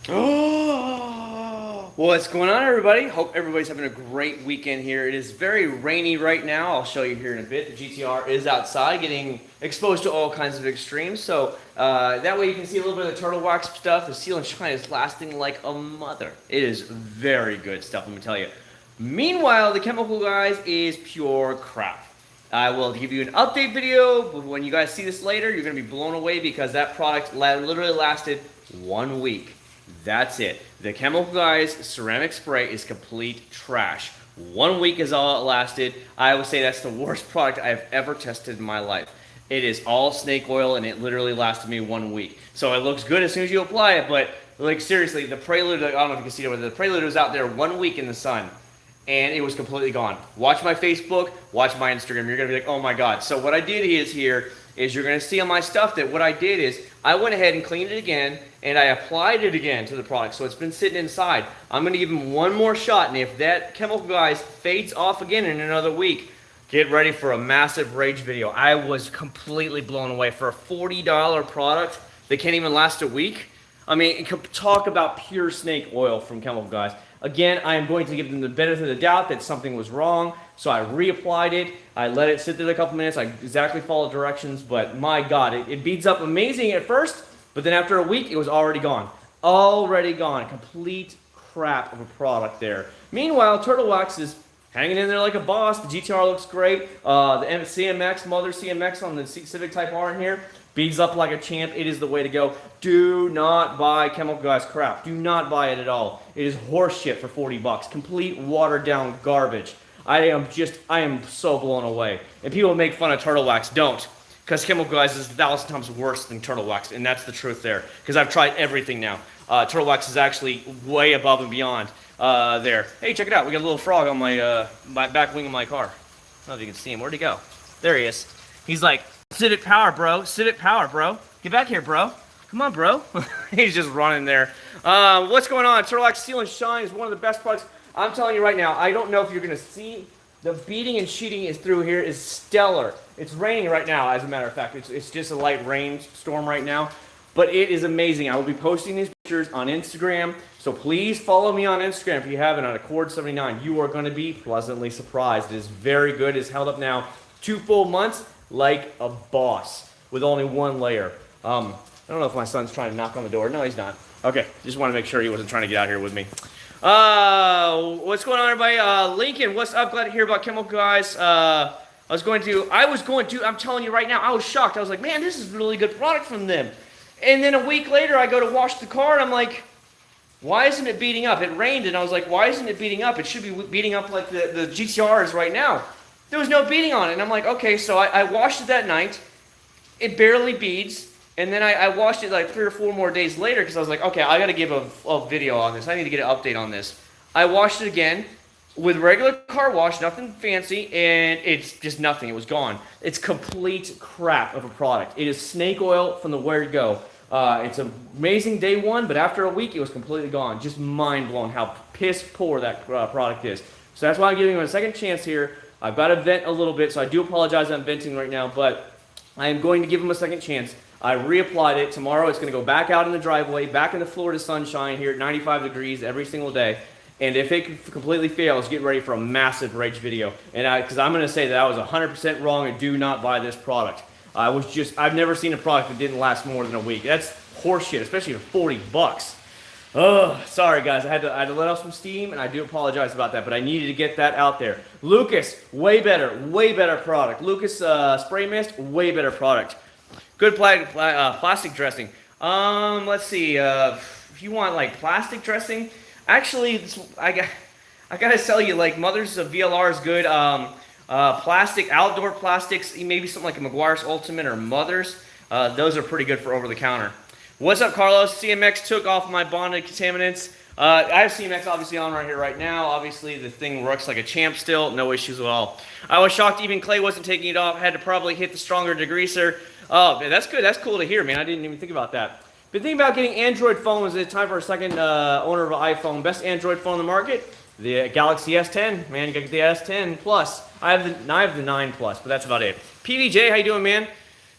Oh, what's going on, everybody? Hope everybody's having a great weekend here. It is very rainy right now. I'll show you here in a bit. The GTR is outside getting exposed to all kinds of extremes. So that way you can see a little bit of the turtle wax stuff. The seal and shine is lasting like a mother. It is very good stuff, let me tell you. Meanwhile, the chemical guys is pure crap. I will give you an update video, but when you guys see this later, you're going to be blown away because that product literally lasted 1 week. That's it. The Chemical Guys ceramic spray is complete trash. 1 week is all it lasted. I would say that's the worst product I've ever tested in my life. It is all snake oil and it literally lasted me 1 week. So it looks good as soon as you apply it, but like seriously, the Prelude, I don't know if you can see it, but the Prelude was out there 1 week in the sun and it was completely gone. Watch my Facebook, watch my Instagram. You're going to be like, oh my God. So what I did is you're going to see on my stuff that what I did is I went ahead and cleaned it again and I applied it again to the product. So it's been sitting inside. I'm going to give him one more shot, and if that Chemical Guys fades off again in another week, get ready for a massive rage video. I was completely blown away for a $40 product that can't even last a week. I mean, talk about pure snake oil from Chemical Guys. Again, I am going to give them the benefit of the doubt that something was wrong, so I reapplied it. I let it sit there a couple minutes. I exactly followed directions, but my God, it beads up amazing at first, but then after a week, it was already gone. Already gone. Complete crap of a product there. Meanwhile, Turtle Wax is hanging in there like a boss. The GTR looks great. The CMX, Mother CMX on the Civic Type R in here, beads up like a champ. It is the way to go. Do not buy Chemical Guys crap. Do not buy it at all. It is horse shit for 40 bucks. Complete watered down garbage. I am so blown away. And people make fun of Turtle Wax. Don't. Because Chemical Guys is 1,000 times worse than Turtle Wax. And that's the truth there. Because I've tried everything now. Turtle Wax is actually way above and beyond there. Hey, check it out. We got a little frog on my back wing of my car. I don't know if you can see him. Where'd he go? There he is. He's like, Civic power, bro. Civic power, bro. Get back here, bro. Come on, bro. He's just running there. What's going on? Turtle Wax Seal and Shine is one of the best products. I'm telling you right now, I don't know if you're going to see the beating and sheeting is through here is stellar. It's raining right now, as a matter of fact. It's just a light rainstorm right now. But it is amazing. I will be posting these pictures on Instagram. So please follow me on Instagram if you haven't on Acc0rd79. You are going to be pleasantly surprised. It is very good. It's held up now 2 full months like a boss with only 1 layer. I don't know if my son's trying to knock on the door. No, he's not. Okay, just want to make sure he wasn't trying to get out here with me. What's going on, everybody? Lincoln, what's up? Glad to hear about Chemical Guys. I'm telling you right now, I was shocked. I was like, man, this is a really good product from them. And then a week later, I go to wash the car, and I'm like, why isn't it beating up? It rained, and I was like, why isn't it beating up? It should be beating up like the GTR is right now. There was no beading on it, and I'm like, okay, so I washed it that night. It barely beads. And then I washed it like 3 or 4 more days later because I was like, okay, I got to give a video on this. I need to get an update on this. I washed it again with regular car wash, nothing fancy, and it's just nothing. It was gone. It's complete crap of a product. It is snake oil from the where to go. It's an amazing day 1, but after a week, it was completely gone. Just mind-blown how piss poor that product is. So that's why I'm giving him a second chance here. I've got to vent a little bit, so I do apologize I'm venting right now, but I am going to give him a second chance. I reapplied it. Tomorrow it's going to go back out in the driveway, back in the Florida sunshine here at 95 degrees every single day. And if it completely fails, get ready for a massive rage video. And because I'm going to say that I was 100% wrong and do not buy this product. I've never seen a product that didn't last more than a week. That's horseshit, especially for 40 bucks. Oh, sorry guys, I had to let off some steam, and I do apologize about that, but I needed to get that out there. Lucas, way better product. Lucas Spray Mist, way better product. Good plastic dressing. Let's see. If you want like plastic dressing, actually, I gotta tell you, like Mother's VLR is good. Plastic, outdoor plastics, maybe something like a McGuire's Ultimate or Mother's. Those are pretty good for over the counter. What's up, Carlos? CMX took off my bonded contaminants. I have CMX obviously on right here right now. Obviously, the thing works like a champ still. No issues at all. I was shocked even Clay wasn't taking it off. Had to probably hit the stronger degreaser. Oh, man, that's good. That's cool to hear, man. I didn't even think about that. But thinking about getting Android phones, it's time for a second owner of an iPhone. Best Android phone on the market, the Galaxy S10. Man, you got the S10 Plus. I have the 9 Plus, but that's about it. PVJ, how you doing, man?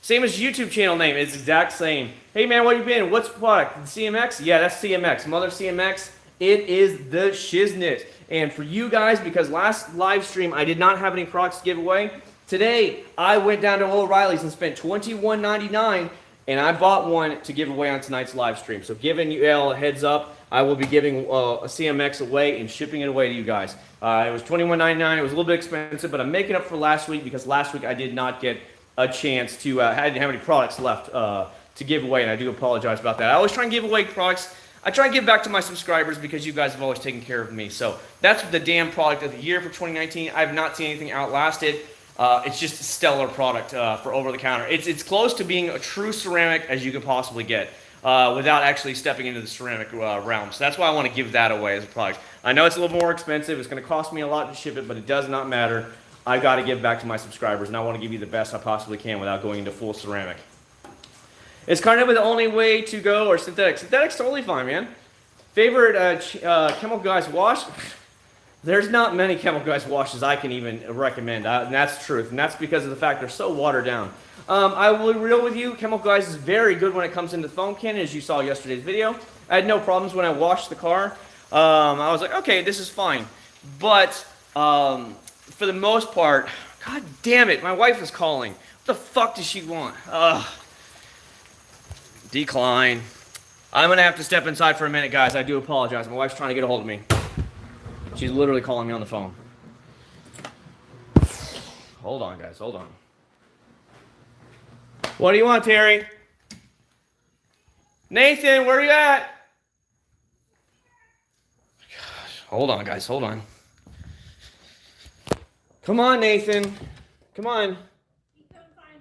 Same as YouTube channel name. It's the exact same. Hey man, what you been? What's the product? The CMX? Yeah, that's CMX. Mother CMX. It is the shiznit. And for you guys, because last live stream I did not have any products to give away, today I went down to O'Reilly's and spent $21.99 and I bought one to give away on tonight's live stream. So giving you all a heads up, I will be giving a CMX away and shipping it away to you guys. It was $21.99. It was a little bit expensive, but I'm making up for last week because last week I did not get a chance to, I didn't have any products left to give away, and I do apologize about that. I always try and give away products. I try and give back to my subscribers because you guys have always taken care of me. So that's the damn product of the year for 2019. I have not seen anything outlast it. It's just a stellar product for over-the-counter. It's close to being a true ceramic as you can possibly get without actually stepping into the ceramic realm. So that's why I want to give that away as a product. I know it's a little more expensive. It's going to cost me a lot to ship it, but it does not matter. I got to give back to my subscribers, and I want to give you the best I possibly can without going into full ceramic. Is carnauba the only way to go, or synthetic? Synthetic's totally fine, man. Favorite chemical guys wash? There's not many chemical guys washes I can even recommend, and that's the truth. And that's because of the fact they're so watered down. I will be real with you. Chemical guys is very good when it comes into the foam cannon, as you saw yesterday's video. I had no problems when I washed the car. I was like, okay, this is fine. But for the most part, god damn it, my wife is calling. What the fuck does she want? Decline. I'm going to have to step inside for a minute, guys. I do apologize. My wife's trying to get a hold of me. She's literally calling me on the phone. Hold on, guys. Hold on. What do you want, Terry? Nathan, where are you at? Gosh, hold on, guys. Hold on. Come on, Nathan. Come on.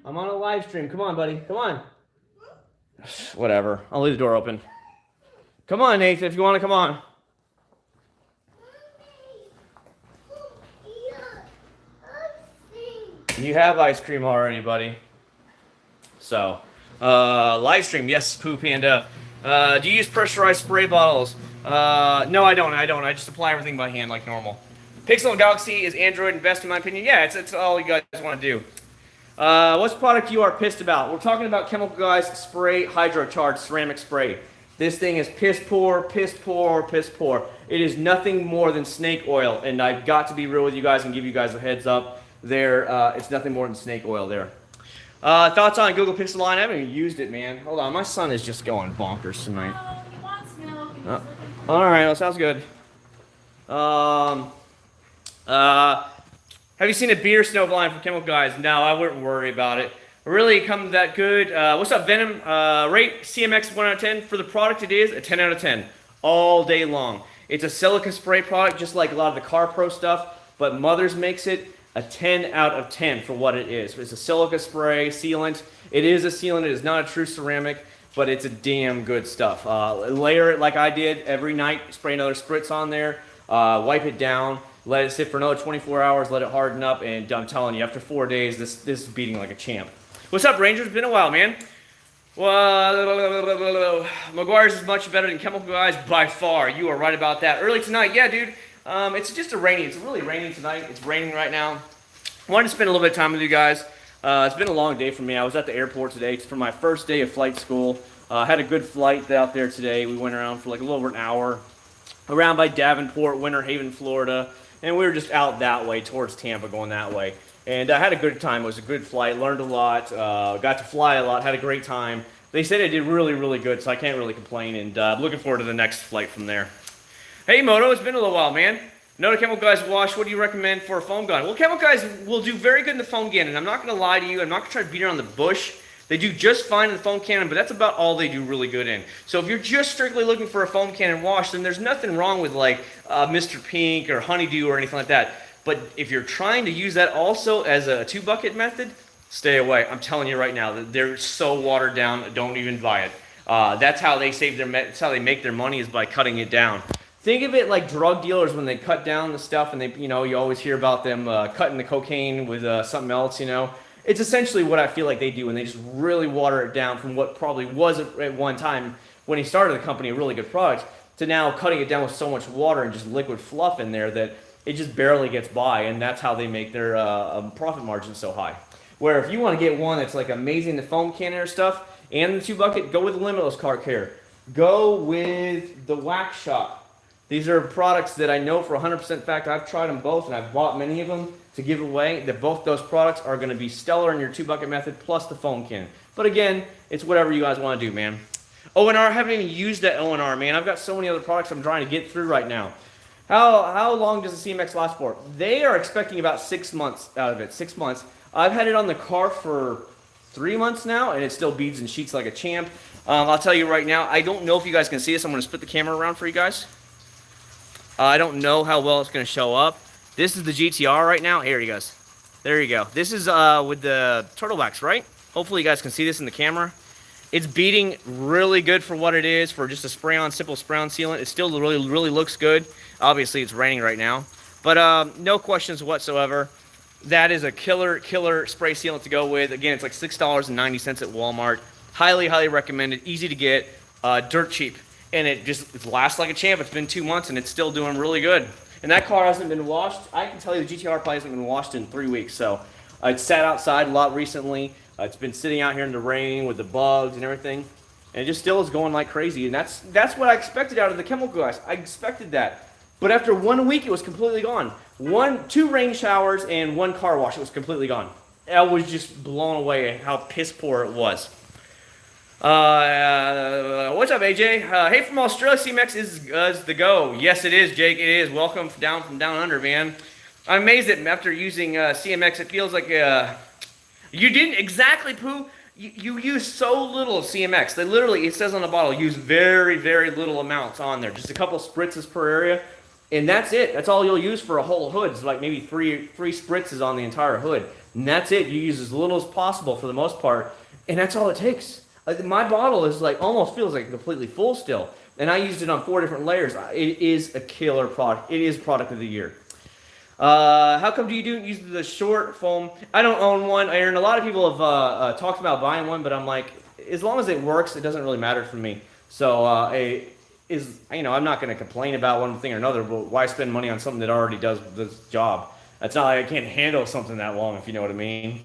I'm on a live stream. Come on, buddy. Come on. Whatever. I'll leave the door open. Come on, Nathan, if you want to come on. You have ice cream already, buddy. So, live stream, yes, Poo Panda. Do you use pressurized spray bottles? No, I don't. I just apply everything by hand like normal. Pixel Galaxy is Android and best in my opinion. Yeah, it's all you guys want to do. What's product you are pissed about? We're talking about Chemical Guys Spray Hydrocharged Ceramic Spray. This thing is piss poor, piss poor, piss poor. It is nothing more than snake oil, and I've got to be real with you guys and give you guys a heads up there. It's nothing more than snake oil there. Thoughts on Google Pixel line? I haven't even used it, man. Hold on, my son is just going bonkers tonight. He wants milk. All right, well, sounds good. Have you seen a beer snow blind from Chemical Guys? No, I wouldn't worry about it. Really come that good. What's up, Venom? Rate CMX 1 out of 10. For the product, it is a 10 out of 10 all day long. It's a silica spray product, just like a lot of the Car Pro stuff, but Mother's makes it a 10 out of 10 for what it is. It's a silica spray sealant. It is a sealant. It is not a true ceramic, but it's a damn good stuff. Layer it like I did every night. Spray another spritz on there. Wipe it down. Let it sit for another 24 hours, let it harden up, and I'm telling you, after 4 days, this is beating like a champ. What's up, Rangers? Been a while, man. Well, McGuire's is much better than Chemical Guys by far. You are right about that. Early tonight, yeah, dude. It's just it's really raining tonight. It's raining right now. I wanted to spend a little bit of time with you guys. It's been a long day for me. I was at the airport today. It's for my first day of flight school. Had a good flight out there today. We went around for like a little over an hour around by Davenport, Winter Haven, Florida. And we were just out that way towards Tampa, going that way. And I had a good time. It was a good flight. Learned a lot. Got to fly a lot. Had a great time. They said I did really, really good, so I can't really complain. And I'm looking forward to the next flight from there. Hey, Moto, it's been a little while, man. No Chemical Guys wash. What do you recommend for a foam gun? Well, Chemical Guys will do very good in the foam gun. And I'm not going to lie to you. I'm not going to try to beat around the bush. They do just fine in the foam cannon, but that's about all they do really good in. So if you're just strictly looking for a foam cannon wash, then there's nothing wrong with like Mr. Pink or Honeydew or anything like that. But if you're trying to use that also as a 2-bucket method, stay away. I'm telling you right now, that they're so watered down, don't even buy it. That's how they that's how they make their money, is by cutting it down. Think of it like drug dealers when they cut down the stuff, and they, you always hear about them cutting the cocaine with something else, It's essentially what I feel like they do, and they just really water it down from what probably was at one time when he started the company a really good product to now cutting it down with so much water and just liquid fluff in there that it just barely gets by, and that's how they make their profit margin so high. Where if you want to get one that's like amazing, the foam cannon or stuff, and the 2-bucket, go with the limitless car care. Go with the wax shop. These are products that I know for 100% fact. I've tried them both, and I've bought many of them to give away. That both those products are going to be stellar in your 2-bucket method, plus the foam cannon. But again, it's whatever you guys want to do, man. ONR, I haven't even used that ONR, man. I've got so many other products I'm trying to get through right now. How long does the CMX last for? They are expecting about 6 months out of it. 6 months. I've had it on the car for 3 months now, and it still beads and sheets like a champ. I'll tell you right now, I don't know if you guys can see this. I'm going to split the camera around for you guys. I don't know how well it's going to show up. This is the GTR right now. Here you guys. There you go. This is with the turtle wax, right? Hopefully you guys can see this in the camera. It's beating really good for what it is, for just a spray-on, simple spray-on sealant. It still really looks good. Obviously, it's raining right now. But no questions whatsoever. That is a killer spray sealant to go with. Again, it's like $6.90 at Walmart. Highly recommended. Easy to get. Dirt cheap. And it lasts like a champ. It's been 2 months, and it's still doing really good. And that car hasn't been washed. I can tell you the GTR probably hasn't been washed in 3 weeks. So it sat outside a lot recently. It's been sitting out here in the rain with the bugs and everything, and it just still is going like crazy. And that's what I expected out of the chemical guys. I expected that, but after 1 week, it was completely gone. 2 rain showers and 1 car wash, it was completely gone. I was just blown away at how piss poor it was. What's up, AJ? Hey, from Australia, CMX is the go. Yes, it is, Jake. It is. Welcome from down under, man. I'm amazed that after using CMX, it feels like you didn't exactly, Pooh. You use so little CMX. They literally, it says on the bottle, use very little amounts on there. Just a couple spritzes per area, and that's it. That's all you'll use for a whole hood. It's like maybe three spritzes on the entire hood, and that's it. You use as little as possible for the most part, and that's all it takes. My bottle is like almost feels like completely full still, and I used it on 4 different layers. It is a killer product. It is product of the year. How come do you use the short foam? I don't own one, Aaron. A lot of people have talked about buying one, but I'm like, as long as it works, it doesn't really matter for me. So I'm not going to complain about one thing or another, but why spend money on something that already does this job? It's not like I can't handle something that long, if you know what I mean.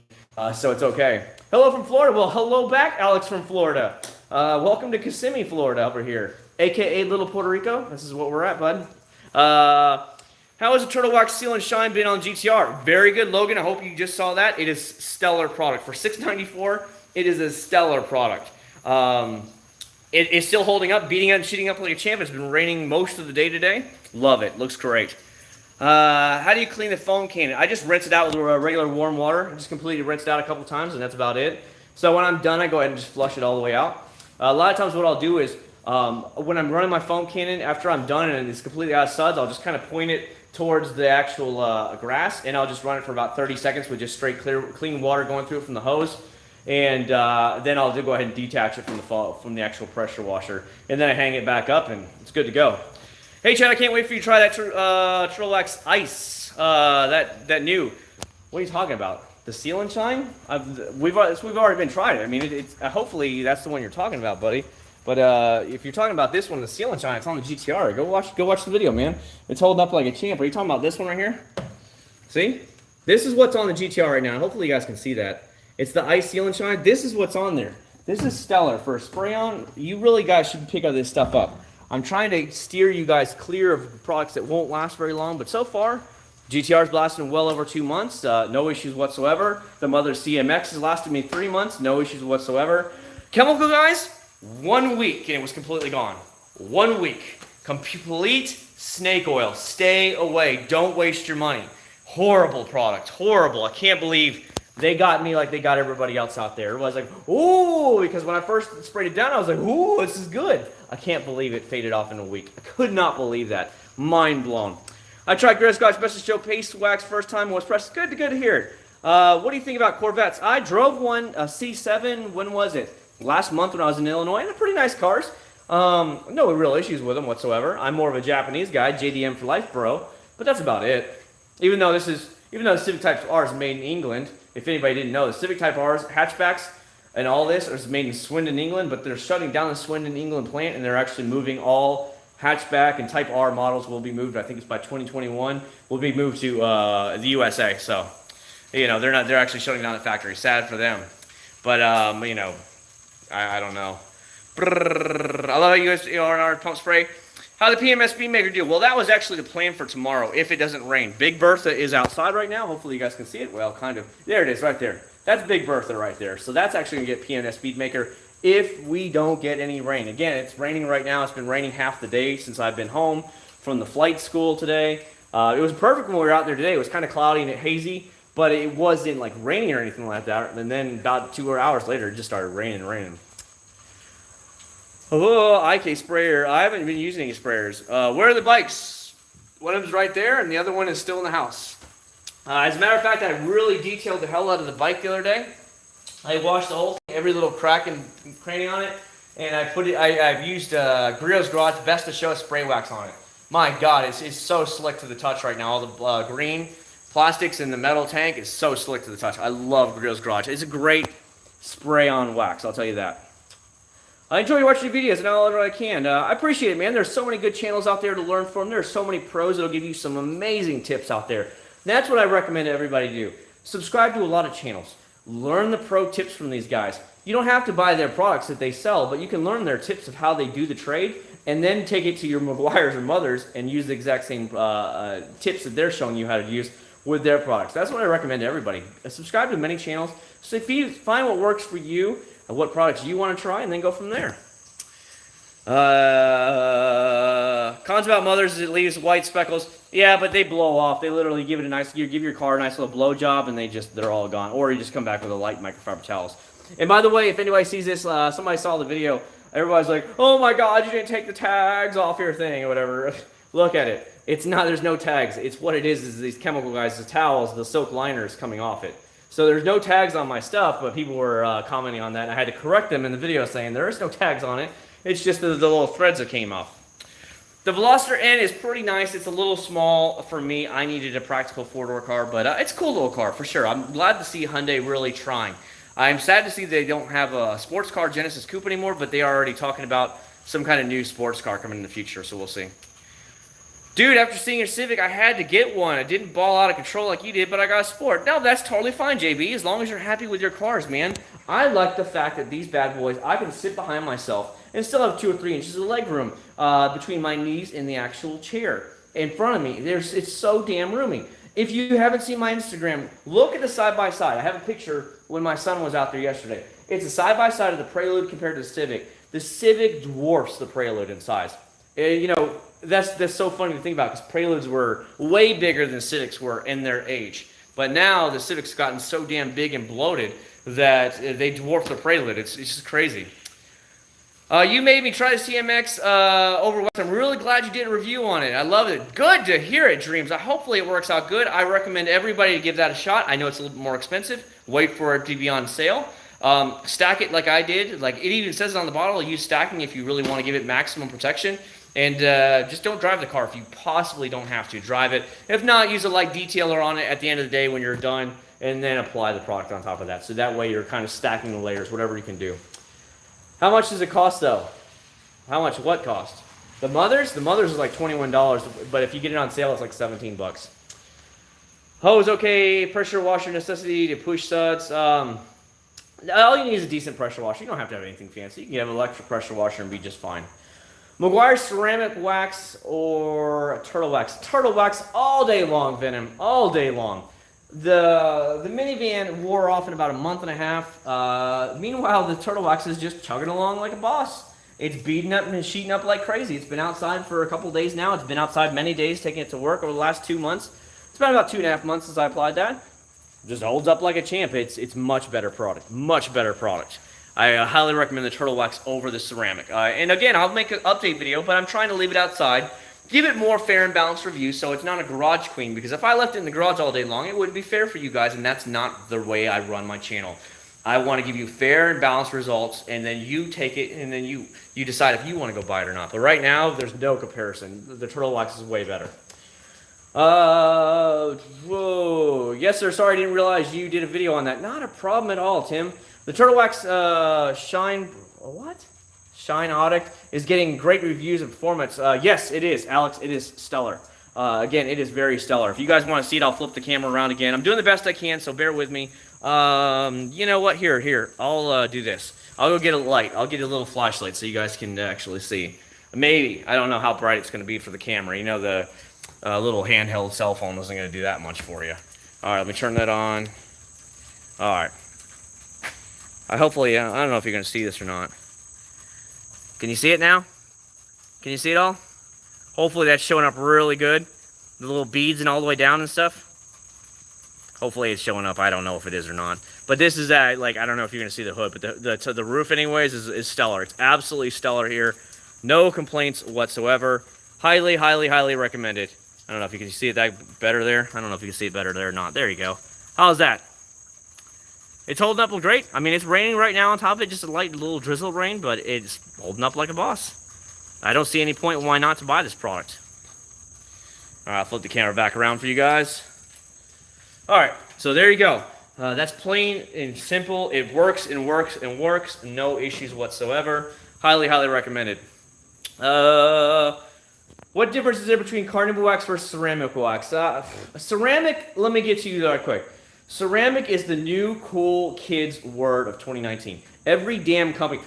So it's okay. Hello from Florida. Well, hello back, Alex from Florida. Welcome to Kissimmee, Florida, over here, aka Little Puerto Rico. This is what we're at, bud. How has the Turtle Wax Seal and Shine been on GTR? Very good, Logan. I hope you just saw that. It is stellar product. For $6.94, it is a stellar product. It is still holding up, beating and shooting up like a champ. It's been raining most of the day today. Love it. Looks great. How do you clean the foam cannon? I just rinse it out with regular warm water. I just completely rinse it out a couple times, and that's about it. So when I'm done, I go ahead and just flush it all the way out. A lot of times what I'll do is, when I'm running my foam cannon, after I'm done and it's completely out of suds, I'll just kind of point it towards the actual grass, and I'll just run it for about 30 seconds with just straight clean water going through it from the hose, and then I'll go ahead and detach it from the actual pressure washer, and then I hang it back up, and it's good to go. Hey Chad, I can't wait for you to try that Turtle Wax Ice, that new. What are you talking about? The Seal and Shine? We've already been tried it. I mean, it's hopefully that's the one you're talking about, buddy. But if you're talking about this one, the Seal and Shine, it's on the GTR. Go watch the video, man. It's holding up like a champ. Are you talking about this one right here? See? This is what's on the GTR right now. Hopefully you guys can see that. It's the Ice Seal and Shine. This is what's on there. This is stellar. For a spray-on, you really guys should pick this stuff up. I'm trying to steer you guys clear of products that won't last very long, but so far, GTR's lasting well over 2 months. No issues whatsoever. The mother CMX has lasted me 3 months. No issues whatsoever. Chemical guys, 1 week, and it was completely gone. 1 week. Complete snake oil. Stay away. Don't waste your money. Horrible product. Horrible. I can't believe they got me like they got everybody else out there. Everybody's like, ooh, because when I first sprayed it down, I was like, ooh, this is good. I can't believe it faded off in a week. I could not believe that. Mind blown. I tried Gray Scotch Best of Show Paste Wax first time. Was pressed. Good to hear it. What do you think about Corvettes? I drove one, a C7. When was it? Last month when I was in Illinois. And they're pretty nice cars. No real issues with them whatsoever. I'm more of a Japanese guy, JDM for life, bro. But that's about it. Even though the Civic Type R is made in England, if anybody didn't know, the Civic Type R's, hatchbacks, and all this is made in Swindon, England, but they're shutting down the Swindon, England plant, and they're actually moving all hatchback and Type R models will be moved. I think it's by 2021. Will be moved to the USA. So, you know, they're actually shutting down the factory. Sad for them, but you know, I don't know. Brrr. I love how you guys are on our pump spray. How the PMS Speed Maker do? Well, that was actually the plan for tomorrow if it doesn't rain. Big Bertha is outside right now. Hopefully you guys can see it. Well, kind of. There it is right there. That's Big Bertha right there. So that's actually going to get PMS Speed Maker if we don't get any rain. Again, it's raining right now. It's been raining half the day since I've been home from the flight school today. It was perfect when we were out there today. It was kind of cloudy and hazy, but it wasn't like raining or anything like that. And then about 2 hours later, it just started raining. Oh, IK sprayer. I haven't been using any sprayers. Where are the bikes? One of them's right there, and the other one is still in the house. As a matter of fact, I really detailed the hell out of the bike the other day. I washed the whole thing, every little crack and cranny on it, and I've used Griot's Garage Best to Show spray wax on it. My God, it's so slick to the touch right now. All the green plastics in the metal tank is so slick to the touch. I love Griot's Garage. It's a great spray-on wax, I'll tell you that. I enjoy watching the videos and all that I can. I appreciate it, man. There's so many good channels out there to learn from. There's so many pros that'll give you some amazing tips out there. That's what I recommend everybody do. Subscribe to a lot of channels. Learn the pro tips from these guys. You don't have to buy their products that they sell, but you can learn their tips of how they do the trade and then take it to your McGuire's or Mother's and use the exact same tips that they're showing you how to use with their products. That's what I recommend to everybody. Subscribe to many channels. So if you find what works for you, what products you want to try, and then go from there. Cons about Mother's is it leaves white speckles. Yeah, but they blow off. They literally give it a nice, you give your car a nice little blow job, and they're all gone. Or you just come back with a light microfiber towels. And by the way, if anybody sees this, somebody saw the video, everybody's like, oh my God, you didn't take the tags off your thing or whatever. Look at it. It's not, there's no tags. It's what it is these chemical guys, the towels, the silk liners coming off it. So there's no tags on my stuff, but people were commenting on that, and I had to correct them in the video saying there is no tags on it. It's just the little threads that came off. The Veloster N is pretty nice. It's a little small for me. I needed a practical four-door car, but it's a cool little car for sure. I'm glad to see Hyundai really trying. I'm sad to see they don't have a sports car Genesis Coupe anymore, but they are already talking about some kind of new sports car coming in the future, so we'll see. Dude, after seeing your Civic, I had to get one. I didn't ball out of control like you did, but I got a Sport. No, that's totally fine, JB, as long as you're happy with your cars, man. I like the fact that these bad boys, I can sit behind myself and still have 2 or 3 inches of leg room between my knees and the actual chair in front of me. It's so damn roomy. If you haven't seen my Instagram, look at the side-by-side. I have a picture when my son was out there yesterday. It's a side-by-side of the Prelude compared to the Civic. The Civic dwarfs the Prelude in size. You know, that's so funny to think about because Preludes were way bigger than Civics were in their age. But now the Civic's gotten so damn big and bloated that they dwarf the Prelude. It's just crazy. You made me try the CMX over West. I'm really glad you did a review on it. I love it. Good to hear it, Dreams. Hopefully it works out good. I recommend everybody to give that a shot. I know it's a little bit more expensive. Wait for it to be on sale. Stack it like I did. Like it even says on the bottle, use stacking if you really want to give it maximum protection. And just don't drive the car if you possibly don't have to. Drive it. If not, use a light detailer on it at the end of the day when you're done, and then apply the product on top of that. So that way you're kind of stacking the layers, whatever you can do. How much does it cost, though? How much? What cost? The Mothers? The Mothers is like $21, but if you get it on sale, it's like 17 bucks. Hose, okay. Pressure washer necessity to push suds. All you need is a decent pressure washer. You don't have to have anything fancy. You can have an electric pressure washer and be just fine. McGuire's ceramic wax or turtle wax? Turtle wax all day long, Venom. All day long. The minivan wore off in about a month and a half. Meanwhile, the turtle wax is just chugging along like a boss. It's beating up and sheeting up like crazy. It's been outside for a couple days now. It's been outside many days, taking it to work over the last 2 months. It's been about 2.5 months since I applied that. Just holds up like a champ. It's much better product. Much better product. I highly recommend the turtle wax over the ceramic. And again, I'll make an update video, but I'm trying to leave it outside. Give it more fair and balanced review so it's not a garage queen, because if I left it in the garage all day long, it wouldn't be fair for you guys, and that's not the way I run my channel. I want to give you fair and balanced results, and then you take it, and then you decide if you want to go buy it or not. But right now, there's no comparison. The turtle wax is way better. Whoa. Yes, sir. Sorry, I didn't realize you did a video on that. Not a problem at all, Tim. The turtle wax Shine Audic is getting great reviews and performance. Yes, it is, Alex. It is stellar. Again, it is very stellar. If you guys want to see it, I'll flip the camera around again. I'm doing the best I can, so bear with me. You know what? Here. I'll do this. I'll go get a light. I'll get a little flashlight so you guys can actually see. Maybe. I don't know how bright it's going to be for the camera. You know, the little handheld cell phone isn't going to do that much for you. All right, let me turn that on. All right. Hopefully, I don't know if you're going to see this or not. Can you see it now? Can you see it all? Hopefully that's showing up really good. The little beads and all the way down and stuff. Hopefully it's showing up. I don't know if it is or not. But this is like, I don't know if you're going to see the hood, but the roof anyways is stellar. It's absolutely stellar here. No complaints whatsoever. Highly, highly, highly recommended. I don't know if you can see it that better there. I don't know if you can see it better there or not. There you go. How's that? It's holding up great. I mean, it's raining right now on top of it, just a light little drizzle rain, but it's holding up like a boss. I don't see any point why not to buy this product. All right, I'll flip the camera back around for you guys. All right, so there you go. That's plain and simple. It works and works and works. No issues whatsoever. Highly, highly recommended. What difference is there between carnival wax versus ceramic wax? Ceramic, let me get to you right quick. Ceramic is the new cool kids word of 2019. Every damn company.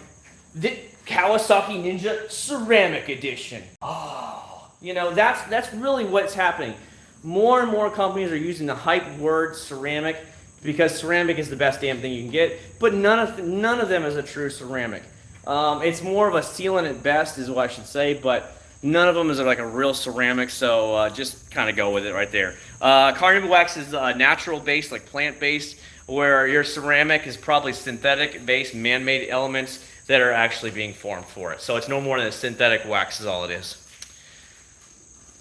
The Kawasaki Ninja Ceramic Edition. Oh, you know, that's really what's happening. More and more companies are using the hype word ceramic because ceramic is the best damn thing you can get, but none of them is a true ceramic. It's more of a sealant at best is what I should say, but none of them is like a real ceramic, so just kind of go with it right there. Carnival wax is natural based, like plant based, where your ceramic is probably synthetic based, man-made elements that are actually being formed for it. So it's no more than a synthetic wax is all it is.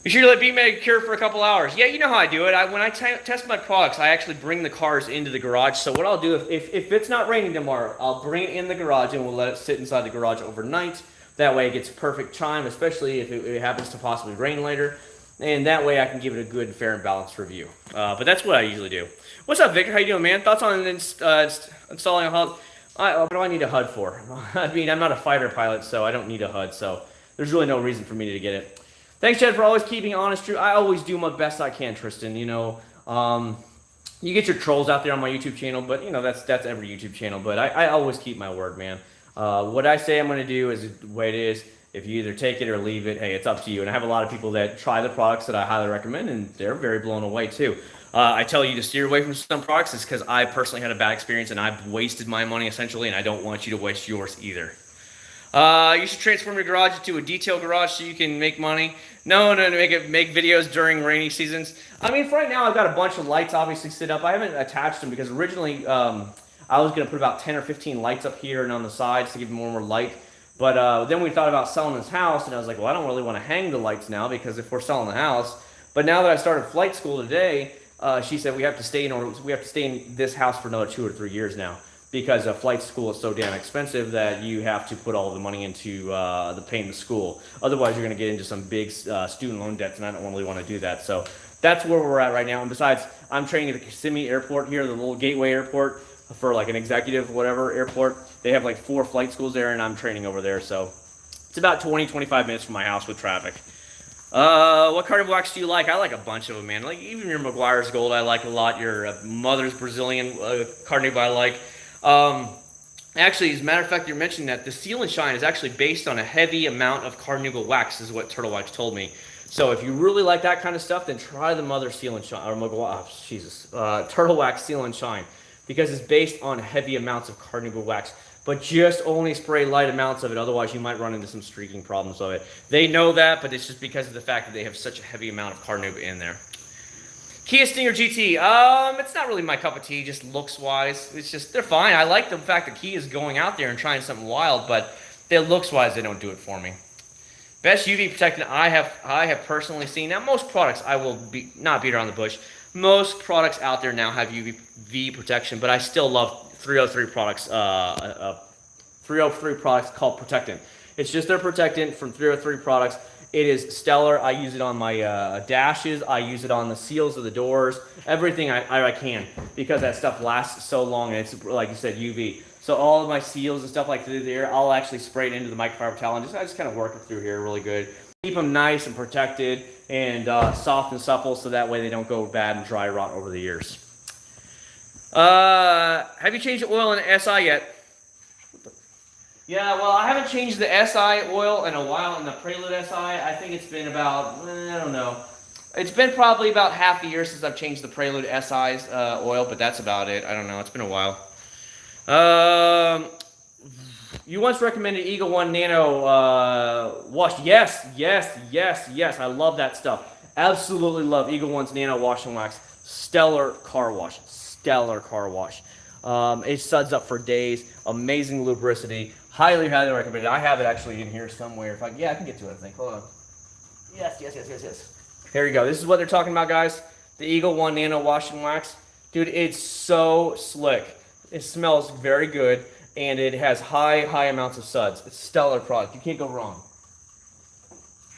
Be sure to let BMAG cure for a couple hours. Yeah, you know how I do it. When I test my products, I actually bring the cars into the garage. So what I'll do, if it's not raining tomorrow, I'll bring it in the garage and we'll let it sit inside the garage overnight. That way it gets perfect chime, especially if it happens to possibly rain later. And that way I can give it a good, fair, and balanced review. But that's what I usually do. What's up, Victor? How you doing, man? Thoughts on installing a HUD? What do I need a HUD for? I mean, I'm not a fighter pilot, so I don't need a HUD. So there's really no reason for me to get it. Thanks, Chad, for always keeping honest, true. I always do my best I can, Tristan. You know, you get your trolls out there on my YouTube channel, but you know that's every YouTube channel. But I always keep my word, man. What I say I'm going to do is the way it is. If you either take it or leave it, hey, it's up to you. And I have a lot of people that try the products that I highly recommend, and they're very blown away too. I tell you to steer away from some products is because I personally had a bad experience and I've wasted my money essentially, and I don't want you to waste yours either. You should transform your garage into a detail garage so you can make money. No, make videos during rainy seasons. I mean, for right now, I've got a bunch of lights obviously set up. I haven't attached them because originally I was going to put about 10 or 15 lights up here and on the sides to give more and more light. But then we thought about selling this house, and I was like, well, I don't really want to hang the lights now because if we're selling the house. But now that I started flight school today, she said we have to stay in this house for another 2 or 3 years now. Because flight school is so damn expensive that you have to put all the money into the paying the school. Otherwise, you're going to get into some big student loan debts, and I don't really want to do that. So that's where we're at right now. And besides, I'm training at the Kissimmee Airport here, the little gateway airport for like an executive whatever airport. They have like 4 flight schools there, and I'm training over there. So it's about 20-25 minutes from my house with traffic. What carnival wax do you like? I like a bunch of them, man. Like even your McGuire's Gold, I like a lot. Your Mother's Brazilian carnival, I like. Actually, as a matter of fact, you're mentioning that the Seal and Shine is actually based on a heavy amount of carnival wax, is what Turtle Wax told me. So if you really like that kind of stuff, then try the Mother Seal and Shine, or Turtle Wax Seal and Shine, because it's based on heavy amounts of carnival wax. But just only spray light amounts of it, otherwise you might run into some streaking problems of it. They know that, but it's just because of the fact that they have such a heavy amount of carnival in there. Kia Stinger GT, it's not really my cup of tea, just looks-wise. It's just, they're fine. I like the fact that Kia is going out there and trying something wild, but looks-wise, they don't do it for me. Best UV protectant I have personally seen. Now, most products, I will not beat around the bush. Most products out there now have UV protection, but I still love 303 products. 303 products called Protectant. It's just their protectant from 303 products. It is stellar. I use it on my dashes. I use it on the seals of the doors. Everything I can, because that stuff lasts so long, and it's, like you said, UV. So all of my seals and stuff like that there, I'll actually spray it into the microfiber towel, and I just kind of work it through here really good. Keep them nice and protected and soft and supple, so that way they don't go bad and dry rot over the years. Have you changed the oil in the SI yet? Yeah, well, I haven't changed the SI oil in a while, in the Prelude SI. I think it's been about, I don't know. It's been probably about half a year since I've changed the Prelude SI's oil, but that's about it. I don't know. It's been a while. You once recommended Eagle One Nano wash. Yes, yes, yes, yes. I love that stuff. Absolutely love Eagle One's Nano Wash and Wax. Stellar car wash. Stellar car wash. It suds up for days. Amazing lubricity. Highly, highly recommended. I have it actually in here somewhere. If I can get to it, I think. Hold on. Yes, yes, yes, yes, yes. Here you go. This is what they're talking about, guys. The Eagle One Nano Wash and Wax. Dude, it's so slick. It smells very good, and it has high amounts of suds. It's a stellar product. You can't go wrong.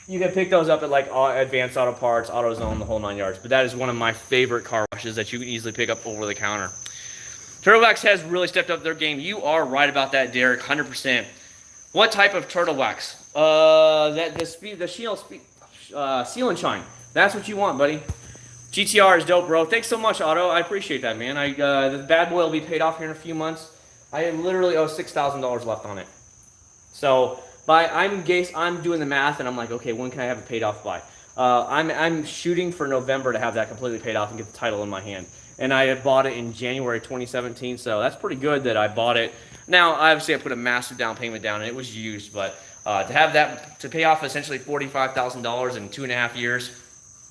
You can pick those up at like Advanced Auto Parts, AutoZone, the whole 9 yards. But that is one of my favorite car washes that you can easily pick up over the counter. Turtle Wax has really stepped up their game. You are right about that, Derek, 100%. What type of Turtle Wax? The Seal and Shine. That's what you want, buddy. GTR is dope, bro. Thanks so much, Otto. I appreciate that, man. The bad boy will be paid off here in a few months. I literally owe $6,000 left on it. So I'm doing the math, and I'm like, okay, when can I have it paid off by? I'm shooting for November to have that completely paid off and get the title in my hand. And I had bought it in January 2017, so that's pretty good that I bought it. Now, obviously, I put a massive down payment down, and it was used, but to have that, to pay off essentially $45,000 in 2.5 years,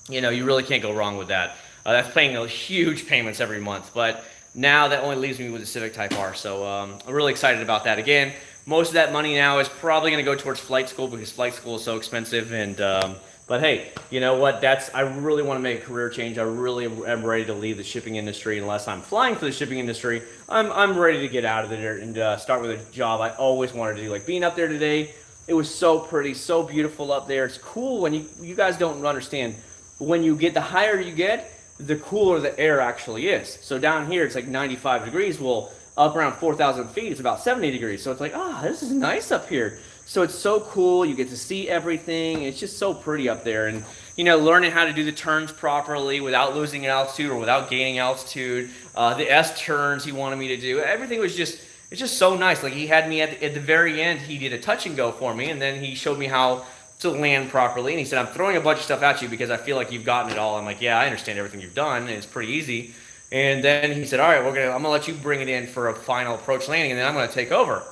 you know, you really can't go wrong with that. That's paying those huge payments every month, but now that only leaves me with a Civic Type R, so I'm really excited about that. Again, most of that money now is probably going to go towards flight school because flight school is so expensive, and but hey, you know what? I really want to make a career change. I really am ready to leave the shipping industry. Unless I'm flying for the shipping industry, I'm ready to get out of there and start with a job I always wanted to do. Like being up there today, it was so pretty, so beautiful up there. It's cool when you guys don't understand. When you get, the higher you get, the cooler the air actually is. So down here, it's like 95 degrees. Well, up around 4,000 feet, it's about 70 degrees. So it's like, this is nice up here. So it's so cool. You get to see everything. It's just so pretty up there. And, you know, learning how to do the turns properly without losing altitude or without gaining altitude. The S turns he wanted me to do. Everything was just, it's just so nice. Like he had me at the very end, he did a touch and go for me. And then he showed me how to land properly. And he said, I'm throwing a bunch of stuff at you because I feel like you've gotten it all. I'm like, yeah, I understand everything you've done. And it's pretty easy. And then he said, all right, I'm going to let you bring it in for a final approach landing. And then I'm going to take over.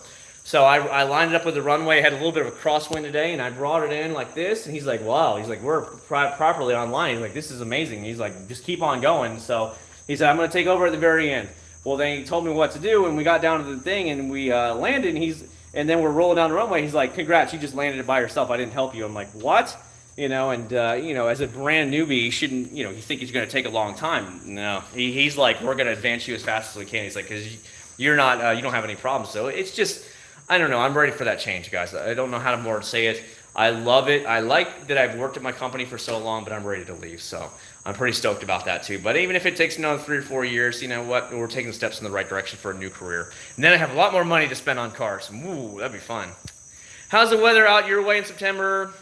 So I lined it up with the runway. I had a little bit of a crosswind today, and I brought it in like this. And he's like, wow. He's like, we're properly online. He's like, this is amazing. He's like, just keep on going. So he said, I'm going to take over at the very end. Well, then he told me what to do, and we got down to the thing, and we landed, and then we're rolling down the runway. He's like, congrats, you just landed it by yourself. I didn't help you. I'm like, what? You know, and, you know, as a brand newbie, you shouldn't, you know, you think it's going to take a long time. No. He's like, we're going to advance you as fast as we can. He's like, because you're not, you don't have any problems. So it's just, I don't know. I'm ready for that change, guys. I don't know how more to say it. I love it. I like that I've worked at my company for so long, but I'm ready to leave. So I'm pretty stoked about that too. But even if it takes another 3 or 4 years, you know what? We're taking steps in the right direction for a new career. And then I have a lot more money to spend on cars. Ooh, that'd be fun. How's the weather out your way in September?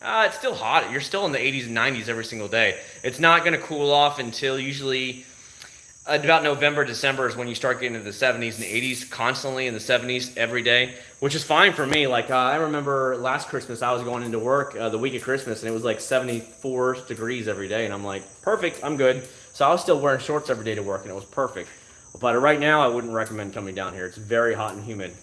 It's still hot. You're still in the 80s and 90s every single day. It's not going to cool off until usually about November, December is when you start getting into the 70s and 80s, constantly in the 70s every day, which is fine for me. Like I remember last Christmas, I was going into work the week of Christmas, and it was like 74 degrees every day, and I'm like, perfect, I'm good. So I was still wearing shorts every day to work, and it was perfect. But right now, I wouldn't recommend coming down here. It's very hot and humid.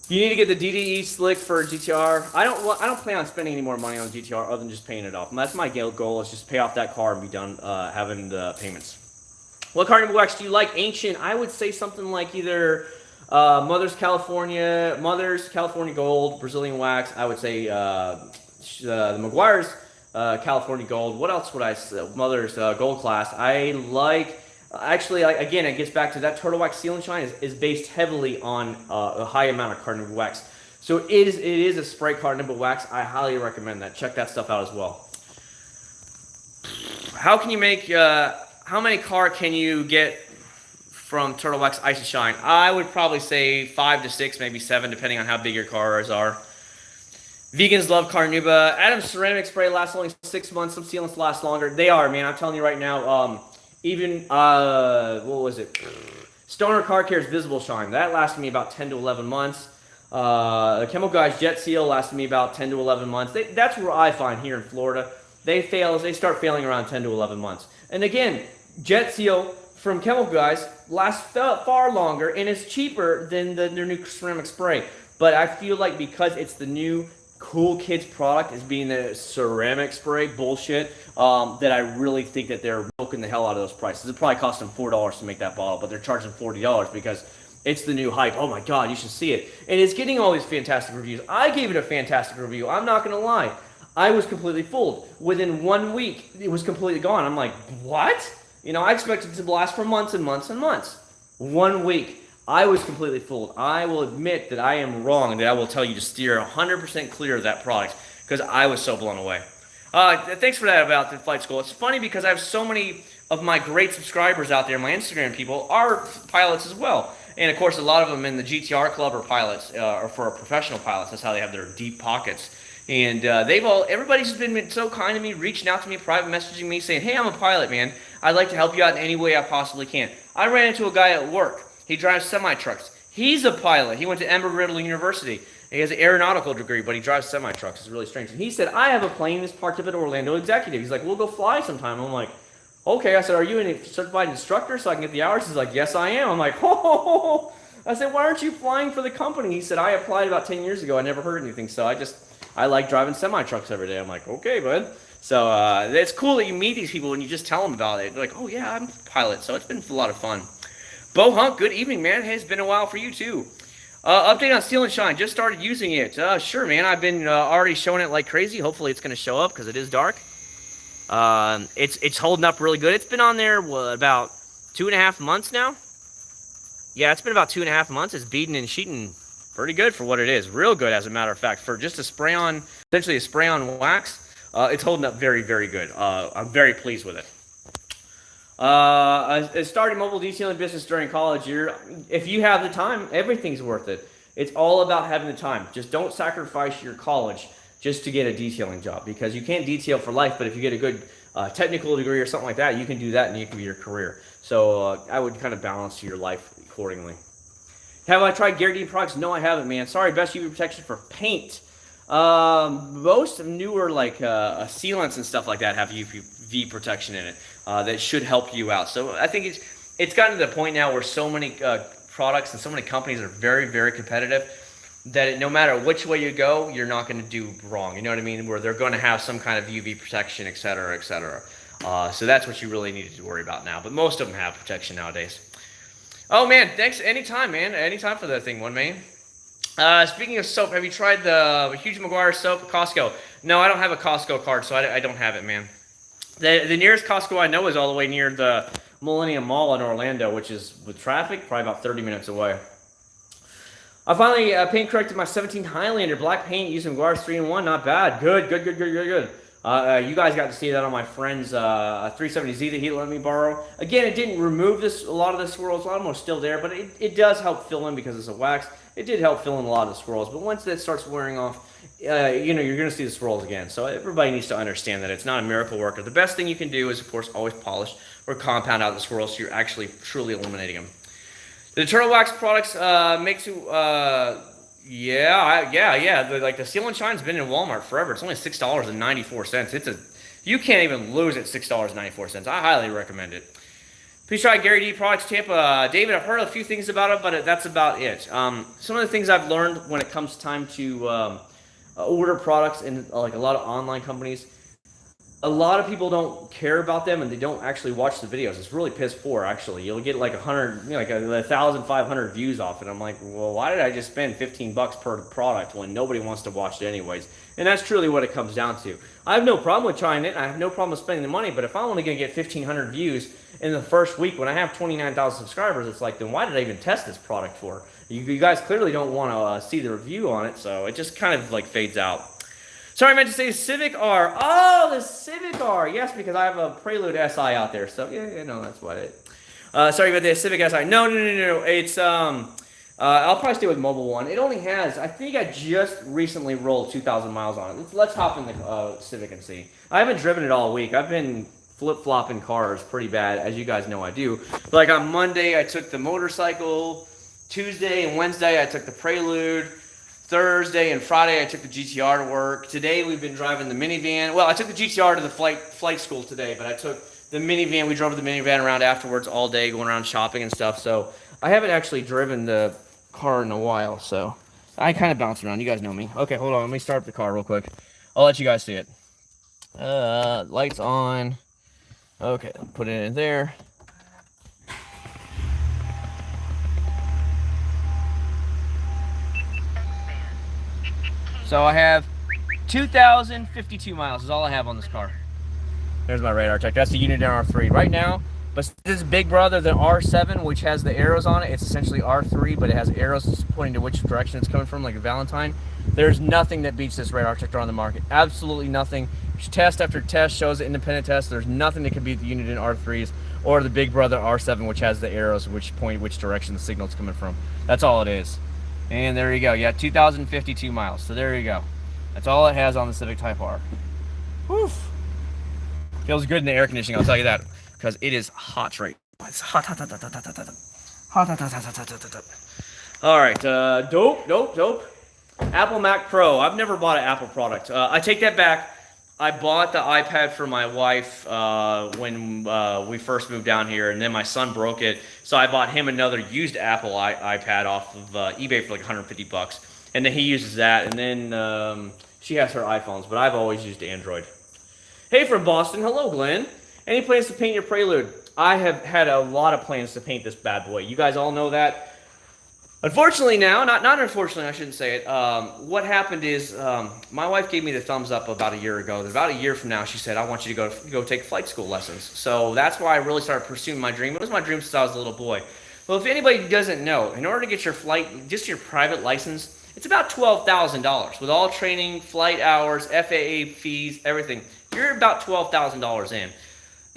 You need to get the DDE slick for GTR. I don't plan on spending any more money on GTR other than just paying it off. And that's my goal, is just pay off that car and be done having the payments. What car wax do you like? Ancient. I would say something like either Mother's California Gold, Brazilian wax. I would say the Meguiar's California Gold. What else would I say? Mother's Gold Class. I like... Actually, again, it gets back to that Turtle Wax Seal and Shine is based heavily on a high amount of carbon nipple wax. So it is a spray carbon nipple wax. I highly recommend that. Check that stuff out as well. How can you make, how many car can you get from Turtle Wax Ice and Shine? I would probably say 5 to 6, maybe 7, depending on how big your cars are. Vegans love Carnuba. Adam's ceramic spray lasts only 6 months. Some sealants last longer. They are, man. I'm telling you right now. Even, what was it? Stoner Car Care's Visible Shine, that lasted me about 10 to 11 months. The Chemical Guys Jet Seal lasted me about 10 to 11 months. That's where I find here in Florida, they start failing around 10 to 11 months. And again, Jet Seal from Chemical Guys lasts far longer and is cheaper than their new ceramic spray. But I feel like because it's the new cool kids product is being the ceramic spray bullshit, that I really think that they're milking the hell out of those prices. It probably cost them $4 to make that bottle, but they're charging $40 because it's the new hype. Oh my God, you should see it. And it's getting all these fantastic reviews. I gave it a fantastic review. I'm not going to lie. I was completely fooled. Within 1 week, it was completely gone. I'm like, what? You know, I expected it to last for months and months and months. 1 week. I was completely fooled. I will admit that I am wrong and that I will tell you to steer 100% clear of that product because I was so blown away. Thanks for that about the flight school. It's funny because I have so many of my great subscribers out there, my Instagram people, are pilots as well. And of course, a lot of them in the GTR club are pilots, or for professional pilots. That's how they have their deep pockets. And everybody's been so kind to me, reaching out to me, private messaging me, saying, hey, I'm a pilot, man. I'd like to help you out in any way I possibly can. I ran into a guy at work. He drives semi-trucks. He's a pilot. He went to Embry-Riddle University. He has an aeronautical degree, but he drives semi-trucks. It's really strange. And he said, I have a plane that's parked up at Orlando Executive. He's like, we'll go fly sometime. I'm like, okay. I said, are you a certified instructor so I can get the hours? He's like, yes, I am. I'm like, oh. I said, why aren't you flying for the company? He said, I applied about 10 years ago. I never heard anything, so I like driving semi-trucks every day. I'm like, okay, bud. So it's cool that you meet these people and you just tell them about it. They're like, oh, yeah, I'm a pilot. So it's been a lot of fun. Bo Hunk, good evening, man. Hey, it's been a while for you, too. Update on Steel and Shine. Just started using it. Sure, man. I've been already showing it like crazy. Hopefully it's going to show up because it is dark. It's holding up really good. It's been on there, about 2.5 months now. Yeah, it's been about 2.5 months. It's beating and sheeting pretty good for what it is. Real good, as a matter of fact. For just essentially a spray-on wax, it's holding up very, very good. I'm very pleased with it. I started mobile detailing business during college year. If you have the time, everything's worth it. It's all about having the time. Just don't sacrifice your college just to get a detailing job, because you can't detail for life, but if you get a good technical degree or something like that, you can do that and it can be your career. So I would kind of balance your life accordingly. Have I tried Guaranteed products? No, I haven't, man. Sorry, best UV protection for paint. Most newer like sealants and stuff like that have UV protection in it that should help you out. So I think it's gotten to the point now where so many products and so many companies are very, very competitive that no matter which way you go, you're not going to do wrong. You know what I mean? Where they're going to have some kind of UV protection, et cetera, et cetera. So that's what you really need to worry about now. But most of them have protection nowadays. Oh, man, thanks. Anytime, man. Anytime for that thing, one man. Speaking of soap, have you tried the Huge McGuire soap at Costco? No, I don't have a Costco card, so I don't have it, man. The nearest Costco I know is all the way near the Millennium Mall in Orlando, which is, with traffic, probably about 30 minutes away. I finally paint corrected my 17 Highlander black paint using McGuire's 3-in-1. Not bad. Good. You guys got to see that on my friend's 370Z that he let me borrow. Again, it didn't remove a lot of the swirls. A lot of them are still there, but it does help fill in because it's a wax. It did help fill in a lot of the swirls, but once that starts wearing off, you're going to see the swirls again. So everybody needs to understand that it's not a miracle worker. The best thing you can do is, of course, always polish or compound out the swirls so you're actually truly eliminating them. The Turtle Wax products makes you, like the Seal and Shine's been in Walmart forever. It's only $6.94. You can't even lose at $6.94. I highly recommend it. Please try Gary D Products Tampa. David, I've heard a few things about it, but that's about it. Some of the things I've learned when it comes time to order products in like a lot of online companies, a lot of people don't care about them and they don't actually watch the videos. It's really piss poor, actually. You'll get like 1,500 views off it. I'm like, well, why did I just spend $15 per product when nobody wants to watch it anyways? And that's truly what it comes down to. I have no problem with trying it. I have no problem with spending the money, but if I'm only going to get 1,500 views in the first week when I have 29,000 subscribers, it's like, then why did I even test this product for? You guys clearly don't want to see the review on it, so it just kind of like fades out. Sorry, I meant to say Civic R. Oh, the Civic R. Yes, because I have a Prelude SI out there. So, no, that's what it. Sorry about the Civic SI. No. It's, I'll probably stay with Mobile One. It only has, I think I just recently rolled 2,000 miles on it. Let's hop in the Civic and see. I haven't driven it all week. I've been flip-flopping cars pretty bad, as you guys know I do. But like on Monday, I took the motorcycle. Tuesday and Wednesday, I took the Prelude. Thursday and Friday, I took the GTR to work. Today, we've been driving the minivan. Well, I took the GTR to the flight school today, but I took the minivan. We drove the minivan around afterwards all day, going around shopping and stuff. So I haven't actually driven the car in a while, so I kind of bounce around. You guys know me. Okay, hold on. Let me start up the car real quick. I'll let you guys see it. Lights on. Okay, put it in there. So I have 2,052 miles is all I have on this car. There's my radar check. That's the unit in R3 right now. But this big brother, the R7, which has the arrows on it, it's essentially R3, but it has arrows pointing to which direction it's coming from, like a Valentine. There's nothing that beats this radar detector on the market. Absolutely nothing. Test after test shows it, independent test. There's nothing that can beat the unit in R3s or the big brother R7, which has the arrows which point which direction the signal's coming from. That's all it is. And there you go. Yeah, 2,052 miles. So there you go. That's all it has on the Civic Type R. Whew. Feels good in the air conditioning, I'll tell you that. Because it is hot right now. It's hot, hot, hot, hot, hot, hot, hot, hot, hot, hot, hot, hot, hot, hot. All right, dope. Apple Mac Pro. I've never bought an Apple product. I take that back. I bought the iPad for my wife when we first moved down here, and then my son broke it, so I bought him another used Apple iPad off of eBay for like 150 bucks, and then he uses that, and then she has her iPhones, but I've always used Android. Hey, from Boston. Hello, Glenn. Any plans to paint your Prelude? I have had a lot of plans to paint this bad boy. You guys all know that. Unfortunately now, not unfortunately, I shouldn't say it. What happened is my wife gave me the thumbs up about a year ago. About a year from now, she said, I want you to go take flight school lessons. So that's why I really started pursuing my dream. It was my dream since I was a little boy. Well, if anybody doesn't know, in order to get your flight, just your private license, it's about $12,000. With all training, flight hours, FAA fees, everything, you're about $12,000 in.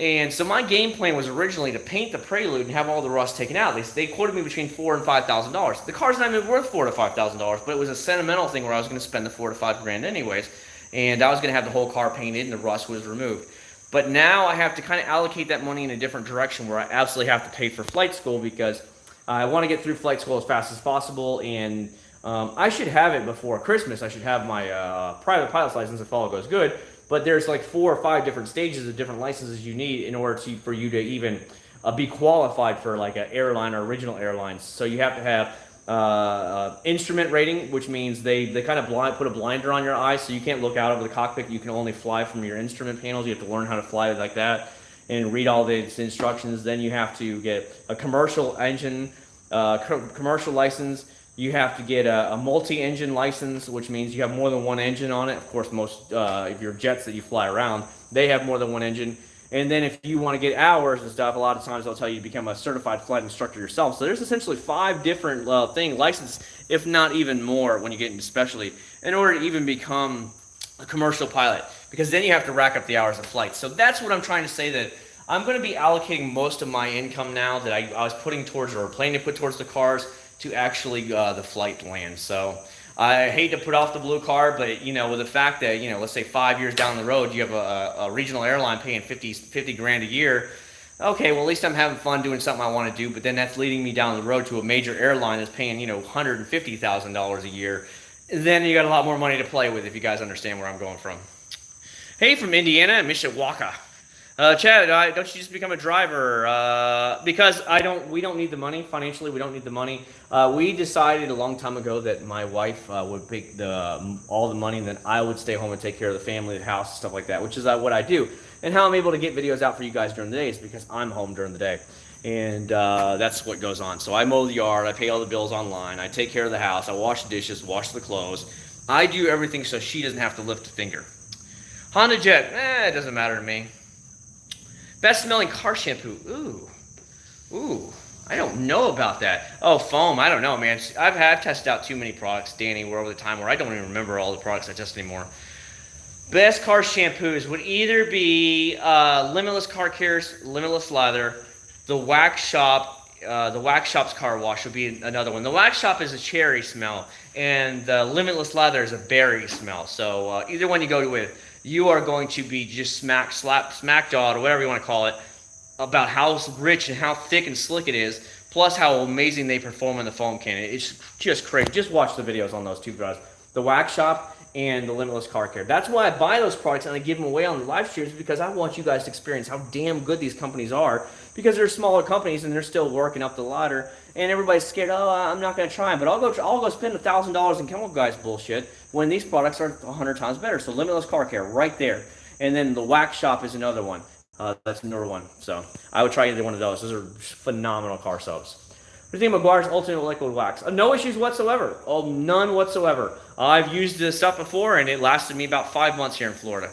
And so my game plan was originally to paint the Prelude and have all the rust taken out. They quoted me between $4,000 and $5,000. The car's not even worth $4,000 to $5,000, but it was a sentimental thing where I was going to spend the $4,000 to $5,000 anyways, and I was going to have the whole car painted and the rust was removed. But now I have to kind of allocate that money in a different direction where I absolutely have to pay for flight school because I want to get through flight school as fast as possible, and I should have it before Christmas. I should have my private pilot's license if all goes good. But there's like 4 or 5 different stages of different licenses you need in order for you to even be qualified for like an airline or original airlines. So you have to have instrument rating, which means they kind of put a blinder on your eyes so you can't look out over the cockpit. You can only fly from your instrument panels. You have to learn how to fly like that and read all the instructions. Then you have to get a commercial engine, commercial license. You have to get a multi-engine license, which means you have more than one engine on it. Of course, most of your jets that you fly around, they have more than one engine. And then if you want to get hours and stuff, a lot of times they'll tell you to become a certified flight instructor yourself. So there's essentially 5 different licenses, if not even more, when you get into specialty, in order to even become a commercial pilot. Because then you have to rack up the hours of flight. So that's what I'm trying to say, that I'm going to be allocating most of my income now that I was putting towards or planning to put towards the cars to actually the flight land. So I hate to put off the blue card, but with the fact that let's say 5 years down the road you have a regional airline paying 50 grand a year. Okay, well at least I'm having fun doing something I want to do, but then that's leading me down the road to a major airline that's paying $150,000 a year. Then you got a lot more money to play with, if you guys understand where I'm going from. Hey, from Indiana, Mishawaka. Chad, don't you just become a driver? Because we don't need the money financially. We don't need the money. We decided a long time ago that my wife would pick all the money, and then I would stay home and take care of the family, the house, stuff like that, which is what I do. And how I'm able to get videos out for you guys during the day is because I'm home during the day. And that's what goes on. So I mow the yard, I pay all the bills online, I take care of the house, I wash the dishes, wash the clothes. I do everything so she doesn't have to lift a finger. Honda Jet, it doesn't matter to me. Best smelling car shampoo. Ooh, I don't know about that. Oh, foam, I don't know, man. I've tested out too many products, Danny, over the time where I don't even remember all the products I test anymore. Best car shampoos would either be Limitless Car Care's Limitless Lather, the Wax Shop, the Wax Shop's car wash would be another one. The Wax Shop is a cherry smell, and the Limitless Lather is a berry smell. So either one you go with. you are going to be just smack-jawed, or whatever you want to call it, about how rich and how thick and slick it is, plus how amazing they perform in the foam can. It's just crazy. Just watch the videos on those two guys, the Wax Shop and the Limitless Car Care. That's why I buy those products and I give them away on the live streams, because I want you guys to experience how damn good these companies are, because they're smaller companies and they're still working up the ladder, and everybody's scared, oh, I'm not going to try them, but I'll go spend $1,000 in chemical guys bullshit when these products are 100 times better. So Limitless Car Care right there. And then the Wax Shop is another one. That's another one. So I would try either one of those. Those are phenomenal car soaps. What do you think of McGuire's Ultimate Liquid Wax? No issues whatsoever. Oh, none whatsoever. I've used this stuff before, and it lasted me about 5 months here in Florida.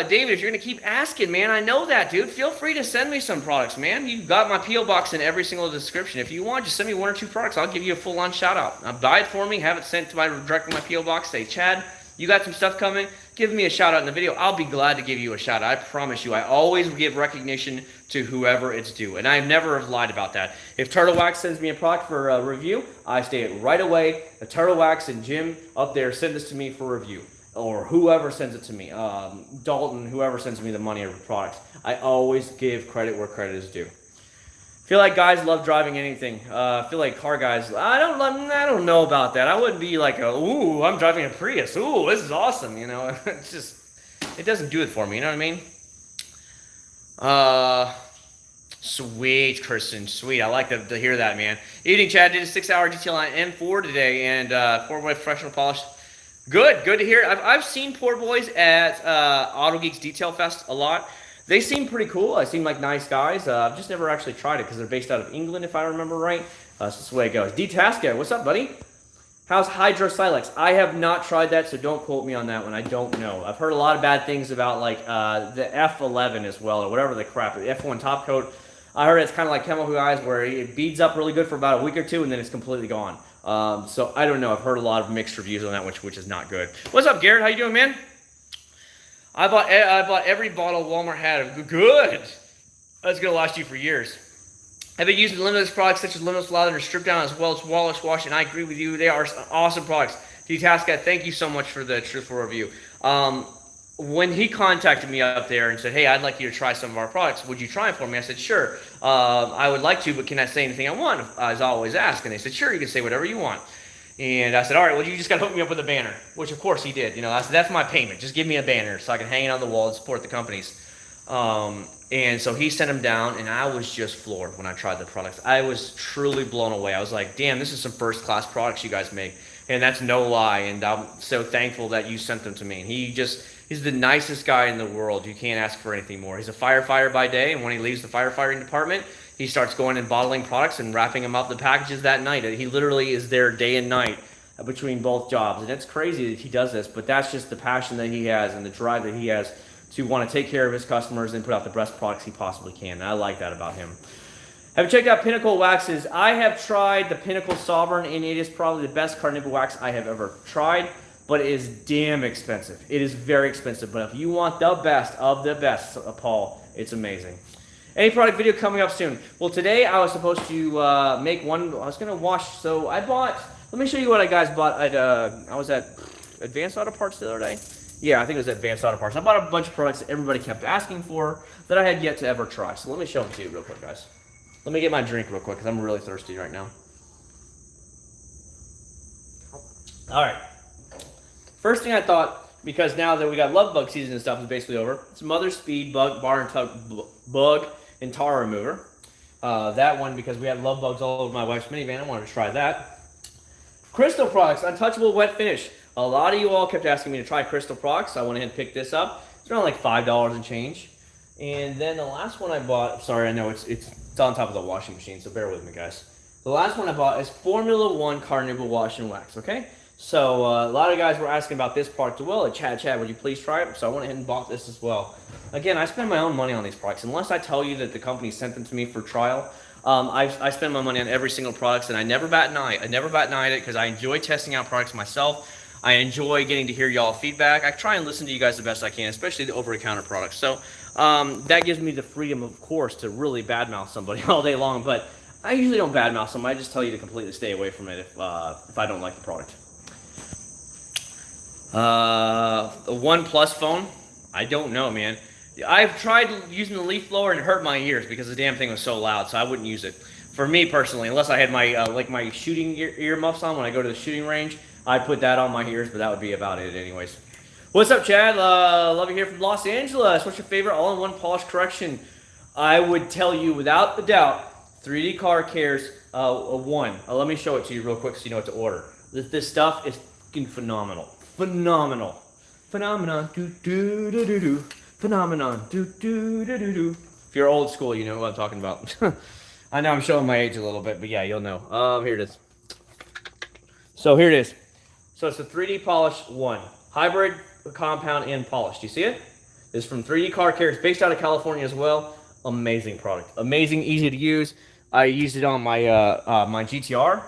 David, if you're going to keep asking, man, I know that, dude. Feel free to send me some products, man. You've got my P.O. box in every single description. If you want, just send me 1 or 2 products. I'll give you a full-on shout-out. Buy it for me. Have it sent to directly my P.O. box. Say, Chad, you got some stuff coming? Give me a shout-out in the video. I'll be glad to give you a shout-out. I promise you. I always give recognition to whoever it's due, and I never have lied about that. If Turtle Wax sends me a product for a review, I say it right away. The Turtle Wax and Jim up there send this to me for review, or whoever sends it to me, Dalton, whoever sends me the money or the products. I always give credit where credit is due. Feel like guys love driving anything. Feel like car guys, I don't know about that. I wouldn't be like, ooh, I'm driving a Prius. Ooh, this is awesome. You know, it's just, it doesn't do it for me. You know what I mean? Sweet, Kristen. Sweet. I like to hear that, man. Evening, Chad. Did a 6-hour detail on N4 today, and 4-way professional polish. Good to hear. I've seen Poor Boys at Auto Geeks Detail Fest a lot. They seem pretty cool. They seem like nice guys. I've just never actually tried it because they're based out of England, if I remember right. So that's the way it goes. D-Tasca, what's up, buddy? How's Hydro-Silex? I have not tried that, so don't quote me on that one. I don't know. I've heard a lot of bad things about like the F11 as well, or whatever the crap, the F1 top coat. I heard it's kind of like chemical guys where it beads up really good for about a week or two, and then it's completely gone. So I don't know. I've heard a lot of mixed reviews on that, which is not good. What's up, Garrett? How you doing, man? I bought every bottle Walmart had. Good. That's gonna last you for years. I've been using Limitless products such as Limitless Lather Strip Down as well as Wallace Wash, and I agree with you. They are awesome products. D-Tasca, thank you so much for the truthful review. When he contacted me up there and said, hey, I'd like you to try some of our products, would you try it for me? I said, sure. I would like to, but can I say anything I want? As I always ask. And they said, sure, you can say whatever you want. And I said, all right, well, you just got to hook me up with a banner, which of course he did. You know, I said, that's my payment. Just give me a banner so I can hang it on the wall and support the companies. And so he sent them down, and I was just floored when I tried the products. I was truly blown away. I was like, damn, this is some first-class products you guys make. And that's no lie, and I'm so thankful that you sent them to me. And he's the nicest guy in the world. You can't ask for anything more. He's a firefighter by day, and when he leaves the firefighting department, he starts going and bottling products and wrapping them up the packages that night. He literally is there day and night between both jobs. And it's crazy that he does this, but that's just the passion that he has and the drive that he has to want to take care of his customers and put out the best products he possibly can. And I like that about him. Have you checked out Pinnacle Waxes? I have tried the Pinnacle Sovereign, and it is probably the best car nipple wax I have ever tried, but it is damn expensive. It is very expensive, but if you want the best of the best, Paul, it's amazing. Any product video coming up soon? Well, today I was supposed to make one. I was going to wash, so I bought, let me show you what I guys bought at, I was at Advanced Auto Parts the other day. Yeah, I think it was at Advanced Auto Parts. I bought a bunch of products that everybody kept asking for that I had yet to ever try. So let me show them to you real quick, guys. Let me get my drink real quick because I'm really thirsty right now. All right. First thing I thought, because now that we got love bug season and stuff is basically over, it's Mother Speed Bug Bar and Tug Bug and Tar Remover. That one, because we had love bugs all over my wife's minivan, I wanted to try that. Crystal Products, Untouchable Wet Finish. A lot of you all kept asking me to try Crystal Products, so I went ahead and picked this up. It's around like $5 and change. And then the last one I bought, sorry, I know it's on top of the washing machine, so bear with me, guys. The last one I bought is Formula One Car Nipple Wash and Wax, okay? So a lot of guys were asking about this product as well. Chad, would you please try it? So I went ahead and bought this as well. Again, I spend my own money on these products. Unless I tell you that the company sent them to me for trial, I spend my money on every single product, and I never bat an eye. I never bat an eye at it because I enjoy testing out products myself. I enjoy getting to hear y'all feedback. I try and listen to you guys the best I can, especially the over-the-counter products. So that gives me the freedom, of course, to really badmouth somebody all day long. But I usually don't badmouth somebody. I just tell you to completely stay away from it if I don't like the product. A OnePlus phone? I don't know, man. I've tried using the leaf blower and it hurt my ears because the damn thing was so loud, so I wouldn't use it. For me personally, unless I had my like my shooting ear muffs on when I go to the shooting range, I put that on my ears, but that would be about it anyways. What's up, Chad? Love you here from Los Angeles. What's your favorite all-in-one polish correction? I would tell you without a doubt, 3D Car Care's one. Let me show it to you real quick so you know what to order. This stuff is fucking phenomenal. Phenomenal. Phenomenon. Do do do do do. Phenomenon. Do do do do do. If you're old school, you know what I'm talking about. I know I'm showing my age a little bit, but yeah, you'll know. Here it is. So here it is. So it's the 3D Polish 1. Hybrid, compound, and polish. Do you see it? It's from 3D Car Care. It's based out of California as well. Amazing product. Amazing, easy to use. I used it on my my GTR.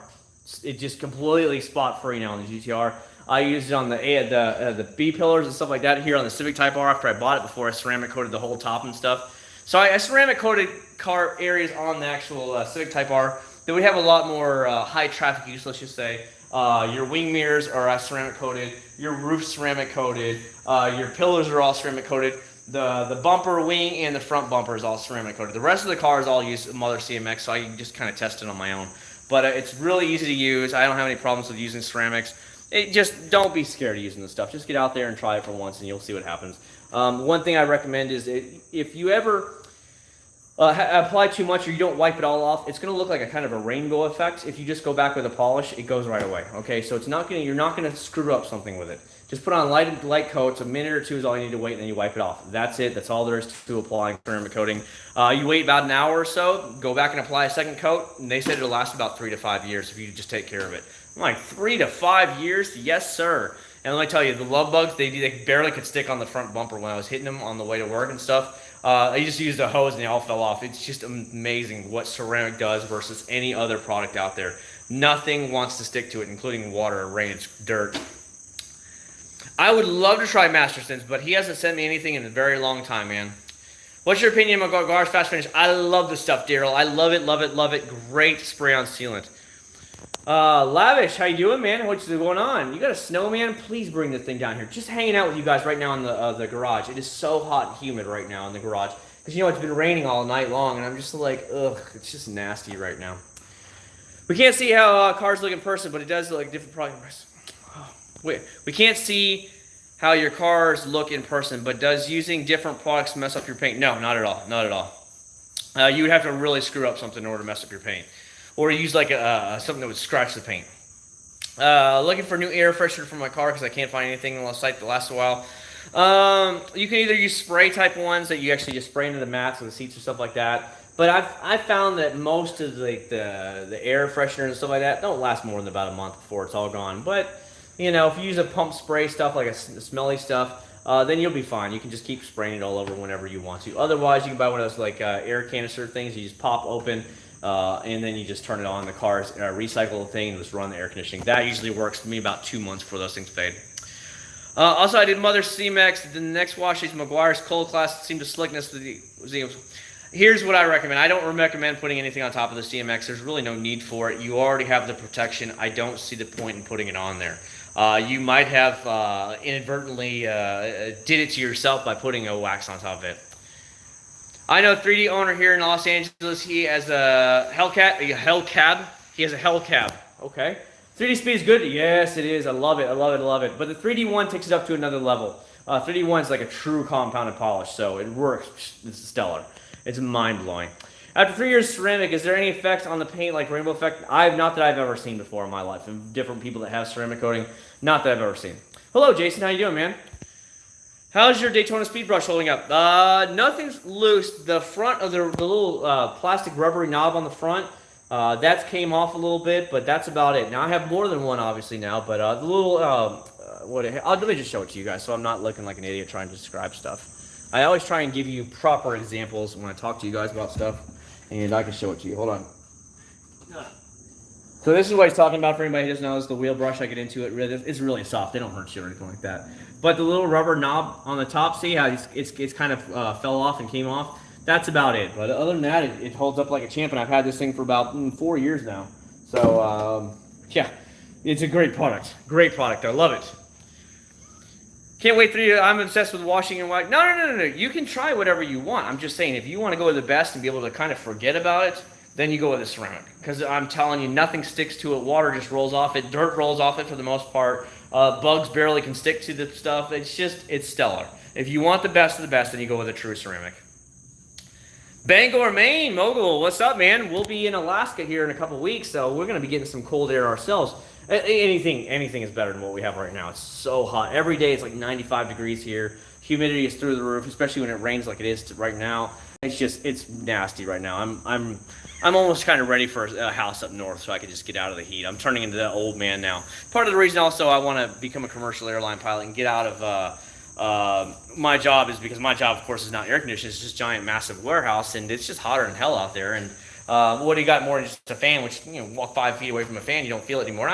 It just completely spot free now on the GTR. I used it on the B pillars and stuff like that here on the Civic Type R after I bought it before I ceramic coated the whole top and stuff. So I ceramic coated car areas on the actual Civic Type R that would have a lot more high traffic use, let's just say. Your wing mirrors are ceramic coated, your roof ceramic coated, your pillars are all ceramic coated, the bumper, wing, and the front bumper is all ceramic coated. The rest of the cars all use Mother CMX, so I can just kind of test it on my own. But it's really easy to use. I don't have any problems with using ceramics. Just don't be scared of using this stuff. Just get out there and try it for once, and you'll see what happens. One thing I recommend is if you ever apply too much or you don't wipe it all off, it's going to look like a kind of a rainbow effect. If you just go back with a polish, it goes right away. Okay, so you're not going to screw up something with it. Just put on light coats. A minute or two is all you need to wait, and then you wipe it off. That's it. That's all there is to applying ceramic coating. You wait about an hour or so, go back and apply a second coat, and they said it'll last about 3 to 5 years if you just take care of it. I'm like, 3 to 5 years? Yes, sir. And let me tell you, the love bugs, they barely could stick on the front bumper when I was hitting them on the way to work and stuff. I just used a hose and they all fell off. It's just amazing what ceramic does versus any other product out there. Nothing wants to stick to it, including water, rain, dirt. I would love to try Masterson's, but he hasn't sent me anything in a very long time, man. What's your opinion on Garage Fast Finish? I love this stuff, Daryl. I love it, love it, love it. Great spray-on sealant. Lavish, how you doing, man? What's going on? You got a snowman? Please bring this thing down here. Just hanging out with you guys right now in the garage. It is so hot and humid right now in the garage. Because, you know, it's been raining all night long, and I'm just like, ugh, it's just nasty right now. We can't see how cars look in person, but it does look like different products. Wait, we can't see how your cars look in person, but does using different products mess up your paint? No, not at all. Not at all. You would have to really screw up something in order to mess up your paint. Or use like something that would scratch the paint. Looking for new air freshener for my car because I can't find anything on the site that lasts a while. You can either use spray type ones that you actually just spray into the mats or the seats or stuff like that. But I've found that most of the air freshener and stuff like that don't last more than about a month before it's all gone. But you know, if you use a pump spray stuff like a smelly stuff, then you'll be fine. You can just keep spraying it all over whenever you want to. Otherwise, you can buy one of those like air canister things. You just pop open. And then you just turn it on the car's recycle the thing and just run the air conditioning. That usually works for me about 2 months before those things fade. Also, I did Mother CMX. The next wash is McGuire's Cold Class. Seemed to slickness. Here's what I recommend. I don't recommend putting anything on top of the CMX. There's really no need for it. You already have the protection. I don't see the point in putting it on there. You might have inadvertently did it to yourself by putting a wax on top of it. I know 3D owner here in Los Angeles. He has a Hellcat. He has a Hellcab. Okay. 3D speed is good. Yes, it is. I love it. I love it. I love it. But the 3D one takes it up to another level. 3D one is like a true compounded polish, so it works. It's stellar. It's mind blowing. After 3 years of ceramic, is there any effect on the paint like rainbow effect? Not that I've ever seen before in my life. And different people that have ceramic coating, not that I've ever seen. Hello, Jason. How you doing, man? How's your Daytona speed brush holding up? Nothing's loose. The front of the little plastic rubbery knob on the front, that came off a little bit, but that's about it. Now I have more than one, obviously now, but the little let me just show it to you guys, so I'm not looking like an idiot trying to describe stuff. I always try and give you proper examples when I talk to you guys about stuff, and I can show it to you. Hold on. So this is what he's talking about for anybody who doesn't know. This is the wheel brush. I get into it. It's really soft. They don't hurt you or anything like that. But the little rubber knob on the top, see how it's kind of fell off and came off? That's about it. But other than that, it holds up like a champ, and I've had this thing for about 4 years now. So, yeah, it's a great product. Great product. I love it. Can't wait for you. I'm obsessed with washing and white. No. You can try whatever you want. I'm just saying, if you want to go with the best and be able to kind of forget about it, then you go with the ceramic. Because I'm telling you, nothing sticks to it. Water just rolls off it. Dirt rolls off it for the most part. Bugs barely can stick to the stuff. It's stellar. If you want the best of the best, then you go with a true ceramic. Bangor, Maine, Mogul, what's up, man? We'll be in Alaska here in a couple weeks, so we're going to be getting some cold air ourselves. Anything is better than what we have right now. It's so hot. Every day it's like 95 degrees here. Humidity is through the roof, especially when it rains like it is right now. It's nasty right now. I'm almost kind of ready for a house up north so I can just get out of the heat. I'm turning into that old man now. Part of the reason also I want to become a commercial airline pilot and get out of my job is because my job, of course, is not air conditioned. It's just a giant, massive warehouse, and it's just hotter than hell out there. And what do you got more than just a fan, which, walk 5 feet away from a fan, you don't feel it anymore.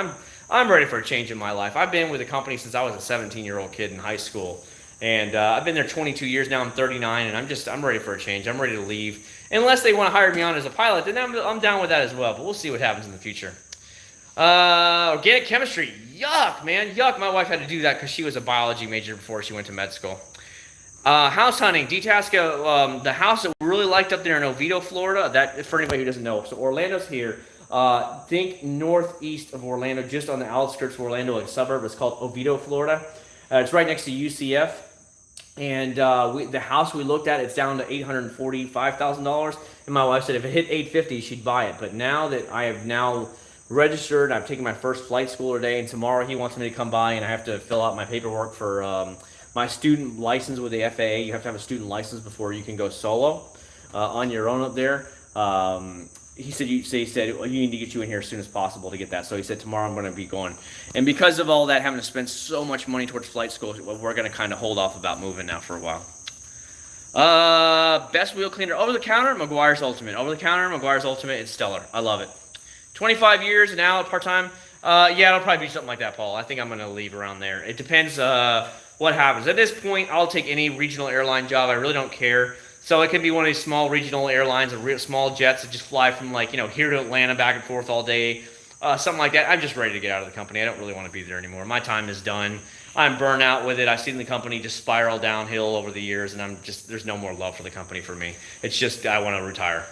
I'm ready for a change in my life. I've been with the company since I was a 17-year-old kid in high school. And I've been there 22 years now. I'm 39, and I'm ready for a change. I'm ready to leave. Unless they want to hire me on as a pilot, then I'm down with that as well. But we'll see what happens in the future. Organic chemistry. Yuck, man. Yuck. My wife had to do that because she was a biology major before she went to med school. House hunting. D-Tasca, the house that we really liked up there in Oviedo, Florida. That, for anybody who doesn't know. So Orlando's here. Think northeast of Orlando, just on the outskirts of Orlando, like a suburb. It's called Oviedo, Florida. It's right next to UCF. And the house we looked at, it's down to $845,000. And my wife said if it hit $850,000, she'd buy it. But now that I have now registered, I've taken my first flight school today, and tomorrow he wants me to come by, and I have to fill out my paperwork for my student license with the FAA. You have to have a student license before you can go solo on your own up there. He said, well, you need to get you in here as soon as possible to get that. So he said, tomorrow I'm going to be going. And because of all that, having to spend so much money towards flight school, we're going to kind of hold off about moving now for a while. Best wheel cleaner, over the counter, McGuire's Ultimate. Over the counter, McGuire's Ultimate, it's stellar. I love it. 25 years, an hour, part-time. Yeah, it'll probably be something like that, Paul. I think I'm going to leave around there. It depends what happens. At this point, I'll take any regional airline job. I really don't care. So it can be one of these small regional airlines, or small jets that just fly from here to Atlanta back and forth all day, something like that. I'm just ready to get out of the company. I don't really want to be there anymore. My time is done. I'm burnt out with it. I've seen the company just spiral downhill over the years, and there's no more love for the company for me. It's just I want to retire.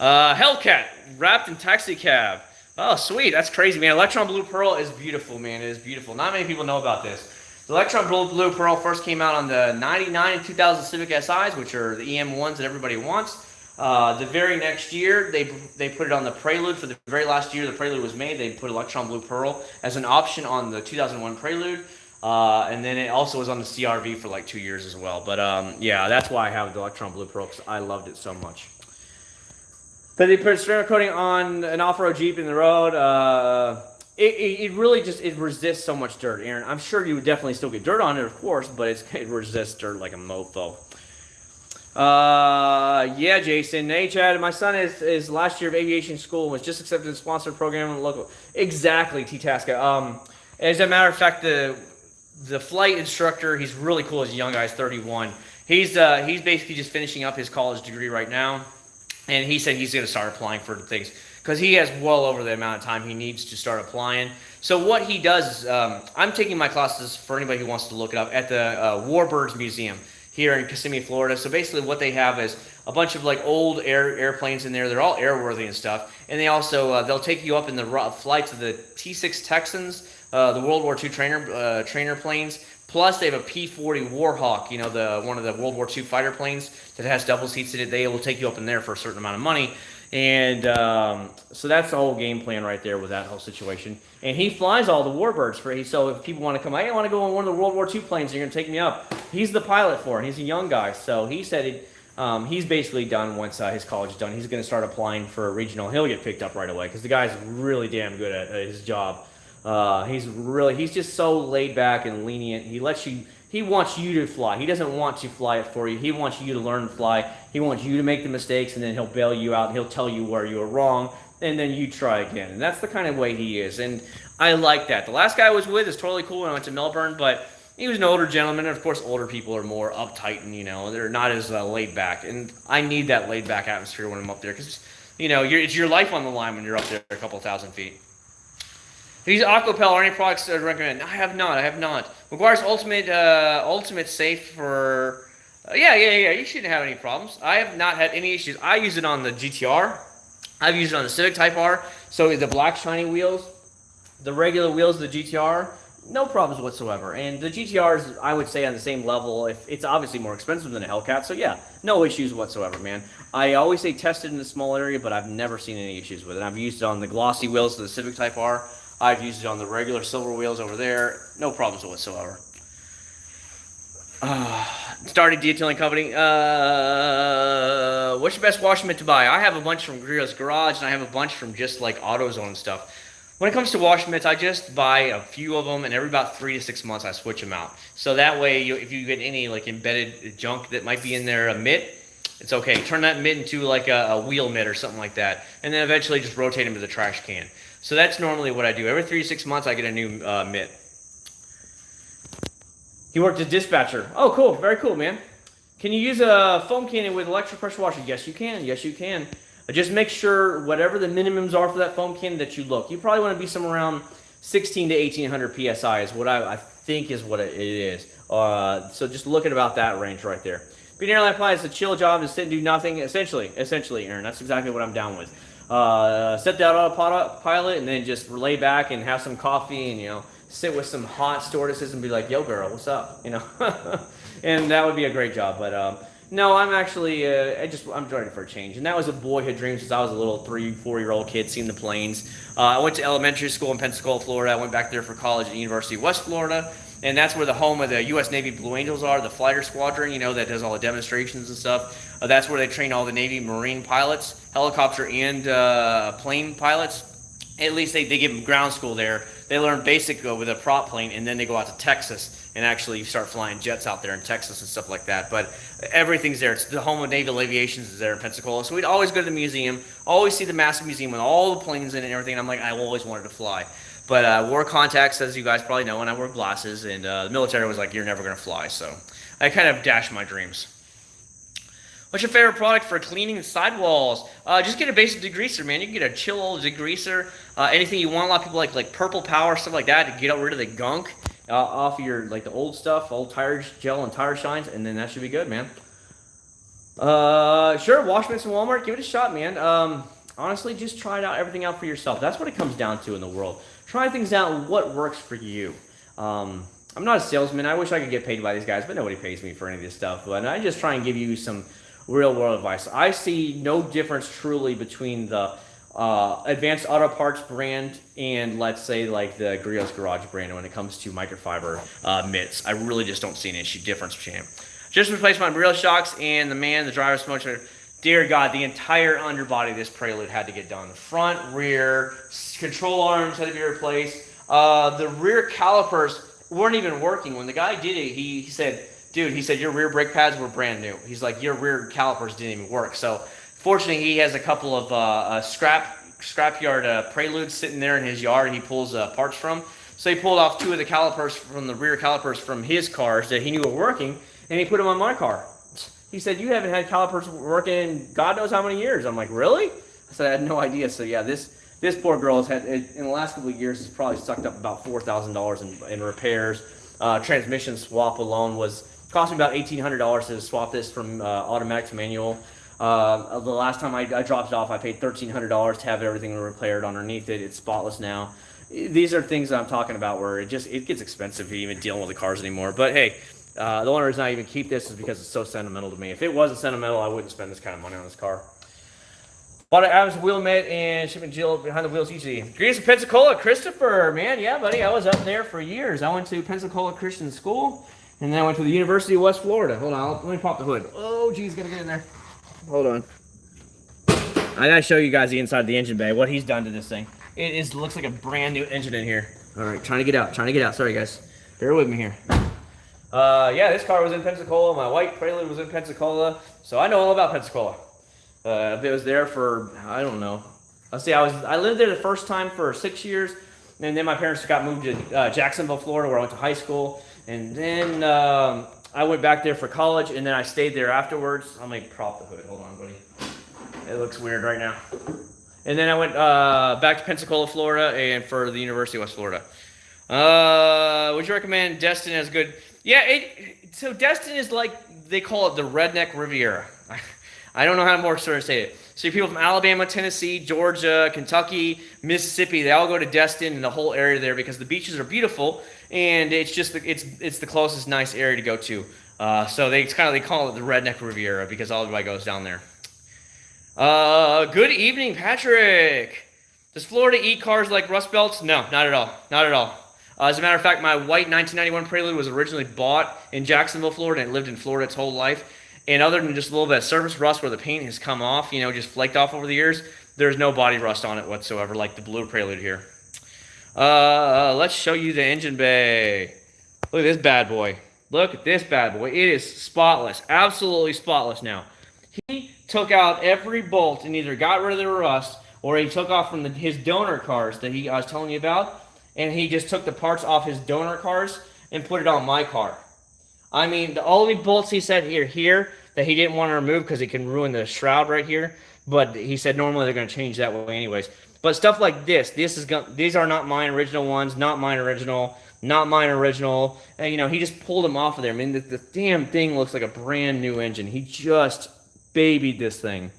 Hellcat, wrapped in taxi cab. Oh, sweet. That's crazy, man. Electron Blue Pearl is beautiful, man. It is beautiful. Not many people know about this. The Electron Blue Pearl first came out on the 99 and 2000 Civic SIs, which are the EM ones that everybody wants. The very next year, they put it on the Prelude. For the very last year the Prelude was made, they put Electron Blue Pearl as an option on the 2001 Prelude. And then it also was on the CRV for like 2 years as well. But yeah, that's why I have the Electron Blue Pearl, because I loved it so much. But they put ceramic coating on an off-road Jeep in the road. It really just, it resists so much dirt, Aaron. I'm sure you would definitely still get dirt on it, of course, but it resists dirt like a mofo. Yeah, Jason. Hey, Chad. My son is last year of aviation school and was just accepted in a sponsored program in the local. Exactly, T-Tasca. As a matter of fact, the flight instructor, he's really cool. He's a young guy. He's 31. He's basically just finishing up his college degree right now, and he said he's going to start applying for things, because he has well over the amount of time he needs to start applying. So what he does is, I'm taking my classes, for anybody who wants to look it up, at the Warbirds Museum here in Kissimmee, Florida. So basically what they have is a bunch of like old airplanes in there. They're all airworthy and stuff. And they also, they'll take you up in the flights of the T-6 Texans, the World War II trainer planes. Plus they have a P-40 Warhawk, one of the World War II fighter planes that has double seats in it. They will take you up in there for a certain amount of money. And so that's the whole game plan right there with that whole situation. And he flies all the Warbirds for so if people want to come, I want to go on one of the World War II planes, you're going to take me up. He's the pilot for it. He's a young guy. So he said he's basically done once his college is done. He's going to start applying for a regional. He'll get picked up right away because the guy's really damn good at his job. He's just so laid back and lenient. He wants you to fly. He doesn't want to fly it for you. He wants you to learn to fly. He wants you to make the mistakes, and then he'll bail you out. He'll tell you where you were wrong, and then you try again. And that's the kind of way he is. And I like that. The last guy I was with is totally cool when I went to Melbourne, but he was an older gentleman. And of course, older people are more uptight and, they're not as laid back. And I need that laid back atmosphere when I'm up there because, it's your life on the line when you're up there a couple thousand feet. These Aquapel are any products that I'd recommend? I have not. I have not. McGuire's Ultimate Safe for. Yeah. You shouldn't have any problems. I have not had any issues. I use it on the GTR. I've used it on the Civic Type R. So the black shiny wheels, the regular wheels of the GTR, no problems whatsoever. And the GTR is, I would say, on the same level. If it's obviously more expensive than a Hellcat, so yeah, no issues whatsoever, man. I always say test it in a small area, but I've never seen any issues with it. I've used it on the glossy wheels of the Civic Type R. I've used it on the regular silver wheels over there. No problems whatsoever. Starting detailing company. What's your best washing mitt to buy? I have a bunch from Griot's Garage, and I have a bunch from just like AutoZone and stuff. When it comes to washing mitts, I just buy a few of them, and every about 3 to 6 months, I switch them out. So that way, if you get any like embedded junk that might be in there, a mitt, it's okay. Turn that mitt into like a wheel mitt or something like that, and then eventually just rotate them to the trash can. So that's normally what I do. Every 3 to 6 months, I get a new mitt. He worked as dispatcher. Oh, cool. Very cool, man. Can you use a foam cannon with electric pressure washer? Yes, you can. Yes, you can. Just make sure whatever the minimums are for that foam cannon that you look. You probably want to be somewhere around 16 to 1800 PSI is what I think is what it is. So just look at about that range right there. Being an airline pilot is a chill job to sit and do nothing. Essentially, Aaron, that's exactly what I'm down with. Set that autopilot and then just lay back and have some coffee and, sit with some hot stewardesses and be like, yo, girl, what's up? And that would be a great job. But no, I'm actually, I'm ready for a change. And that was a boyhood dream since I was a little 3-4-year-old kid seeing the planes. I went to elementary school in Pensacola, Florida. I went back there for college at the University of West Florida. And that's where the home of the U.S. Navy Blue Angels are, the fighter squadron, that does all the demonstrations and stuff. That's where they train all the Navy Marine pilots, helicopter and plane pilots. At least they give them ground school there. They learn basic with a prop plane, and then they go out to Texas and actually start flying jets out there in Texas and stuff like that. But everything's there. It's the home of Naval Aviation is there in Pensacola. So we'd always go to the museum, always see the massive museum with all the planes in it and everything. And I'm like, I always wanted to fly. But wore contacts, as you guys probably know, and I wore glasses. And the military was like, you're never going to fly. So I kind of dashed my dreams. What's your favorite product for cleaning the sidewalls? Just get a basic degreaser, man. You can get a chill old degreaser. Anything you want. A lot of people like Purple Power, stuff like that, to get rid of the gunk off of your, the old stuff, old tire gel and tire shines, and then that should be good, man. Sure, wash mitts in Walmart. Give it a shot, man. Honestly, just try everything out for yourself. That's what it comes down to in the world. Try things out, what works for you. I'm not a salesman. I wish I could get paid by these guys, but nobody pays me for any of this stuff. But I just try and give you some real world advice. I see no difference truly between the Advanced Auto Parts brand and, let's say, like the Griot's Garage brand when it comes to microfiber mitts. I really just don't see an issue difference between them. Just replaced my real shocks and the driver's motor. Dear God, the entire underbody of this Prelude had to get done. The front, rear, control arms had to be replaced. The rear calipers weren't even working. When the guy did it, he said, dude, your rear brake pads were brand new. He's like, your rear calipers didn't even work. So fortunately, he has a couple of scrapyard Preludes sitting there in his yard he pulls parts from. So he pulled off 2 of the calipers from the rear calipers from his cars that he knew were working, and he put them on my car. He said, you haven't had calipers working in God knows how many years. I'm like, really? I said, I had no idea. So yeah, this poor girl has had, in the last couple of years, has probably sucked up about $4,000 in repairs. Transmission swap alone cost me about $1,800 to swap this from automatic to manual. The last time I dropped it off, I paid $1,300 to have everything repaired underneath it. It's spotless now. These are things that I'm talking about where it gets expensive even dealing with the cars anymore. But hey, the only reason I even keep this is because it's so sentimental to me. If it wasn't sentimental, I wouldn't spend this kind of money on this car. Bought an Adams wheel mitt and shipping Jill behind the wheels easy. Greetings to Pensacola, Christopher, man. Yeah, buddy, I was up there for years. I went to Pensacola Christian School, and then I went to the University of West Florida. Hold on, let me pop the hood. Oh, geez, gotta get in there. Hold on. I gotta show you guys the inside of the engine bay, what he's done to this thing. It looks like a brand new engine in here. All right, trying to get out. Sorry, guys. Bear with me here. Yeah, this car was in Pensacola. My white Prelude was in Pensacola, so I know all about Pensacola. It was there for, I don't know. Let's see, I lived there the first time for 6 years, and then my parents got moved to Jacksonville, Florida, where I went to high school, and then I went back there for college, and then I stayed there afterwards. I'll make prop the hood. Hold on, buddy. It looks weird right now. And then I went back to Pensacola, Florida, and for the University of West Florida. Would you recommend Destin as good? Yeah, so Destin is like, they call it the Redneck Riviera. I don't know how more sort of say it. So people from Alabama, Tennessee, Georgia, Kentucky, Mississippi, they all go to Destin and the whole area there because the beaches are beautiful and it's just it's the closest nice area to go to. So they call it the Redneck Riviera because all everybody goes down there. Good evening, Patrick. Does Florida eat cars like rust belts? No, not at all. Not at all. As a matter of fact, my white 1991 Prelude was originally bought in Jacksonville, Florida, and it lived in Florida its whole life. And other than just a little bit of surface rust where the paint has come off, just flaked off over the years, there's no body rust on it whatsoever, like the blue Prelude here. Let's show you the engine bay. Look at this bad boy. Look at this bad boy. It is spotless, absolutely spotless now. He took out every bolt and either got rid of the rust or he took off from his donor cars that I was telling you about, and he just took the parts off his donor cars and put it on my car. I mean, the only bolts he said here that he didn't want to remove because it can ruin the shroud right here. But he said normally they're going to change that way anyways. But stuff like these are not mine original ones, not mine original. And, he just pulled them off of there. I mean, the damn thing looks like a brand new engine. He just babied this thing.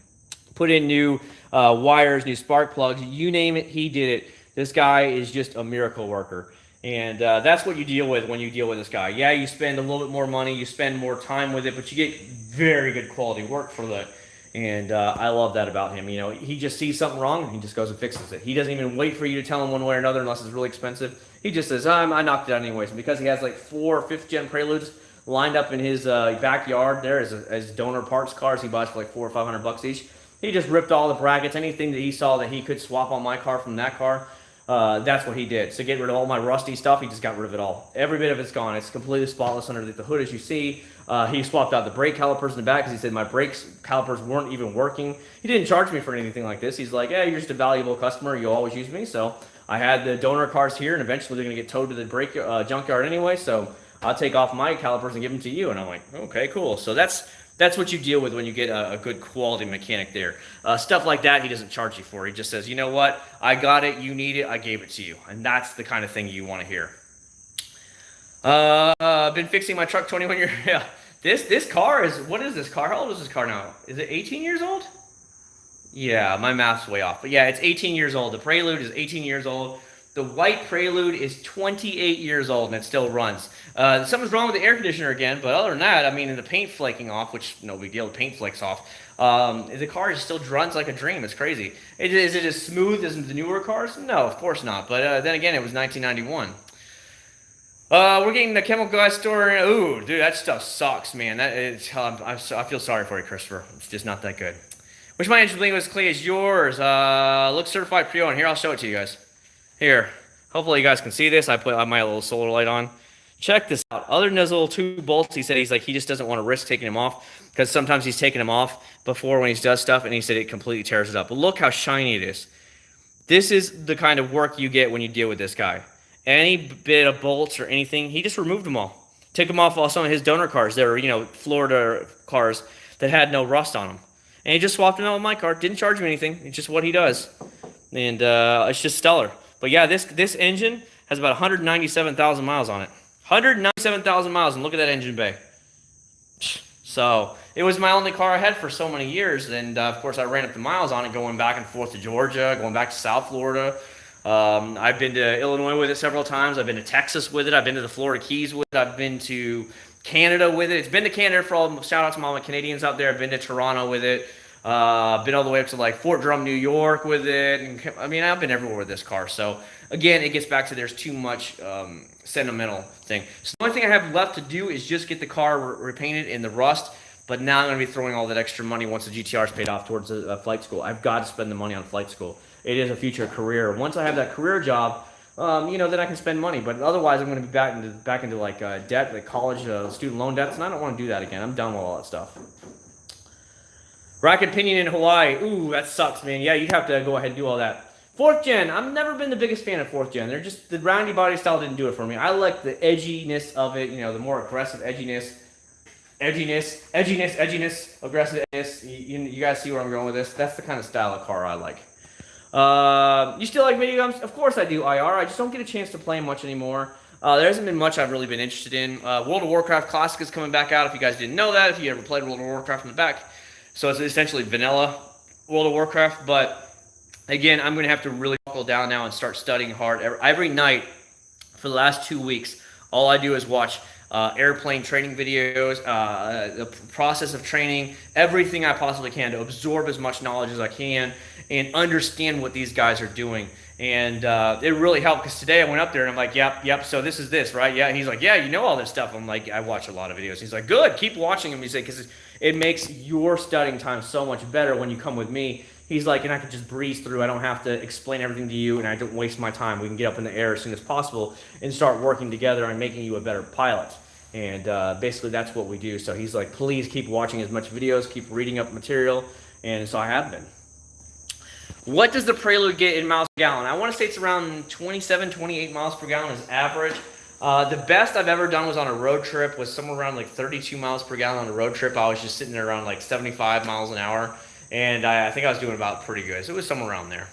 Put in new wires, new spark plugs, you name it, he did it. This guy is just a miracle worker. And that's what you deal with when you deal with this guy. Yeah, you spend a little bit more money, you spend more time with it, but you get very good quality work for that. And I love that about him. He just sees something wrong and he just goes and fixes it. He doesn't even wait for you to tell him one way or another unless it's really expensive. He just says, I knocked it out anyways. And because he has like 4 5th-gen Preludes lined up in his backyard there as donor parts cars he buys for like $400 or $500 each, he just ripped all the brackets, anything that he saw that he could swap on my car from that car. That's what he did. So get rid of all my rusty stuff, he just got rid of it all. Every bit of it's gone. It's completely spotless underneath the hood, as you see. He swapped out the brake calipers in the back because he said my brake calipers weren't even working. He didn't charge me for anything like this. He's like, hey, you're just a valuable customer. You always use me. So I had the donor cars here, and eventually they're going to get towed to the brake junkyard anyway. So I'll take off my calipers and give them to you. And I'm like, okay, cool. So that's what you deal with when you get a good quality mechanic there. Stuff like that he doesn't charge you for. He just says, you know what? I got it. You need it. I gave it to you. And that's the kind of thing you want to hear. Been fixing my truck 21 years. Yeah. This car is, what is this car? How old is this car now? Is it 18 years old? Yeah, my math's way off. But yeah, it's 18 years old. The Prelude is 18 years old. The white Prelude is 28 years old and it still runs. Something's wrong with the air conditioner again, but other than that, I mean, the paint flaking off, which no big deal, the paint flakes off. The car just still runs like a dream. It's crazy. Is it as smooth as the newer cars? No, of course not. But then again, it was 1991. We're getting the chemical guy store. Ooh, dude, that stuff sucks, man. I feel sorry for you, Christopher. It's just not that good. Wish my engine bleeding was clean as yours. Looks certified pre-owned. Here, I'll show it to you guys. Here, hopefully you guys can see this. I put my little solar light on. Check this out. Other than those little 2 bolts, he said he just doesn't want to risk taking them off because sometimes he's taken them off before when he does stuff, and he said it completely tears it up. But look how shiny it is. This is the kind of work you get when you deal with this guy. Any bit of bolts or anything, he just removed them all. Took them off some of his donor cars. They were, Florida cars that had no rust on them. And he just swapped them out with my car. Didn't charge me anything. It's just what he does. And it's just stellar. But yeah, this engine has about 197,000 miles on it. 197,000 miles, and look at that engine bay. So it was my only car I had for so many years, and of course I ran up the miles on it, going back and forth to Georgia, going back to South Florida. I've been to Illinois with it several times. I've been to Texas with it. I've been to the Florida Keys with it. I've been to Canada with it. It's been to Canada for all. Shout out to all my Canadians out there. I've been to Toronto with it. Been all the way up to like Fort Drum, New York with it. And I mean, I've been everywhere with this car. So again, it gets back to there's too much sentimental thing. So the only thing I have left to do is just get the car repainted in the rust. But now I'm going to be throwing all that extra money once the GTR is paid off towards a flight school. I've got to spend the money on flight school. It is a future career. Once I have that career job, then I can spend money. But otherwise, I'm going to be back into like debt, like college student loan debts, and I don't want to do that again. I'm done with all that stuff. Racket pinion in Hawaii. Ooh, that sucks, man. Yeah, you'd have to go ahead and do all that. 4th gen. I've never been the biggest fan of 4th gen. They're just, the roundy body style didn't do it for me. I like the edginess of it, the more aggressive edginess, aggressiveness. You guys see where I'm going with this? That's the kind of style of car I like. You still like video games? Of course I do, IR. I just don't get a chance to play much anymore. There hasn't been much I've really been interested in. World of Warcraft Classic is coming back out. If you guys didn't know that, if you ever played World of Warcraft in the back. So it's essentially vanilla World of Warcraft. But again, I'm going to have to really buckle down now and start studying hard. Every night for the last 2 weeks, all I do is watch airplane training videos, the process of training, everything I possibly can to absorb as much knowledge as I can and understand what these guys are doing. And it really helped because today I went up there and I'm like, yep, so this is this, right? Yeah, and he's like, yeah, you know all this stuff. I'm like, I watch a lot of videos. He's like, good, keep watching them. He's like, because it makes your studying time so much better when you come with me. He's like, and I can just breeze through. I don't have to explain everything to you, and I don't waste my time. We can get up in the air as soon as possible and start working together on making you a better pilot. And basically that's what we do. So he's like, please keep watching as much videos, keep reading up material. And so I have been. What does the Prelude get in miles per gallon? I want to say it's around 27, 28 miles per gallon is average. The best I've ever done was on a road trip, was somewhere around like 32 miles per gallon on a road trip. I was just sitting there around like 75 miles an hour. And I think I was doing about pretty good. So it was somewhere around there.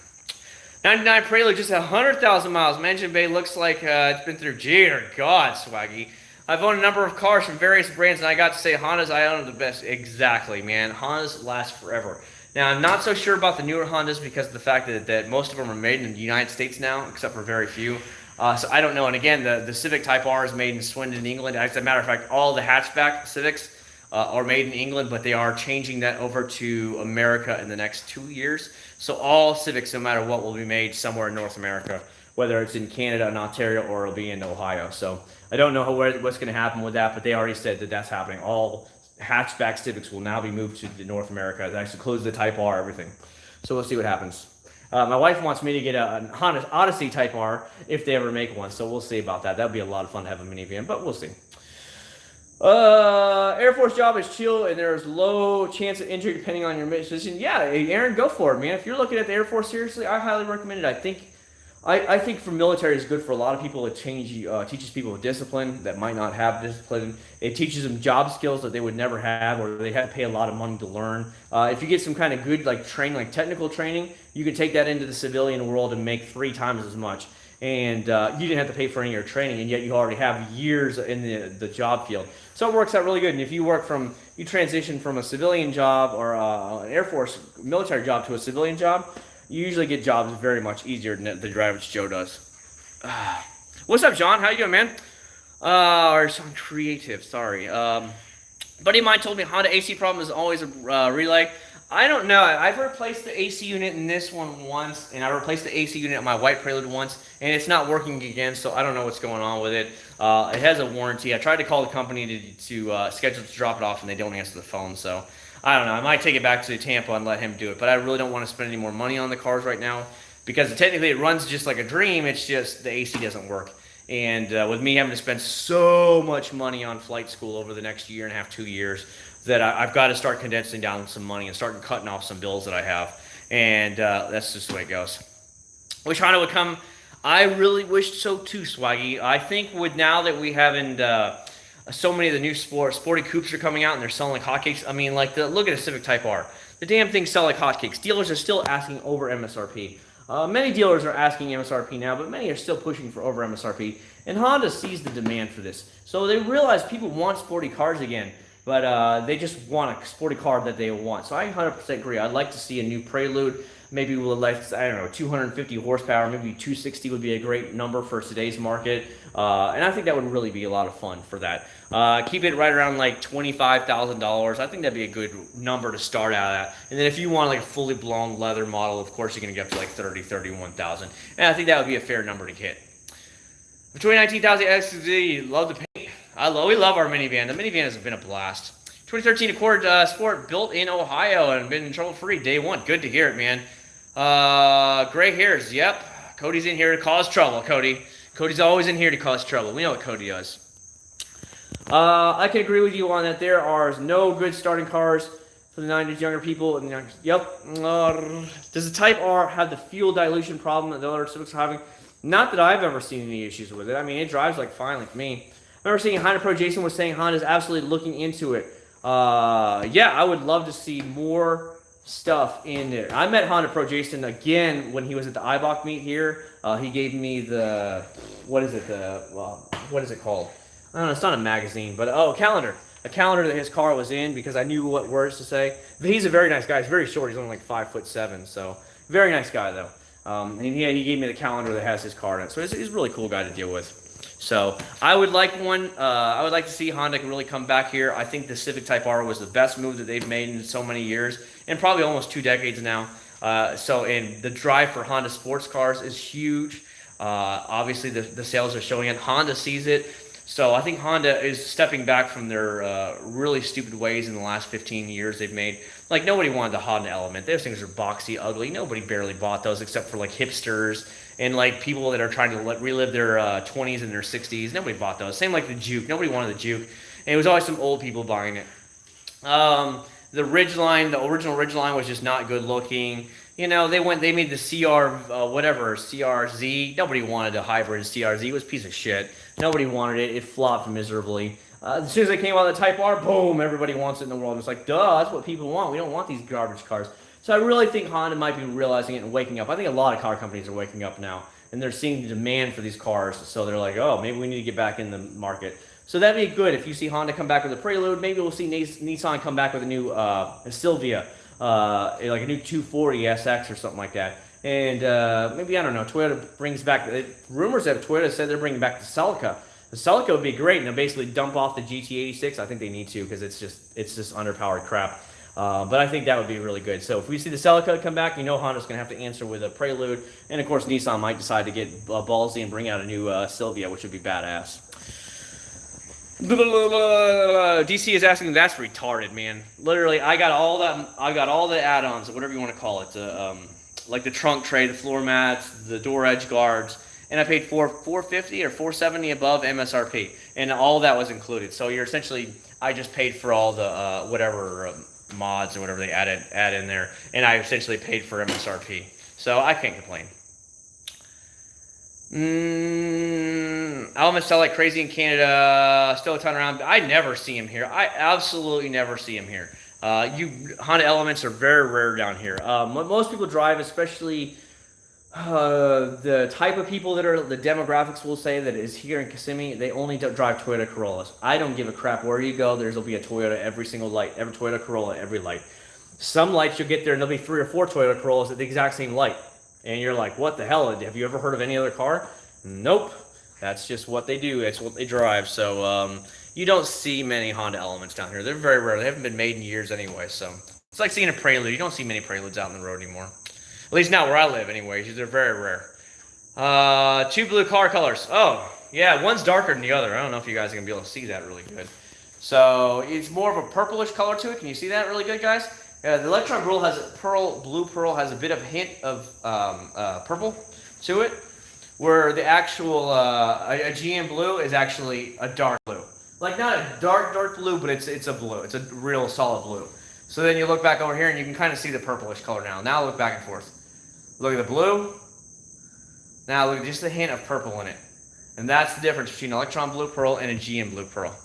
99 Prelude, just 100,000 miles. Mansion Bay looks like it's been through, dear God, Swaggy. I've owned a number of cars from various brands, and I got to say Hondas, I own the best. Exactly, man. Hondas last forever. Now, I'm not so sure about the newer Hondas because of the fact that most of them are made in the United States now, except for very few. So I don't know. And again, the Civic Type R is made in Swindon, England. As a matter of fact, all the hatchback Civics are made in England, but they are changing that over to America in the next 2 years. So all Civics, no matter what, will be made somewhere in North America, whether it's in Canada and Ontario or it'll be in Ohio. So I don't know what's going to happen with that, but they already said that that's happening. All hatchback Civics will now be moved to North America. That actually includes the Type R, everything. So we'll see what happens. My wife wants me to get a Honda Odyssey Type R if they ever make one, so we'll see about that. That would be a lot of fun to have a minivan, but we'll see. Air Force job is chill and there's low chance of injury depending on your position. Yeah, Aaron, go for it, man. If you're looking at the Air Force seriously, I highly recommend it. I think for military is good for a lot of people. It teaches people discipline that might not have discipline. It teaches them job skills that they would never have or they have to pay a lot of money to learn. If you get some kind of good training, like technical training, you can take that into the civilian world and make 3 times as much. And you didn't have to pay for any of your training, and yet you already have years in the job field. So it works out really good. And if you transition from a civilian job or an Air Force military job to a civilian job, you usually get jobs very much easier than the average Joe does. What's up, John? How you doing, man? Or some creative, sorry. Buddy of mine told me Honda AC problem is always a relay. I don't know. I've replaced the AC unit in this one once, and I replaced the AC unit in my white Prelude once, and it's not working again, so I don't know what's going on with it. It has a warranty. I tried to call the company to schedule to drop it off, and they don't answer the phone, so I don't know. I might take it back to Tampa and let him do it, but I really don't want to spend any more money on the cars right now because technically it runs just like a dream. It's just the AC doesn't work. And with me having to spend so much money on flight school over the next year and a half, 2 years, that I've got to start condensing down some money and start cutting off some bills that I have. And that's just the way it goes. Wish Honda would come. I really wish so too, Swaggy. I think now that we haven't, so many of the new sporty coupes are coming out and they're selling like hotcakes. I mean, look at a Civic Type R. The damn things sell like hotcakes. Dealers are still asking over MSRP. Many dealers are asking MSRP now, but many are still pushing for over MSRP. And Honda sees the demand for this. So they realize people want sporty cars again. But they just want a sporty car that they want. So I 100% agree. I'd like to see a new Prelude, maybe with I don't know, 250 horsepower, maybe 260 would be a great number for today's market. And I think that would really be a lot of fun for that. Keep it right around like $25,000. I think that'd be a good number to start out at. And then if you want like a fully blown leather model, of course you're going to get up to like 30, 31,000. And I think that would be a fair number to hit. For 2019,000 XZ, love the paint. We love our minivan. The minivan has been a blast. 2013 Accord Sport built in Ohio and been trouble-free day one. Good to hear it, man. Gray hairs, yep. Cody's in here to cause trouble, Cody. Cody's always in here to cause trouble. We know what Cody does. I can agree with you on that. There are no good starting cars for the 90s younger people. Yep. Does the Type R have the fuel dilution problem that the other Civics are having? Not that I've ever seen any issues with it. I mean, it drives like fine like me. I remember seeing Honda Pro. Jason was saying Honda's absolutely looking into it. Yeah, I would love to see more stuff in there. I met Honda Pro Jason again when he was at the IBOC meet here. He gave me the, what is it called? I don't know, it's not a magazine, but a calendar. A calendar that his car was in because I knew what words to say. But he's a very nice guy. He's very short. He's only like 5'7", so very nice guy though. And he gave me the calendar that has his car in it. So he's a really cool guy to deal with. So I would like one. I would like to see Honda really come back here. I think the Civic Type R was the best move that they've made in so many years, and probably almost 2 decades now. And the drive for Honda sports cars is huge. Obviously, the sales are showing it. Honda sees it. So I think Honda is stepping back from their really stupid ways in the last 15 years they've made. Like, nobody wanted the Honda Element. Those things are boxy, ugly. Nobody barely bought those except for, like, hipsters and, like, people that are trying to relive their 20s and their 60s. Nobody bought those. Same like the Juke. Nobody wanted the Juke. And it was always some old people buying it. The Ridgeline, the original Ridgeline was just not good looking. You know, they made the CRZ. Nobody wanted a hybrid CRZ. It was a piece of shit. Nobody wanted it. It flopped miserably. As soon as they came out of the Type R, boom, everybody wants it in the world. It's like, duh, that's what people want. We don't want these garbage cars. So I really think Honda might be realizing it and waking up. I think a lot of car companies are waking up now, and they're seeing the demand for these cars. So they're like, oh, maybe we need to get back in the market. So that'd be good if you see Honda come back with a Prelude. Maybe we'll see Nissan come back with a new Silvia, like a new 240 SX or something like that. And maybe, I don't know, Toyota brings back, rumors have Toyota said they're bringing back the Celica. The Celica would be great, and they'll basically dump off the GT86. I think they need to because it's just underpowered crap. But I think that would be really good. So if we see the Celica come back, you know Honda's going to have to answer with a Prelude. And, of course, Nissan might decide to get ballsy and bring out a new Silvia, which would be badass. DC is asking, that's retarded, man. Literally, I got all the add-ons, whatever you want to call it. Like the trunk tray, the floor mats, the door edge guards. And I paid $450 or $470 above MSRP, and all that was included. So you're essentially, I just paid for all the whatever mods or whatever they add in there, and I essentially paid for MSRP. So I can't complain. Elements sell like crazy in Canada. Still a ton around. I never see them here. I absolutely never see them here. Honda Elements are very rare down here. Most people drive, especially. The type of people that are the demographics will say that is here in Kissimmee, they only drive Toyota Corollas. I don't give a crap where you go. There'll be a Toyota every single light, every Toyota Corolla, every light. Some lights you'll get there and there'll be 3 or 4 Toyota Corollas at the exact same light, and you're like, what the hell? Have you ever heard of any other car? Nope. That's just what they do. That's what they drive. So you don't see many Honda Elements down here. They're very rare. They haven't been made in years anyway. So it's like seeing a Prelude. You don't see many Preludes out on the road anymore. At least not where I live, anyways. They're very rare. 2 blue car colors. Oh, yeah, one's darker than the other. I don't know if you guys are going to be able to see that really good. So it's more of a purplish color to it. Can you see that really good, guys? The Electron Blue Blue Pearl has a bit of a hint of purple to it, where the actual a GM Blue is actually a dark blue. Like not a dark blue, but it's a blue. It's a real solid blue. So then you look back over here and you can kind of see the purplish color now. Now look back and forth. Look at the blue. Now look at just a hint of purple in it. And that's the difference between Electron Blue Pearl and a GM Blue Pearl.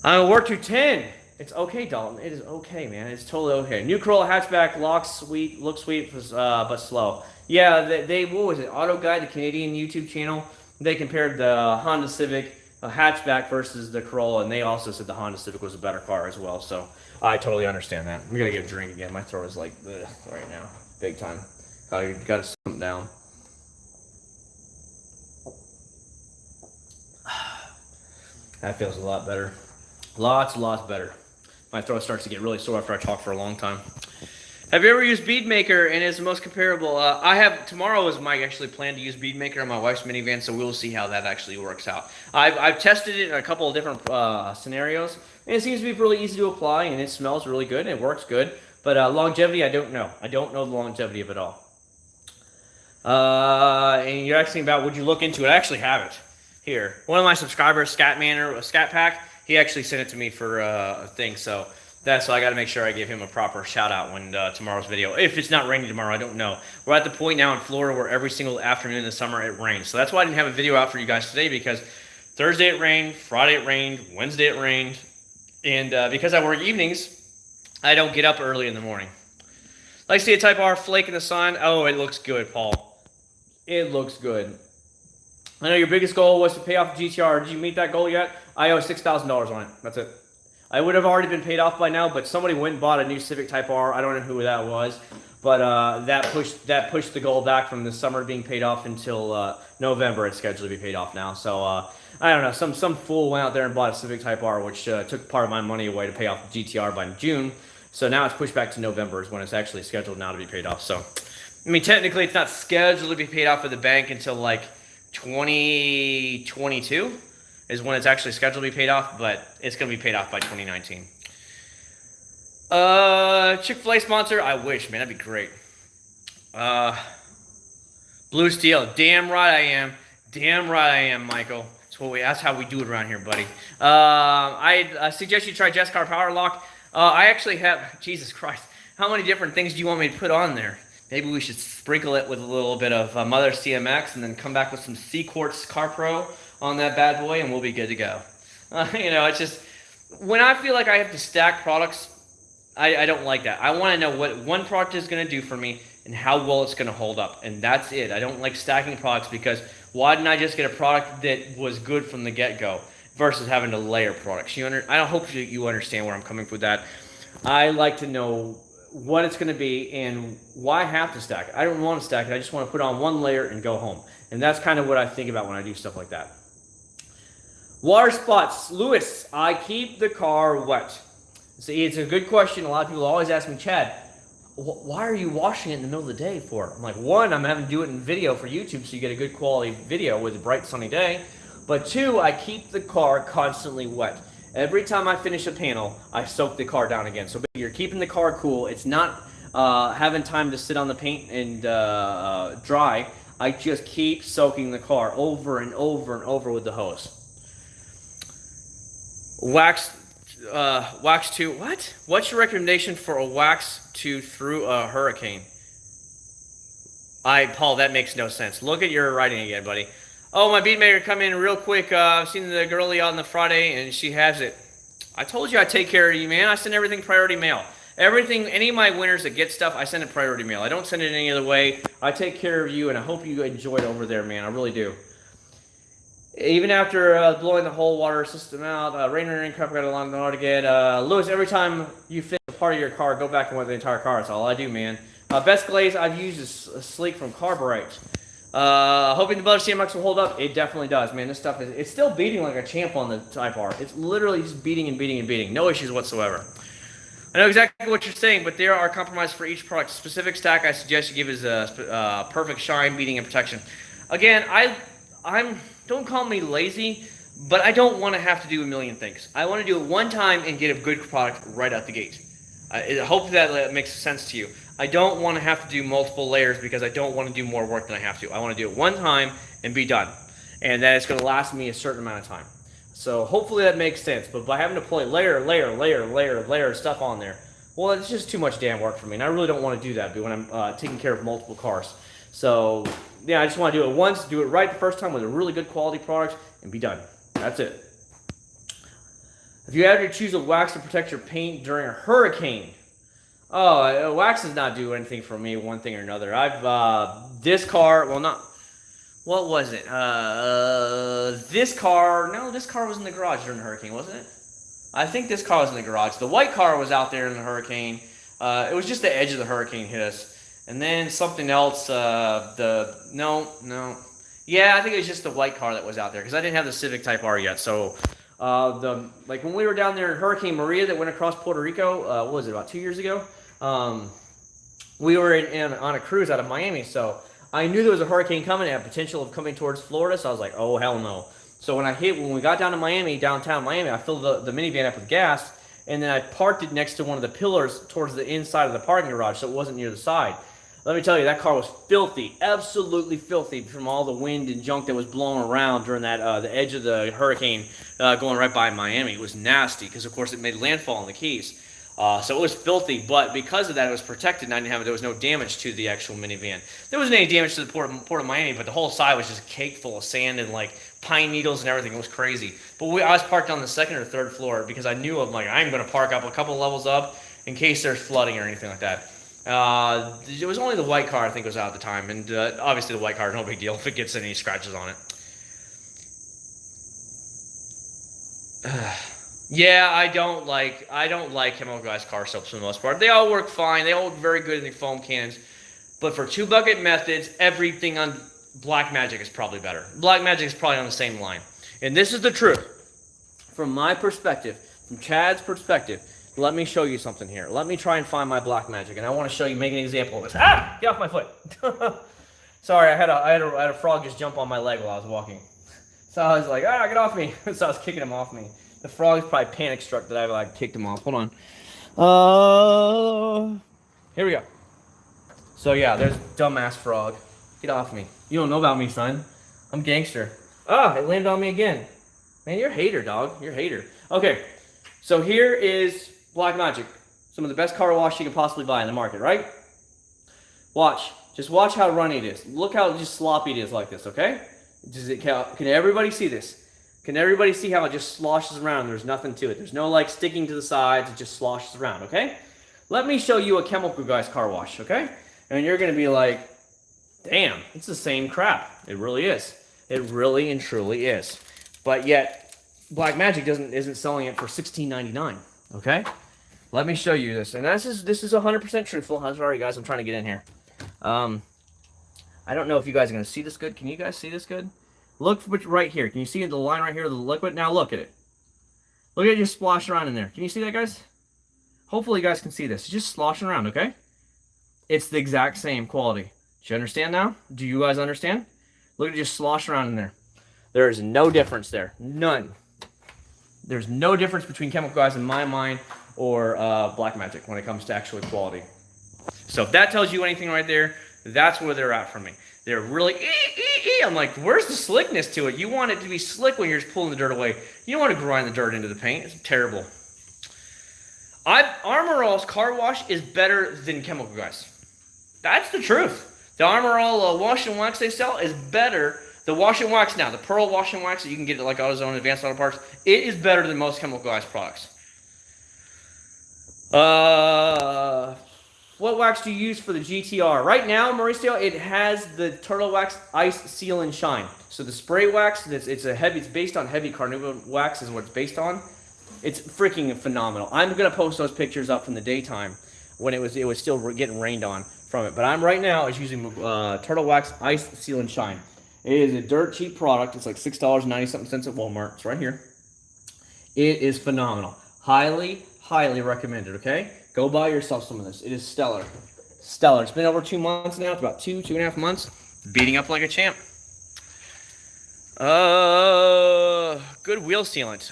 I'm going to work to 10. It's okay, Dalton. It is okay, man. It's totally okay. New Corolla hatchback, looks sweet, but slow. Yeah, what was it? Auto Guide, the Canadian YouTube channel, they compared the Honda Civic hatchback versus the Corolla, and they also said the Honda Civic was a better car as well. So I totally understand that. I'm going to get a drink again. My throat is like this right now. Big time. Got to sit down. That feels a lot better. Lots better. My throat starts to get really sore after I talk for a long time. Have you ever used Beadmaker and is the most comparable? I have. Tomorrow is my actually plan to use Beadmaker on my wife's minivan, so we'll see how that actually works out. I've tested it in a couple of different scenarios, and it seems to be really easy to apply, and it smells really good, and it works good. But longevity, I don't know. I don't know the longevity of it all. And you're asking about, would you look into it? I actually have it here. One of my subscribers, Scat Pack, he actually sent it to me for a thing, so I got to make sure I give him a proper shout out when tomorrow's video. If it's not raining tomorrow, I don't know. We're at the point now in Florida where every single afternoon in the summer it rains. So that's why I didn't have a video out for you guys today, because Thursday it rained, Friday it rained, Wednesday it rained, and because I work evenings, I don't get up early in the morning. Like see a Type R flake in the sun. Oh, it looks good, Paul. It looks good. I know your biggest goal was to pay off the GTR. Did you meet that goal yet? I owe $6,000 on it. That's it. I would have already been paid off by now, but somebody went and bought a new Civic Type R. I don't know who that was, but that pushed the goal back from the summer being paid off until November. It's scheduled to be paid off now. So I don't know. Some fool went out there and bought a Civic Type R, which took part of my money away to pay off the GTR by June. So now it's pushed back to November is when it's actually scheduled now to be paid off. So, I mean, technically it's not scheduled to be paid off with the bank until like 2022 is when it's actually scheduled to be paid off, but it's going to be paid off by 2019. Chick-fil-A sponsor? I wish, man. That'd be great. Blue Steel. Damn right I am. Damn right I am, Michael. That's how we do it around here, buddy. I suggest you try Jessica Power Lock. I actually have, Jesus Christ, how many different things do you want me to put on there? Maybe we should sprinkle it with a little bit of Mother CMX and then come back with some C-Quartz Car Pro on that bad boy and we'll be good to go. It's just, when I feel like I have to stack products, I don't like that. I want to know what one product is going to do for me and how well it's going to hold up. And that's it. I don't like stacking products because why didn't I just get a product that was good from the get-go versus having to layer products? I hope you understand where I'm coming with that. I like to know what it's going to be and why I have to stack it. I don't want to stack it. I just want to put on one layer and go home. And that's kind of what I think about when I do stuff like that. Water spots. Lewis, I keep the car wet. See, it's a good question. A lot of people always ask me, Chad, why are you washing it in the middle of the day for? I'm like, one, I'm having to do it in video for YouTube so you get a good quality video with a bright sunny day. But two, I keep the car constantly wet. Every time I finish a panel, I soak the car down again. So you're keeping the car cool. It's not having time to sit on the paint and dry. I just keep soaking the car over and over and over with the hose. Wax 2. What? What's your recommendation for a wax 2 through a hurricane? Paul, that makes no sense. Look at your writing again, buddy. Oh, my beat maker come in real quick. I've seen the girlie on the Friday, and she has it. I told you I'd take care of you, man. I send everything priority mail. Everything, any of my winners that get stuff, I send it priority mail. I don't send it any other way. I take care of you, and I hope you enjoy it over there, man. I really do. Even after blowing the whole water system out, rain cup got a lot of to get. Lewis, every time you fix a part of your car, go back and wet the entire car. That's all I do, man. Best glaze I've used is Sleek from Carburite. Hoping the Mother CMX will hold up. It definitely does, man. This stuff it's still beating like a champ on the Type R. It's literally just beating and beating and beating. No issues whatsoever. I know exactly what you're saying, but there are compromises for each product. Specific stack I suggest you give is a perfect shine, beating, and protection. Again, I'm don't call me lazy, but I don't want to have to do a million things. I want to do it one time and get a good product right out the gate. I hope that makes sense to you. I don't want to have to do multiple layers because I don't want to do more work than I have to. I want to do it one time and be done. And that it's going to last me a certain amount of time. So hopefully that makes sense. But by having to play layer stuff on there, well, it's just too much damn work for me. And I really don't want to do that when I'm taking care of multiple cars. So yeah, I just want to do it once, do it right the first time with a really good quality product, and be done. That's it. If you had to choose a wax to protect your paint during a hurricane, wax does not do anything for me, one thing or another. This car, well, not, what was it? This car was in the garage during the hurricane, wasn't it? I think this car was in the garage. The white car was out there in the hurricane. It was just the edge of the hurricane hit us. And then something else, yeah, I think it was just the white car that was out there because I didn't have the Civic Type R yet. So, when we were down there in Hurricane Maria that went across Puerto Rico, what was it, about 2 years ago? We were on a cruise out of Miami, so I knew there was a hurricane coming and a potential of coming towards Florida, so I was like, oh, hell no. So when we got down to Miami, downtown Miami, I filled the minivan up with gas, and then I parked it next to one of the pillars towards the inside of the parking garage, so it wasn't near the side. Let me tell you, that car was filthy, absolutely filthy from all the wind and junk that was blowing around during that the edge of the hurricane going right by Miami. It was nasty because, of course, it made landfall in the Keys. So it was filthy, but because of that, it was protected, and there was no damage to the actual minivan. There wasn't any damage to the port of Miami, but the whole side was just caked full of sand and like pine needles and everything. It was crazy. But I was parked on the second or third floor because I knew I'm going to park up a couple levels up in case there's flooding or anything like that. It was only the white car I think was out at the time, and obviously the white car, no big deal if it gets any scratches on it. Yeah, I don't like Chemical Guys car soaps for the most part. They all work fine. They all work very good in the foam cans. But for 2-bucket methods, everything on Black Magic is probably better. Black Magic is probably on the same line. And this is the truth. From my perspective, from Chad's perspective, let me show you something here. Let me try and find my Black Magic. And I want to show you, make an example of this. Ah! Get off my foot. Sorry, I had a frog just jump on my leg while I was walking. So I was like, get off me. So I was kicking him off me. The frog's probably panic struck that I kicked him off. Hold on. Here we go. So yeah, there's dumbass frog. Get off me. You don't know about me, son. I'm gangster. It landed on me again. Man, you're a hater, dog. You're a hater. Okay, so here is Black Magic. Some of the best car wash you can possibly buy in the market, right? Watch. Just watch how runny it is. Look how just sloppy it is like this, okay? Can everybody see this? Can everybody see how it just sloshes around? There's nothing to it. There's no like sticking to the sides. It just sloshes around, okay? Let me show you a Chemical Guys car wash, okay? And you're going to be like, damn, it's the same crap. It really is. It really and truly is. But yet, Black Magic isn't selling it for $16.99, okay? Let me show you this. And this is 100% truthful. Sorry, guys, I'm trying to get in here. I don't know if you guys are going to see this good. Can you guys see this good? Look right here. Can you see the line right here of the liquid? Now look at it. Look at it just splashing around in there. Can you see that, guys? Hopefully you guys can see this. It's just sloshing around, okay? It's the exact same quality. Do you understand now? Do you guys understand? Look at it just slosh around in there. There is no difference there. None. There's no difference between Chemical Guys in my mind or Black Magic when it comes to actual quality. So if that tells you anything right there, that's where they're at for me. They're really, I'm like, where's the slickness to it? You want it to be slick when you're just pulling the dirt away. You don't want to grind the dirt into the paint. It's terrible. Armor All's car wash is better than Chemical Guys. That's the truth. The Armor All wash and wax they sell is better. The wash and wax now, the Pearl wash and wax that you can get at like AutoZone, Advanced Auto Parts, it is better than most Chemical Guys products. What wax do you use for the GTR? Right now, Mauricio, it has the Turtle Wax Ice Seal and Shine. So the spray wax, it's based on heavy carnauba wax is what it's based on. It's freaking phenomenal. I'm gonna post those pictures up from the daytime when it was still getting rained on from it. But I'm right now is using Turtle Wax Ice Seal and Shine. It is a dirt cheap product. It's like $6.90 something cents at Walmart. It's right here. It is phenomenal. Highly, highly recommended. Okay. Go buy yourself some of this. It is stellar. Stellar. It's been over 2 months now. It's about 2.5 months. Beating up like a champ. Good wheel sealant.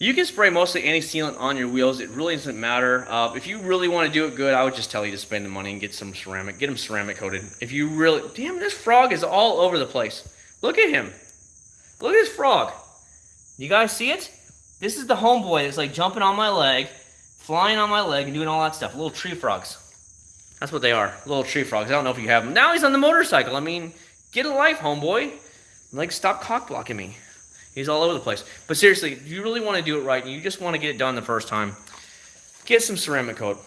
You can spray mostly any sealant on your wheels. It really doesn't matter. If you really want to do it good, I would just tell you to spend the money and get some ceramic. Get them ceramic coated. If you really... Damn, this frog is all over the place. Look at him. Look at this frog. You guys see it? This is the homeboy that's like jumping on my leg, flying on my leg, and doing all that stuff. Little tree frogs. That's what they are. Little tree frogs. I don't know if you have them. Now he's on the motorcycle. I mean, get a life, homeboy. Like, stop cock blocking me. He's all over the place. But seriously, if you really want to do it right and you just want to get it done the first time, get some ceramic coat.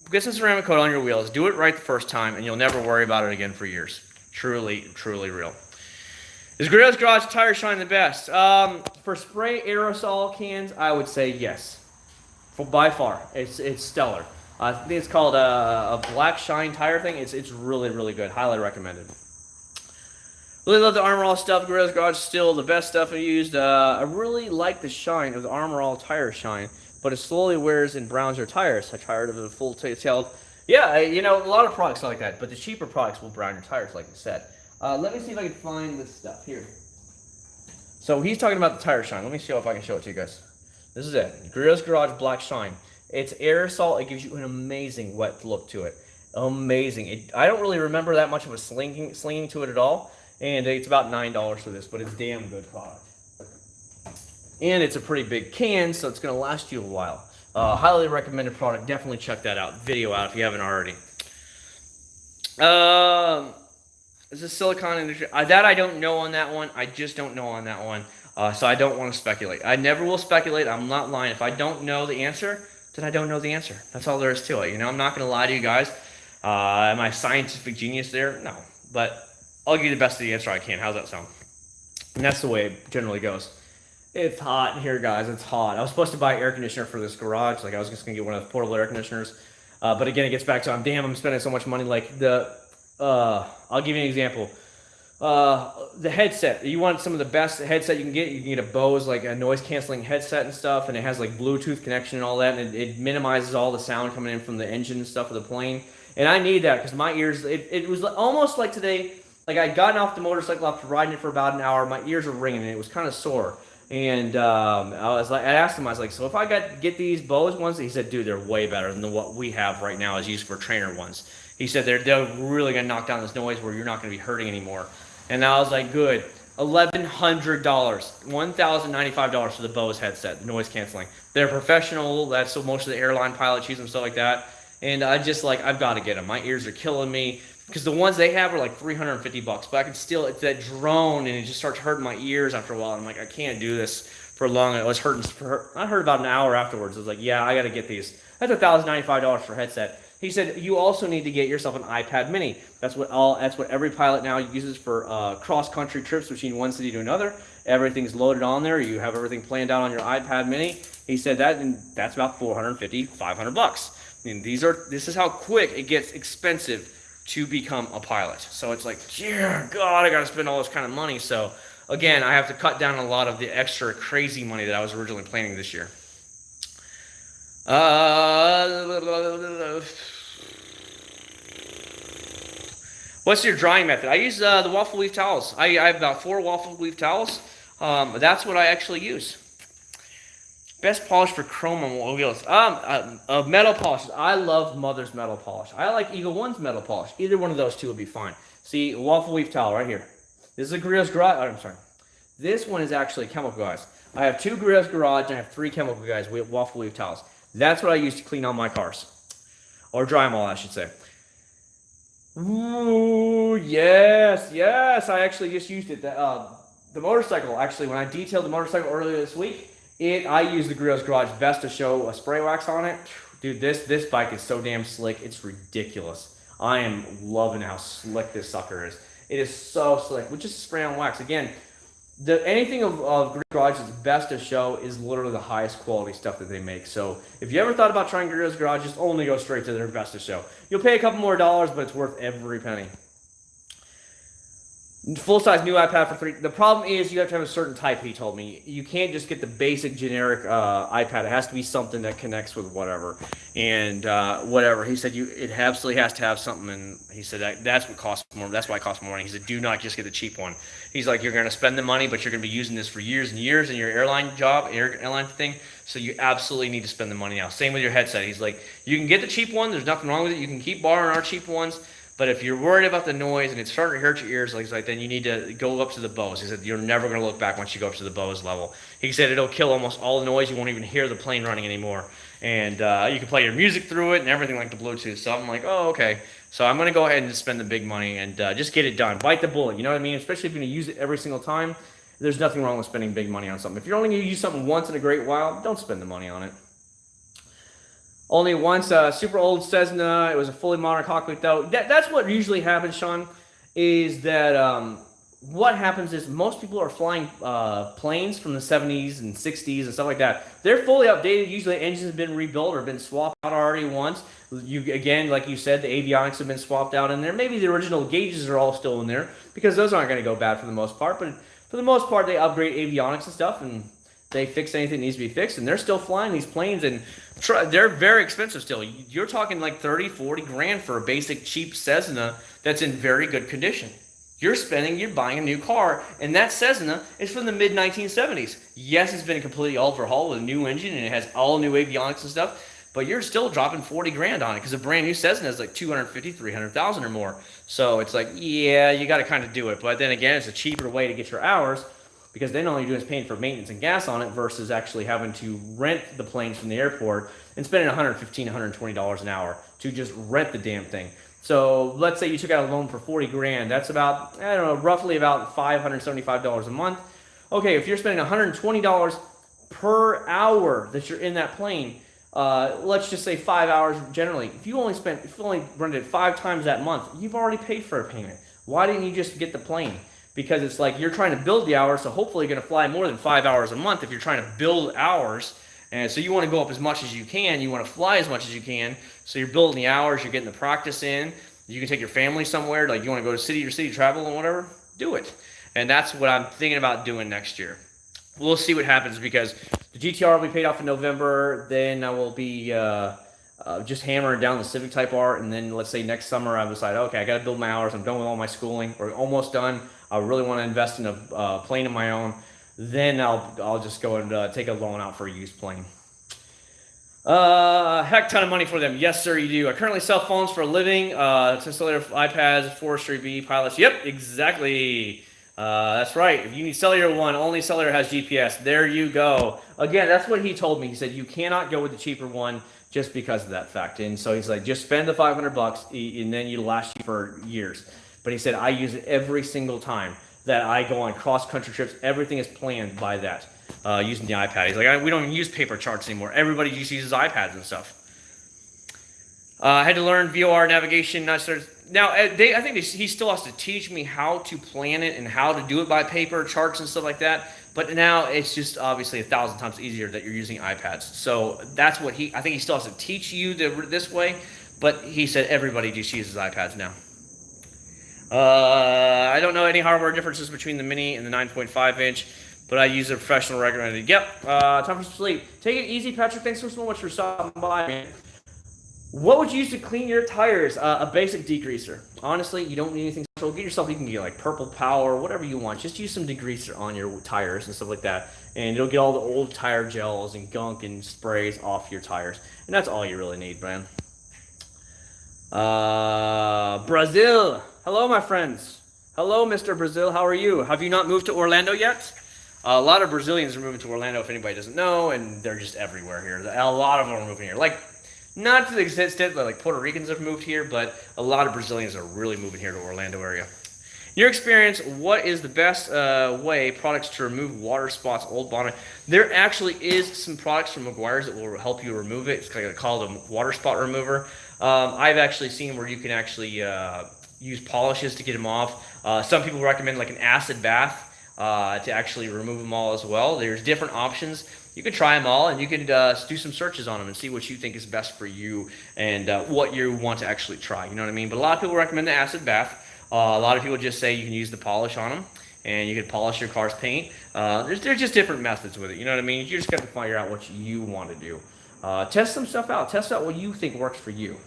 Get some ceramic coat on your wheels. Do it right the first time, and you'll never worry about it again for years. Truly, truly real. Is Grillo's Garage Tire Shine the best? For spray aerosol cans, I would say yes. By far. It's stellar. I think it's called a Black Shine tire thing. It's really, really good. Highly recommended. Really love the Armor All stuff. Grillo's Garage is still the best stuff I used. I really like the shine of the Armor All tire shine, but it slowly wears and browns your tires. I'm tired of the full tailed. Yeah, you know, a lot of products are like that, but the cheaper products will brown your tires, like I said. Let me see if I can find this stuff here. So he's talking about the tire shine. Let me see if I can show it to you guys. This is it. Grillo's Garage Black Shine. It's aerosol. It gives you an amazing wet look to it. Amazing. I don't really remember that much of a slinging to it at all. And it's about $9 for this, but it's a damn good product. And it's a pretty big can, so it's going to last you a while. Highly recommended product. Definitely check that out. Video out if you haven't already. Is this silicone industry? That I don't know on that one. I just don't know on that one. So I don't want to speculate. I never will speculate. I'm not lying. If I don't know the answer, then I don't know the answer. That's all there is to it. You know, I'm not going to lie to you guys. Am I a scientific genius there? No. But I'll give you the best of the answer I can. How's that sound? And that's the way it generally goes. It's hot in here, guys. It's hot. I was supposed to buy an air conditioner for this garage. Like, I was just going to get one of the portable air conditioners. But again, it gets back to, I'm spending so much money. Like, I'll give you an example. The headset. You want some of the best headset you can get a Bose, like a noise canceling headset and stuff, and it has like Bluetooth connection and all that, and it minimizes all the sound coming in from the engine and stuff of the plane. And I need that because my ears, it was almost like today, like I'd gotten off the motorcycle after riding it for about an hour, my ears were ringing and it was kind of sore. And I asked him, I was like, so if I get these Bose ones, he said, dude, they're way better than what we have right now is used for trainer ones. He said they're really gonna knock down this noise where you're not gonna be hurting anymore. And I was like, good. $1,100, $1,095 for the Bose headset, noise canceling. They're professional. That's what most of the airline pilots use and stuff like that. And I just like, I've got to get them. My ears are killing me because the ones they have are like $350. But I can still, it's that drone and it just starts hurting my ears after a while. And I'm like, I can't do this for long. It was hurting. I heard about an hour afterwards. I was like, yeah, I got to get these. That's $1,095 for a headset. He said you also need to get yourself an iPad mini. That's what every pilot now uses for cross-country trips between one city to another. Everything's loaded on there. You have everything planned out on your iPad mini. He said that's about $450, $500. I mean, this is how quick it gets expensive to become a pilot. So it's like, dear God, I got to spend all this kind of money. So again, I have to cut down a lot of the extra crazy money that I was originally planning this year. What's your drying method? I use the waffle weave towels. I have about 4 waffle weave towels. That's what I actually use. Best polish for chrome on wheels. Metal polish. I love Mother's metal polish. I like Eagle One's metal polish. Either one of those two would be fine. See, waffle weave towel right here. This is a Grillo's Garage. I'm sorry. This one is actually Chemical Guys. I have 2 Grillo's Garage and I have 3 Chemical Guys with waffle weave towels. That's what I use to clean all my cars. Or dry them all, I should say. Ooh, yes. I actually just used it. The motorcycle, actually, when I detailed the motorcycle earlier this week, I used the Grillo's Garage Vesta Show spray wax on it. Dude, this bike is so damn slick. It's ridiculous. I am loving how slick this sucker is. It is so slick with just spray on wax. Again, anything of Garage's Vesta Show is literally the highest quality stuff that they make. So if you ever thought about trying Grillo's Garage, just only go straight to their Vesta Show. You'll pay a couple more dollars, but it's worth every penny. Full-size new iPad for $3. The problem is you have to have a certain type, he told me. You can't just get the basic generic iPad. It has to be something that connects with whatever. And whatever. He said it absolutely has to have something. And he said that's what costs more. That's why it costs more money. He said do not just get the cheap one. He's like, you're going to spend the money, but you're going to be using this for years and years in your airline thing. So you absolutely need to spend the money now. Same with your headset. He's like, you can get the cheap one. There's nothing wrong with it. You can keep borrowing our cheap ones. But if you're worried about the noise and it's starting to hurt your ears, then you need to go up to the Bose. He said you're never going to look back once you go up to the Bose level. He said it'll kill almost all the noise. You won't even hear the plane running anymore. And you can play your music through it and everything like the Bluetooth. So I'm like, oh, okay. So I'm going to go ahead and just spend the big money and just get it done. Bite the bullet, you know what I mean? Especially if you're going to use it every single time. There's nothing wrong with spending big money on something. If you're only going to use something once in a great while, don't spend the money on it. Only once, super old Cessna. It was a fully modern cockpit, though. That's what usually happens, Sean, is that what happens is most people are flying planes from the 70s and 60s and stuff like that. They're fully updated. Usually the engines have been rebuilt or been swapped out already once. Again, like you said, the avionics have been swapped out in there. Maybe the original gauges are all still in there because those aren't going to go bad for the most part. But for the most part, they upgrade avionics and stuff, and they fix anything that needs to be fixed, and they're still flying these planes, and they're very expensive still. You're talking like 30, 40 grand for a basic cheap Cessna that's in very good condition. You're buying a new car, and that Cessna is from the mid-1970s. Yes, it's been completely overhauled with a new engine, and it has all new avionics and stuff, but you're still dropping 40 grand on it because a brand new Cessna is like 250, 300,000 or more. So it's like, yeah, you got to kind of do it. But then again, it's a cheaper way to get your hours, because then all you're doing is paying for maintenance and gas on it versus actually having to rent the planes from the airport and spending $115, $120 an hour to just rent the damn thing. So let's say you took out a loan for 40 grand. That's about, I don't know, roughly about $575 a month. Okay, if you're spending $120 per hour that you're in that plane, let's just say 5 hours generally. If you only rented it 5 times that month, you've already paid for a payment. Why didn't you just get the plane? Because it's like you're trying to build the hours, so hopefully you're going to fly more than 5 hours a month if you're trying to build hours. And so you want to go up as much as you can. You want to fly as much as you can. So you're building the hours, you're getting the practice in. You can take your family somewhere, like you want to go to city to city travel and whatever, do it. And that's what I'm thinking about doing next year. We'll see what happens because the GTR will be paid off in November. Then I will be just hammering down the Civic Type R. And then let's say next summer I decide, okay, I got to build my hours. I'm done with all my schooling or almost done. I really want to invest in a plane of my own. Then I'll just go and take a loan out for a used plane. Heck ton of money for them. Yes, sir, you do. I currently sell phones for a living. Cellular iPads, Forestry B pilots. Yep, exactly. That's right. If you need cellular one, only cellular has GPS. There you go. Again, that's what he told me. He said you cannot go with the cheaper one just because of that fact. And so he's like, just spend the $500 and then it'll last you for years. But he said I use it every single time that I go on cross-country trips. Everything is planned by that. Using the iPad. He's like, we don't even use paper charts anymore. Everybody just uses iPads and stuff. I had to learn VOR navigation. Now, I think he still has to teach me how to plan it and how to do it by paper charts and stuff like that. But now it's just obviously 1,000 times easier that you're using iPads. So that's what I think he still has to teach you this way. But he said everybody just uses iPads now. I don't know any hardware differences between the Mini and the 9.5 inch. But I use a professional recommended. Yep. Time for some sleep. Take it easy, Patrick. Thanks so much for stopping by, man. What would you use to clean your tires? A basic degreaser. Honestly, you don't need anything special. Get yourself, you can get like Purple Power, whatever you want. Just use some degreaser on your tires and stuff like that. And it'll get all the old tire gels and gunk and sprays off your tires. And that's all you really need, man. Brazil. Hello, my friends. Hello, Mr. Brazil. How are you? Have you not moved to Orlando yet? A lot of Brazilians are moving to Orlando, if anybody doesn't know, and they're just everywhere here. A lot of them are moving here. Like, not to the extent that like Puerto Ricans have moved here, but a lot of Brazilians are really moving here to Orlando area. In your experience, what is the best way products to remove water spots, old bottom? There actually is some products from Meguiar's that will help you remove it. It's kind of called a water spot remover. I've actually seen where you can actually use polishes to get them off. Some people recommend like an acid bath. To actually remove them all as well. There's different options. You can try them all, and you can do some searches on them and see what you think is best for you and what you want to actually try. You know what I mean? But a lot of people recommend the acid bath. A lot of people just say you can use the polish on them, and you can polish your car's paint. There's just different methods with it. You know what I mean? You just got to figure out what you want to do. Test some stuff out. Test out what you think works for you.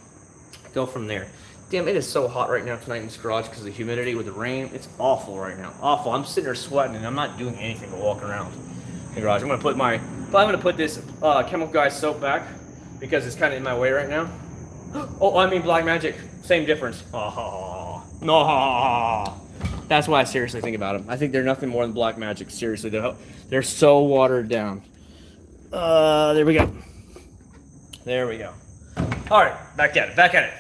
Go from there. Damn, it is so hot right now tonight in this garage because of the humidity with the rain. It's awful right now. Awful. I'm sitting there sweating and I'm not doing anything but walking around the garage. I'm gonna put this Chemical Guy soap back because it's kind of in my way right now. Oh, I mean Black Magic. Same difference. Oh, no. That's why I seriously think about them. I think they're nothing more than Black Magic. Seriously, they're so watered down. There we go. There we go. All right, back at it.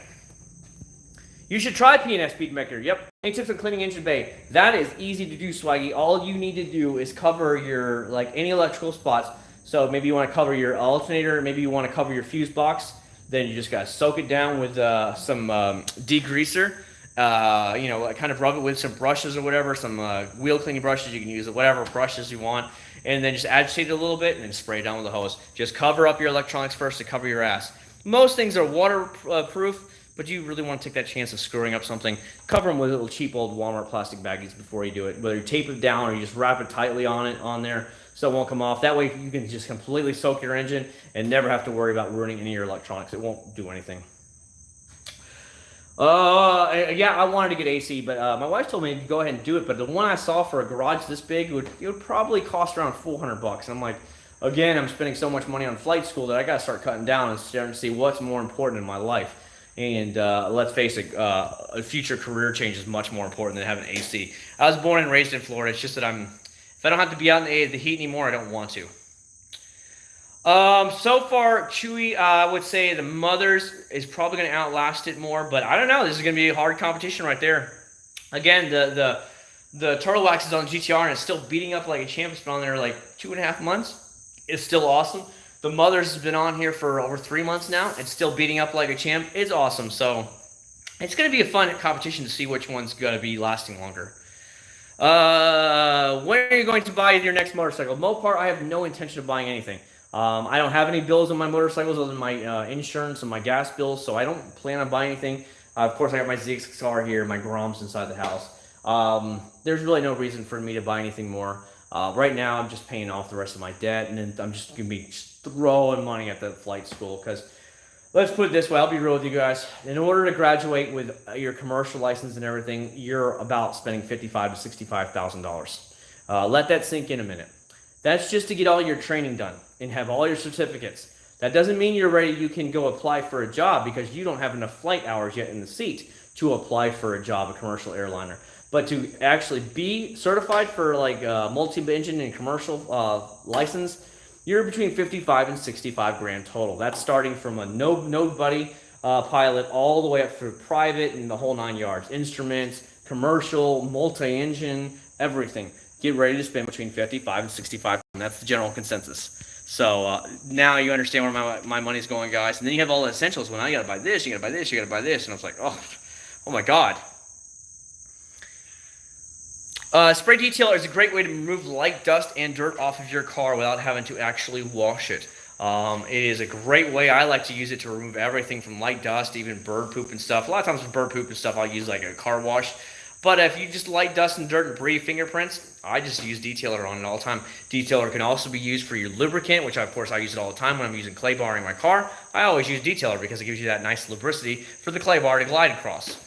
You should try P&S Speedmaker. Yep. Any tips on cleaning engine bay? That is easy to do, Swaggy. All you need to do is cover your, like, any electrical spots. So maybe you want to cover your alternator. Maybe you want to cover your fuse box. Then you just got to soak it down with some degreaser. Kind of rub it with some brushes or whatever. Some wheel cleaning brushes. You can use whatever brushes you want. And then just agitate it a little bit and then spray it down with a hose. Just cover up your electronics first to cover your ass. Most things are waterproof. But you really want to take that chance of screwing up something. Cover them with little cheap old Walmart plastic baggies before you do it. Whether you tape it down or you just wrap it tightly on there so it won't come off. That way you can just completely soak your engine and never have to worry about ruining any of your electronics. It won't do anything. Yeah, I wanted to get AC, but my wife told me to go ahead and do it. But the one I saw for a garage this big, it would probably cost around $400. And I'm like, again, I'm spending so much money on flight school that I got to start cutting down and starting to see what's more important in my life. And let's face it, a future career change is much more important than having AC. I was born and raised in Florida. It's just that if I don't have to be out in the heat anymore, I don't want to. So far, Chewy, I would say the Mothers is probably going to outlast it more, but I don't know. This is going to be a hard competition right there. Again, the Turtle Wax is on GTR and it's still beating up like a champ. It's been on there like 2.5 months. It's still awesome. The mother's been on here for over 3 months now and still beating up like a champ. It's awesome. So it's going to be a fun competition to see which one's going to be lasting longer. When are you going to buy your next motorcycle? Mopar, I have no intention of buying anything. I don't have any bills on my motorcycles other than my insurance and my gas bills, so I don't plan on buying anything. Of course, I got my Acc0rd here, my Groms inside the house. There's really no reason for me to buy anything more. Right now, I'm just paying off the rest of my debt, and then I'm just going to be throwing money at the flight school, because let's put it this way, I'll be real with you guys. In order to graduate with your commercial license and everything, you're about spending $55,000 to $65,000. Let that sink in a minute. That's just to get all your training done and have all your certificates. That doesn't mean you're ready, you can go apply for a job, because you don't have enough flight hours yet in the seat to apply for a job, a commercial airliner. But to actually be certified for like a multi-engine and commercial license, you're between 55 and 65 grand total. That's starting from a nobody pilot all the way up through private and the whole 9 yards. Instruments, commercial, multi-engine, everything. Get ready to spend between 55 and 65, and that's the general consensus. So now you understand where my money's going, guys. And then you have all the essentials. Well, now you gotta buy this, you gotta buy this, you gotta buy this. And I was like, oh my God. Spray detailer is a great way to remove light dust and dirt off of your car without having to actually wash it. It is a great way. I like to use it to remove everything from light dust, even bird poop and stuff. A lot of times with bird poop and stuff, I'll use like a car wash. But if you just light dust and dirt and debris fingerprints, I just use detailer on it all the time. Detailer can also be used for your lubricant, which of course I use it all the time when I'm using clay barring my car. I always use detailer because it gives you that nice lubricity for the clay bar to glide across.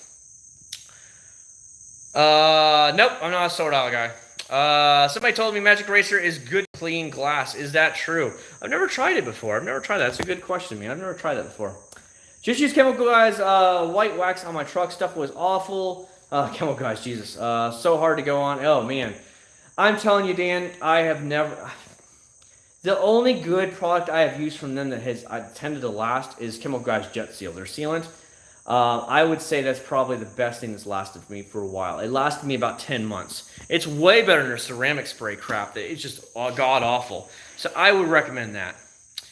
Nope, I'm not a sword out guy. Somebody told me Magic Eraser is good clean glass. Is that true? I've never tried it before. I've never tried that. That's a good question, man. I've never tried that before. Just use Chemical Guys white wax on my truck. Stuff was awful. Chemical Guys, Jesus. So hard to go on. Oh, man. I'm telling you, Dan, I have never... The only good product I have used from them that has tended to last is Chemical Guys Jet Seal. Their sealant. I would say that's probably the best thing that's lasted for me for a while. It lasted me about 10 months. It's way better than their ceramic spray crap. It's just god-awful. So I would recommend that.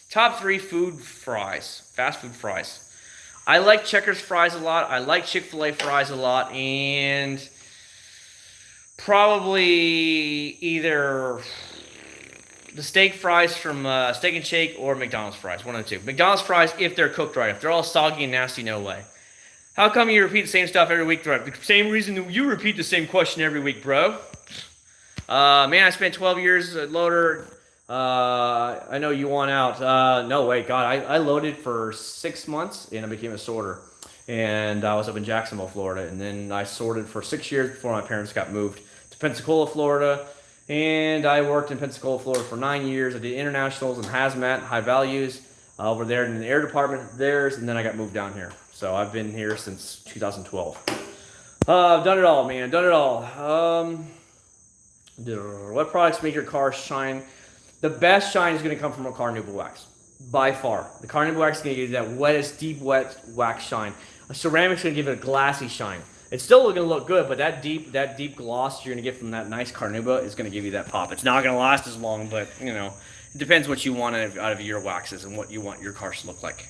Top 3 food fries. Fast food fries. I like Checkers fries a lot. I like Chick-fil-A fries a lot. And probably either the steak fries from Steak and Shake or McDonald's fries. One of the two. McDonald's fries, if they're cooked right. If they're all soggy and nasty, no way. How come you repeat the same stuff every week, bro? The same reason that you repeat the same question every week, bro. Man, I spent 12 years at Loader. I know you want out. No way, God. I loaded for 6 months, and I became a sorter. And I was up in Jacksonville, Florida. And then I sorted for 6 years before my parents got moved to Pensacola, Florida. And I worked in Pensacola, Florida for 9 years. I did internationals and hazmat, high values, over there in the air department theirs. And then I got moved down here. So I've been here since 2012. I've done it all, man. Done it all. What products make your car shine? The best shine is going to come from a Acc0rd wax. By far. The Acc0rd wax is going to give you that wettest, deep, wet wax shine. A ceramic's going to give it a glassy shine. It's still going to look good, but that deep gloss you're going to get from that nice Acc0rd is going to give you that pop. It's not going to last as long, but, you know, it depends what you want out of your waxes and what you want your cars to look like.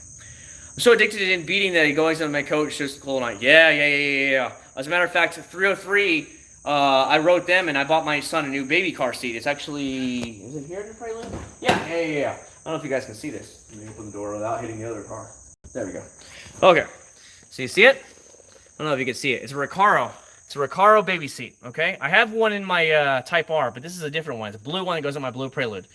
I'm so addicted to beating that he goes on my coach just the whole night. Yeah. As a matter of fact, 303, I wrote them and I bought my son a new baby car seat. It's actually, is it here in the prelude? Yeah. I don't know if you guys can see this. Let me open the door without hitting the other car. There we go. Okay. So you see it? I don't know if you can see it. It's a Recaro. It's a Recaro baby seat, okay? I have one in my Type R, but this is a different one. It's a blue one that goes on my blue Prelude.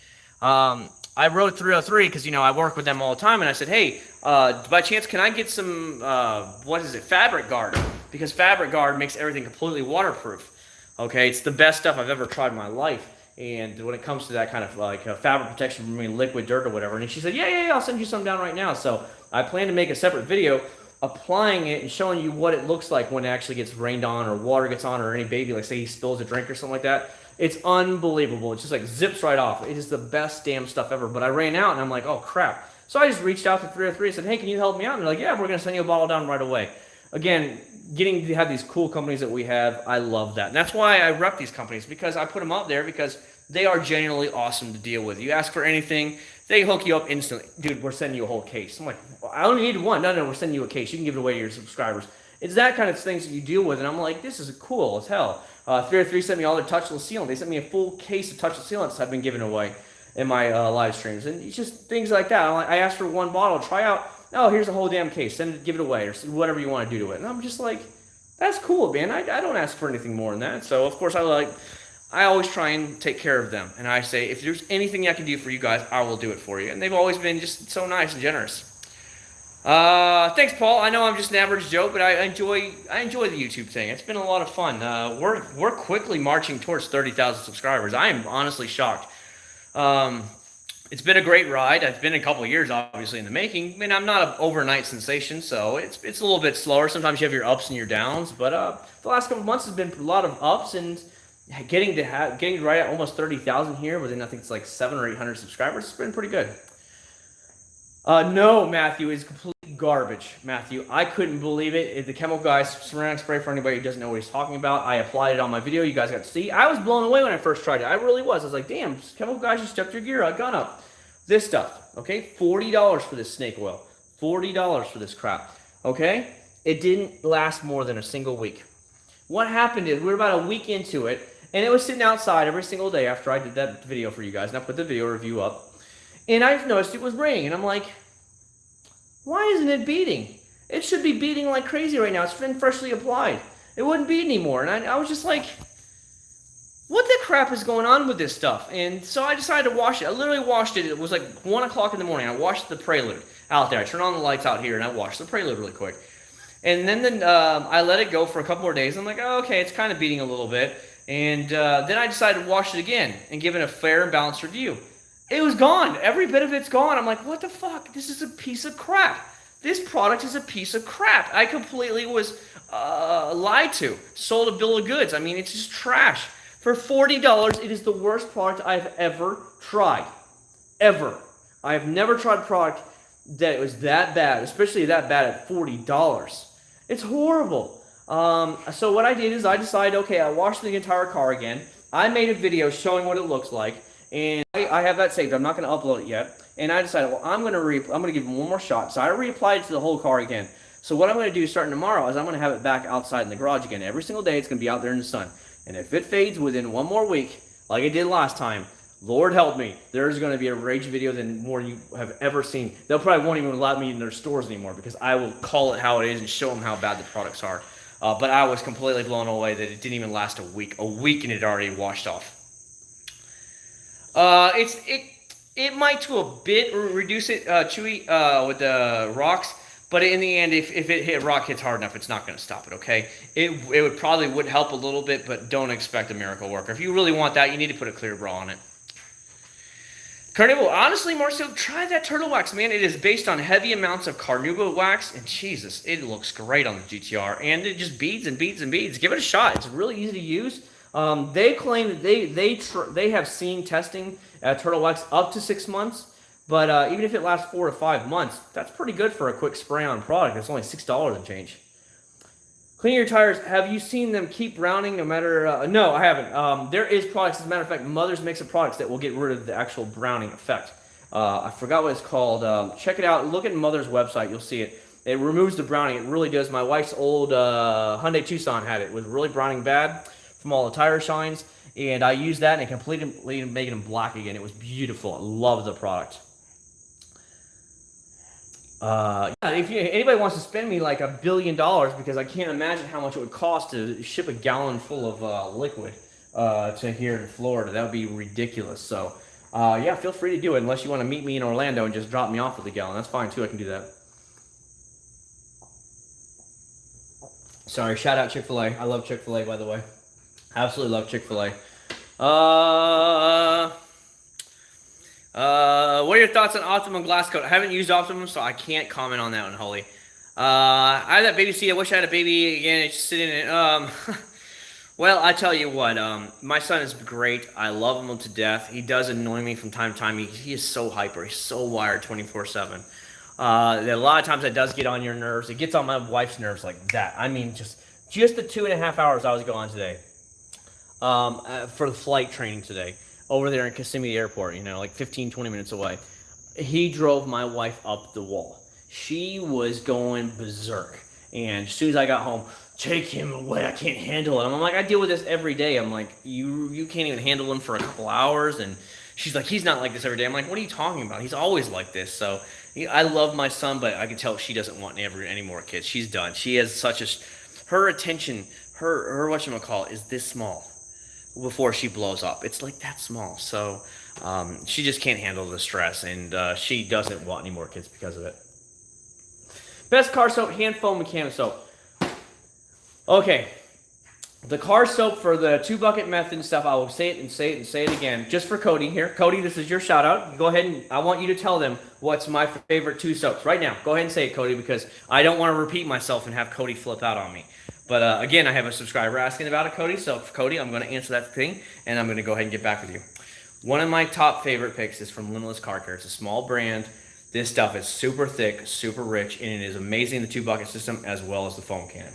I wrote 303 because, you know, I work with them all the time, and I said, hey, by chance, can I get some, Fabric Guard? Because Fabric Guard makes everything completely waterproof, okay? It's the best stuff I've ever tried in my life, and when it comes to that kind of, like, fabric protection from liquid dirt or whatever, and she said, yeah, I'll send you some down right now. So I plan to make a separate video applying it and showing you what it looks like when it actually gets rained on or water gets on or any baby, like say he spills a drink or something like that. It's unbelievable. It's just like zips right off. It is the best damn stuff ever. But I ran out and I'm like, oh crap. So I just reached out to 303 and said, hey, can you help me out? And they're like, yeah, we're going to send you a bottle down right away. Again, getting to have these cool companies that we have, I love that. And that's why I rep these companies, because I put them out there because they are genuinely awesome to deal with. You ask for anything, they hook you up instantly. Dude, we're sending you a whole case. I'm like, well, I only need one. No, we're sending you a case. You can give it away to your subscribers. It's that kind of things that you deal with, and I'm like, this is cool as hell. 303 sent me all their touchless sealant. They sent me a full case of touchless sealants I've been giving away in my live streams, and it's just things like that. I asked for one bottle, try out. Oh, here's a whole damn case. Send it, give it away, or whatever you want to do to it. And I'm just like, that's cool, man. I don't ask for anything more than that. So of course I always try and take care of them, and I say, if there's anything I can do for you guys, I will do it for you. And they've always been just so nice and generous. Thanks, Paul. I know I'm just an average Joe, but I enjoy the YouTube thing. It's been a lot of fun. We're quickly marching towards 30,000 subscribers. I am honestly shocked. It's been a great ride. It's been a couple of years, obviously, in the making. I mean, I'm not an overnight sensation, so it's a little bit slower. Sometimes you have your ups and your downs, but the last couple of months has been a lot of ups, and getting right at almost 30,000 here within, I think it's like 700 or 800 subscribers. It's been pretty good. No, Matthew, is complete garbage. Matthew, I couldn't believe it. The Chemical Guy ceramic spray, for anybody who doesn't know what he's talking about, I applied it on my video. You guys got to see. I was blown away when I first tried it. I really was. I was like, damn, Chemical Guys, you stepped your gear. I gun up. This stuff, okay? $40 for this snake oil. $40 for this crap, okay? It didn't last more than a single week. What happened is we were about a week into it, and it was sitting outside every single day after I did that video for you guys, and I put the video review up. And I noticed it was raining, and I'm like, why isn't it beating? It should be beating like crazy right now. It's been freshly applied. It wouldn't beat anymore. And I was just like, what the crap is going on with this stuff? And so I decided to wash it. I literally washed it. It was like 1 o'clock in the morning. I washed the Prelude out there. I turned on the lights out here, and I washed the Prelude really quick. And then I let it go for a couple more days. I'm like, oh, okay, it's kind of beating a little bit. And then I decided to wash it again and give it a fair and balanced review. It was gone. Every bit of it's gone. I'm like, what the fuck? This is a piece of crap. This product is a piece of crap. I completely was lied to. Sold a bill of goods. I mean, it's just trash. For $40, it is the worst product I've ever tried. Ever. I have never tried a product that was that bad, especially that bad at $40. It's horrible. So what I did is I decided, okay, I washed the entire car again. I made a video showing what it looks like. And I have that saved. I'm not going to upload it yet. And I decided, well, I'm going to give it one more shot. So I reapplied it to the whole car again. So what I'm going to do starting tomorrow is I'm going to have it back outside in the garage again. Every single day it's going to be out there in the sun. And if it fades within one more week, like it did last time, Lord help me, there's going to be a rage video than more you have ever seen. They'll probably won't even allow me in their stores anymore because I will call it how it is and show them how bad the products are. But I was completely blown away that it didn't even last a week. A week and it already washed off. It might to a bit reduce it, Chewy, with the rocks, but in the end, if rock hits hard enough, it's not going to stop it, okay? It would help a little bit, but don't expect a miracle worker. If you really want that, you need to put a clear bra on it. Carnivore, honestly, Marcel, try that turtle wax, man. It is based on heavy amounts of carnivore wax, and Jesus, it looks great on the GTR, and it just beads and beads and beads. Give it a shot. It's really easy to use. They claim that they have seen testing turtle wax up to 6 months, but even if it lasts 4 to 5 months, that's pretty good for a quick spray-on product. It's only $6 and change. Cleaning your tires. Have you seen them keep browning no matter... no, I haven't. There is products, as a matter of fact, Mother's makes products that will get rid of the actual browning effect. I forgot what it's called. Check it out. Look at Mother's website. You'll see it. It removes the browning. It really does. My wife's old Hyundai Tucson had it. It was really browning bad from all the tire shines, and I used that and it completely made them black again. It was beautiful. I love the product. Yeah, if anybody wants to spend me like $1 billion, because I can't imagine how much it would cost to ship a gallon full of liquid to here in Florida. That would be ridiculous. So, yeah, feel free to do it unless you want to meet me in Orlando and just drop me off with a gallon. That's fine too. I can do that. Sorry, shout out Chick-fil-A. I love Chick-fil-A, by the way. Absolutely love Chick-fil-A. What are your thoughts on Optimum glass coat? I haven't used Optimum, so I can't comment on that one, Holly. I have that baby seat. I wish I had a baby again. It's just sitting in it. Well, I tell you what. My son is great. I love him to death. He does annoy me from time to time. He is so hyper. He's so wired 24/7. A lot of times that does get on your nerves. It gets on my wife's nerves like that. I mean, just the 2.5 hours I was gone today. For the flight training today over there in Kissimmee Airport, like 15-20 minutes away. he drove my wife up the wall. She was going berserk. And as soon as I got home, take him away. I can't handle it. I'm like, I deal with this every day. I'm like, you can't even handle him for a couple hours. And she's like, he's not like this every day. I'm like, what are you talking about? He's always like this. So I love my son, but I can tell she doesn't want any more kids. She's done. She has such her attention, her whatchamacallit is this small before she blows up. It's like that small. So she just can't handle the stress, and she doesn't want any more kids because of it. Best car soap, hand foam, mechanic soap. Okay, the car soap for the 2-bucket method and stuff, I will say it and say it and say it again, just for Cody here. Cody, this is your shout out. Go ahead and I want you to tell them what's my favorite 2 soaps right now. Go ahead and say it, Cody, because I don't want to repeat myself and have Cody flip out on me. But again, I have a subscriber asking about it, Cody. So Cody, I'm going to answer that thing, and I'm going to go ahead and get back with you. One of my top favorite picks is from Limitless Car Care. It's a small brand. This stuff is super thick, super rich, and it is amazing, the 2-bucket system as well as the foam cannon.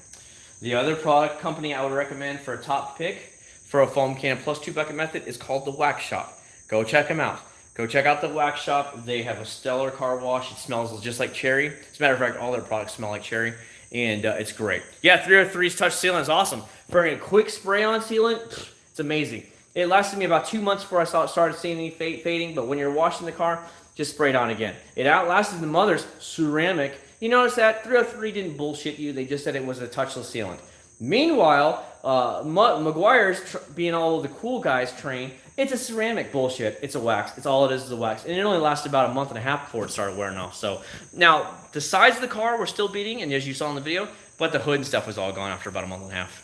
The other product company I would recommend for a top pick for a foam cannon plus 2-bucket method is called the Wax Shop. Go check them out. Go check out the Wax Shop. They have a stellar car wash. It smells just like cherry. As a matter of fact, all their products smell like cherry, and it's great. Yeah, 303's touch sealant is awesome. For a quick spray on sealant, it's amazing. It lasted me about 2 months before I started seeing any fading, but when you're washing the car, just spray it on again. It outlasted the Mother's ceramic. You notice that 303 didn't bullshit you. They just said it was a touchless sealant. Meanwhile, Meguiar's, being all the cool guys train, it's a ceramic bullshit. It's a wax. It's all it is a wax. And it only lasted about a month and a half before it started wearing off. So now the sides of the car were still beating, and as you saw in the video, but the hood and stuff was all gone after about a month and a half.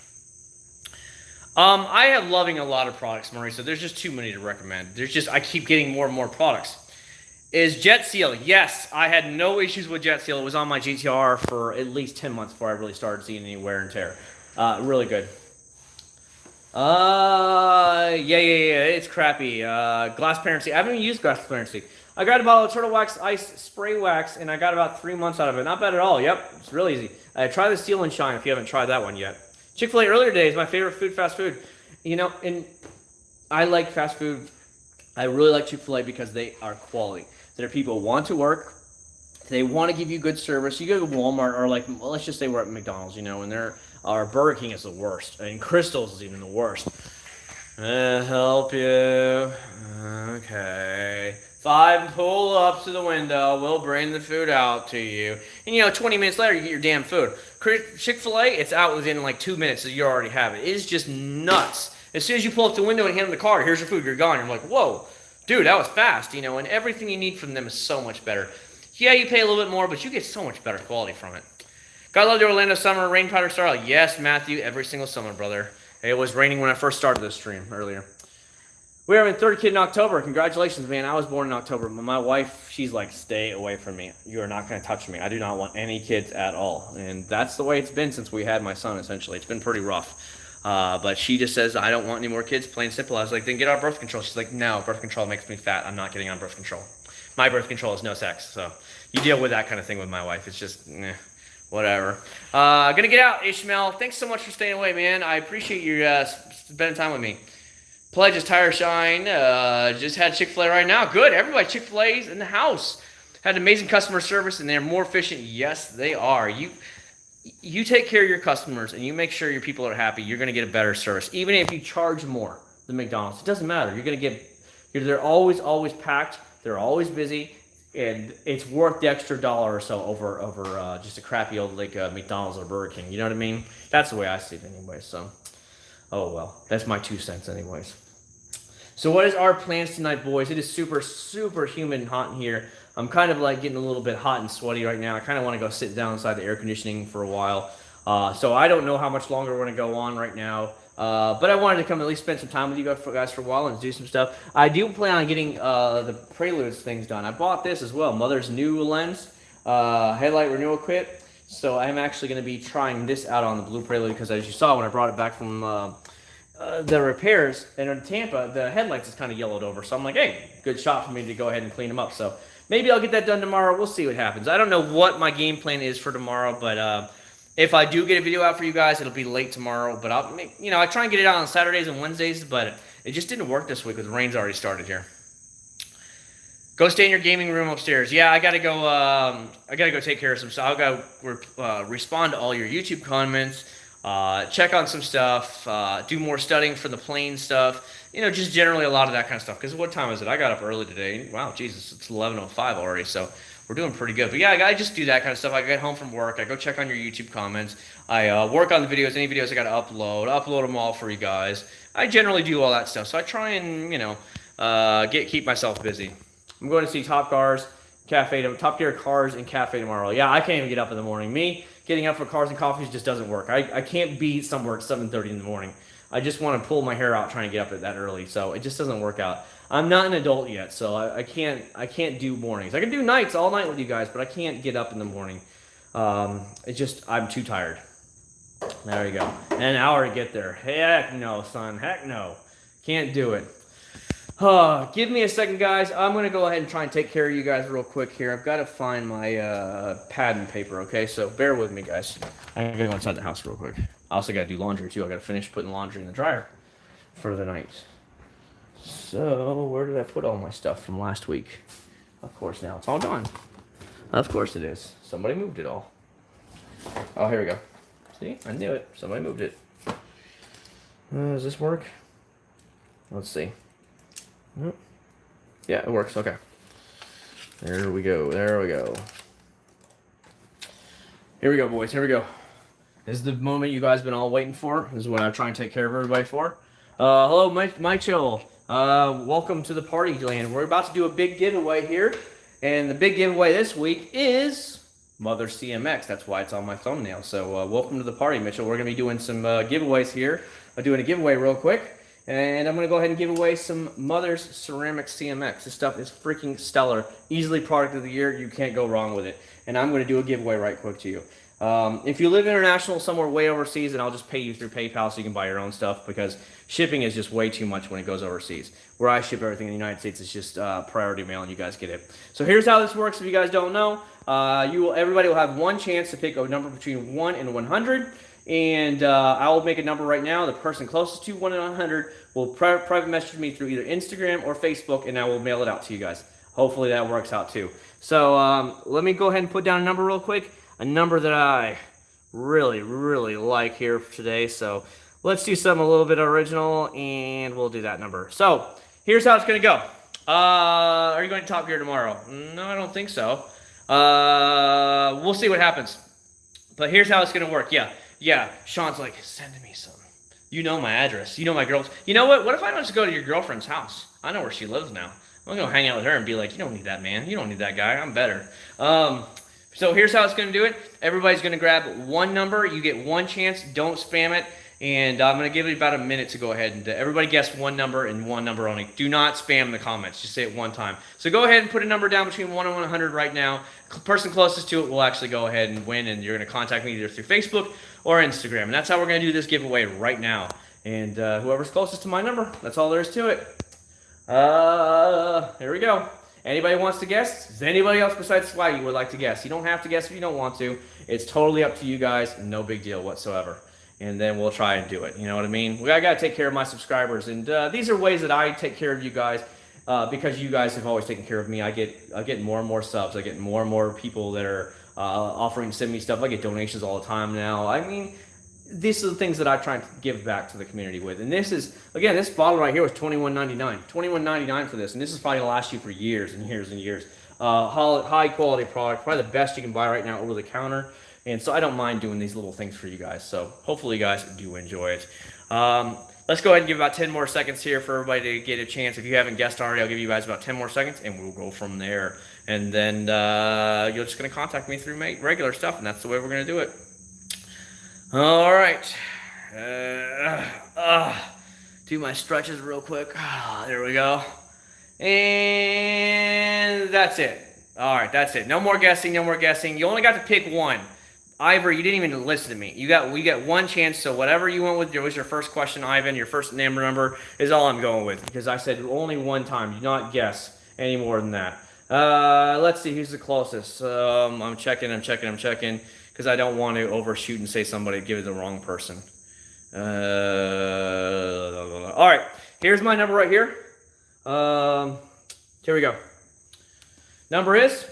I am loving a lot of products, Marisa. There's just too many to recommend. I keep getting more and more products. Is Jet Seal? Yes, I had no issues with Jet Seal. It was on my GTR for at least 10 months before I really started seeing any wear and tear. Really good. Yeah, it's crappy. Glass Parency. I haven't even used Glass Parency. I got a bottle of Turtle Wax Ice Spray Wax, and I got about 3 months out of it. Not bad at all. Yep, it's real easy. Try the Steel and Shine if you haven't tried that one yet. Chick-fil-A earlier today is my favorite food, fast food. You know, and I like fast food. I really like Chick-fil-A because they are quality. Their people want to work. They want to give you good service. You go to Walmart or let's just say we're at McDonald's, you know, and our Burger King is the worst. And Crystal's is even the worst. Help you. Okay. 5 pull-ups to the window. We'll bring the food out to you. And, 20 minutes later, you get your damn food. Chick-fil-A, it's out within 2 minutes, so you already have it. It is just nuts. As soon as you pull up the window and hand them the card, here's your food, you're gone. You're like, whoa. Dude, that was fast, and everything you need from them is so much better. Yeah, you pay a little bit more, but you get so much better quality from it. Gotta love the Orlando summer, rain powder style. Yes, Matthew, every single summer, brother. It was raining when I first started this stream earlier. We're having 3rd kid in October. Congratulations, man. I was born in October. My wife, she's like, stay away from me. You are not going to touch me. I do not want any kids at all. And that's the way it's been since we had my son, essentially. It's been pretty rough. But she just says, I don't want any more kids, plain simple. I was like, then get on birth control. She's like, no, birth control makes me fat. I'm not getting on birth control. My birth control is no sex. So you deal with that kind of thing with my wife. It's just, whatever. Gonna get out, Ishmael. Thanks so much for staying away, man. I appreciate you spending time with me. Pledge's Tire Shine. Just had Chick-fil-A right now. Good. Everybody, Chick-fil-A's in the house. Had amazing customer service, and they're more efficient. Yes, they are. You take care of your customers and you make sure your people are happy, you're going to get a better service. Even if you charge more than McDonald's, it doesn't matter. You're going to get, they're always packed, they're always busy, and it's worth the extra $1 or so over just a crappy old McDonald's or Burger King. You know what I mean? That's the way I see it anyway. So, oh well, that's my 2 cents anyways. So what is our plans tonight, boys? It is super, super humid and hot in here. I'm kind of getting a little bit hot and sweaty right now. I kind of want to go sit down inside the air conditioning for a while. So I don't know how much longer we're going to go on right now. But I wanted to come at least spend some time with you guys for a while and do some stuff. I do plan on getting the Preludes things done. I bought this as well. Mother's new lens, headlight renewal kit. So I'm actually going to be trying this out on the Blue Prelude because as you saw when I brought it back from the repairs in Tampa, the headlights is kind of yellowed over. So I'm like, hey, good shot for me to go ahead and clean them up. So maybe I'll get that done tomorrow. We'll see what happens. I don't know what my game plan is for tomorrow, but if I do get a video out for you guys, it'll be late tomorrow. But I try and get it out on Saturdays and Wednesdays, but it just didn't work this week because the rain's already started here. Go stay in your gaming room upstairs. Yeah, I gotta go. I gotta go take care of some stuff. I gotta respond to all your YouTube comments. Check on some stuff. Do more studying for the plane stuff. Just generally a lot of that kind of stuff. Because what time is it? I got up early today. Wow, Jesus, it's 11:05 already. So we're doing pretty good. But yeah, I just do that kind of stuff. I get home from work. I go check on your YouTube comments. I work on the videos. Any videos I gotta upload them all for you guys. I generally do all that stuff. So I try and keep myself busy. I'm going to see Top Gear Cars and Cafe tomorrow. Yeah, I can't even get up in the morning. Me getting up for cars and coffees just doesn't work. I can't be somewhere at 7:30 in the morning. I just want to pull my hair out trying to get up at that early, so it just doesn't work out. I'm not an adult yet, so I can't do mornings. I can do nights all night with you guys, but I can't get up in the morning. I'm too tired. There you go. An hour to get there. Heck no, son. Heck no. Can't do it. Give me a second, guys. I'm going to go ahead and try and take care of you guys real quick here. I've got to find my pad and paper, okay? So bear with me, guys. I'm going to go inside the house real quick. I also got to do laundry, too. I got to finish putting laundry in the dryer for the night. So where did I put all my stuff from last week? Of course, now it's all gone. Of course it is. Somebody moved it all. Oh, here we go. See? I knew it. Somebody moved it. Does this work? Let's see. Yeah, it works. Okay. There we go. There we go. Here we go, boys. Here we go. This is the moment you guys have been all waiting for. This is what I try and take care of everybody for. Hello, Michael. Welcome to the party land. We're about to do a big giveaway here. And the big giveaway this week is Mother CMX. That's why it's on my thumbnail. So welcome to the party, Mitchell. We're going to be doing some giveaways here. I'm doing a giveaway real quick. And I'm going to go ahead and give away some Mother's Ceramic CMX. This stuff is freaking stellar. Easily product of the year. You can't go wrong with it. And I'm going to do a giveaway right quick to you. If you live international, somewhere way overseas, then I'll just pay you through PayPal so you can buy your own stuff because shipping is just way too much when it goes overseas. Where I ship everything in the United States, it's just priority mail and you guys get it. So here's how this works if you guys don't know. Everybody will have one chance to pick a number between 1 and 100. And I will make a number right now. The person closest to 1 in 100 will private message me through either Instagram or Facebook, and I will mail it out to you guys. Hopefully that works out too. So let me go ahead and put down a number real quick. A number that I really, really like here for today. So let's do something a little bit original, and we'll do that number. So here's how it's going to go. Are you going to Top Gear tomorrow? No, I don't think so. We'll see what happens. But here's how it's going to work. Yeah, Sean's like, send me some. You know my address. You know my girls. You know what? What if I don't just go to your girlfriend's house? I know where she lives now. I'm going to hang out with her and be like, you don't need that man. You don't need that guy. I'm better. So here's how it's going to do it. Everybody's going to grab one number. You get one chance. Don't spam it. And I'm going to give it about a minute to go ahead and everybody guess one number and one number only. Do not spam the comments. Just say it one time. So go ahead and put a number down between 1 and 100 right now. The person closest to it will actually go ahead and win, and you're going to contact me either through Facebook or Instagram. And that's how we're going to do this giveaway right now. And whoever's closest to my number, that's all there is to it. Here we go. Anybody wants to guess? Is there anybody else besides Swaggy you would like to guess? You don't have to guess if you don't want to. It's totally up to you guys. No big deal whatsoever. And then we'll try and do it. You know what I mean? I got to take care of my subscribers. And these are ways that I take care of you guys because you guys have always taken care of me. I get more and more subs. I get more and more people that are offering to send me stuff. I get donations all the time now. I mean, these are the things that I try to give back to the community with. And this is, again, this bottle right here was $21.99. $21.99 for this. And this is probably going to last you for years and years and years. High quality product. Probably the best you can buy right now over the counter. And so I don't mind doing these little things for you guys. So hopefully you guys do enjoy it. Let's go ahead and give about 10 more seconds here for everybody to get a chance. If you haven't guessed already, I'll give you guys about 10 more seconds, and we'll go from there. And then you're just going to contact me through regular stuff, and that's the way we're going to do it. All right. Do my stretches real quick. There we go. And that's it. All right, that's it. No more guessing, no more guessing. You only got to pick one. Ivor, you didn't even listen to me. We got one chance, so whatever you went with was your first question, Ivan. Your first number is all I'm going with because I said only one time. Do not guess any more than that. Let's see who's the closest. I'm checking because I don't want to overshoot and say somebody give it the wrong person. All right, here's my number right here. Here we go. Number is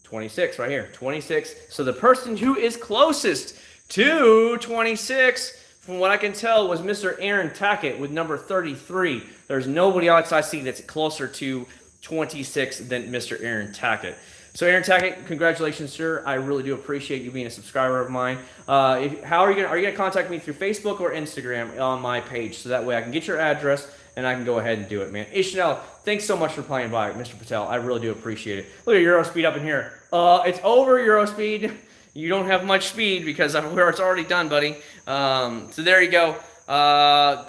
26 right here, 26. So the person who is closest to 26, from what I can tell, was Mr. Aaron Tackett with number 33. There's nobody else I see that's closer to 26 than Mr. Aaron Tackett. So Aaron Tackett, congratulations, sir. I really do appreciate you being a subscriber of mine. How are you gonna contact me through Facebook or Instagram on my page? So that way I can get your address and I can go ahead and do it, man. Hey, Chanel, thanks so much for playing by, Mr. Patel. I really do appreciate it. Look at Eurospeed up in here. It's over, Eurospeed. You don't have much speed because I'm where it's already done, buddy. So there you go.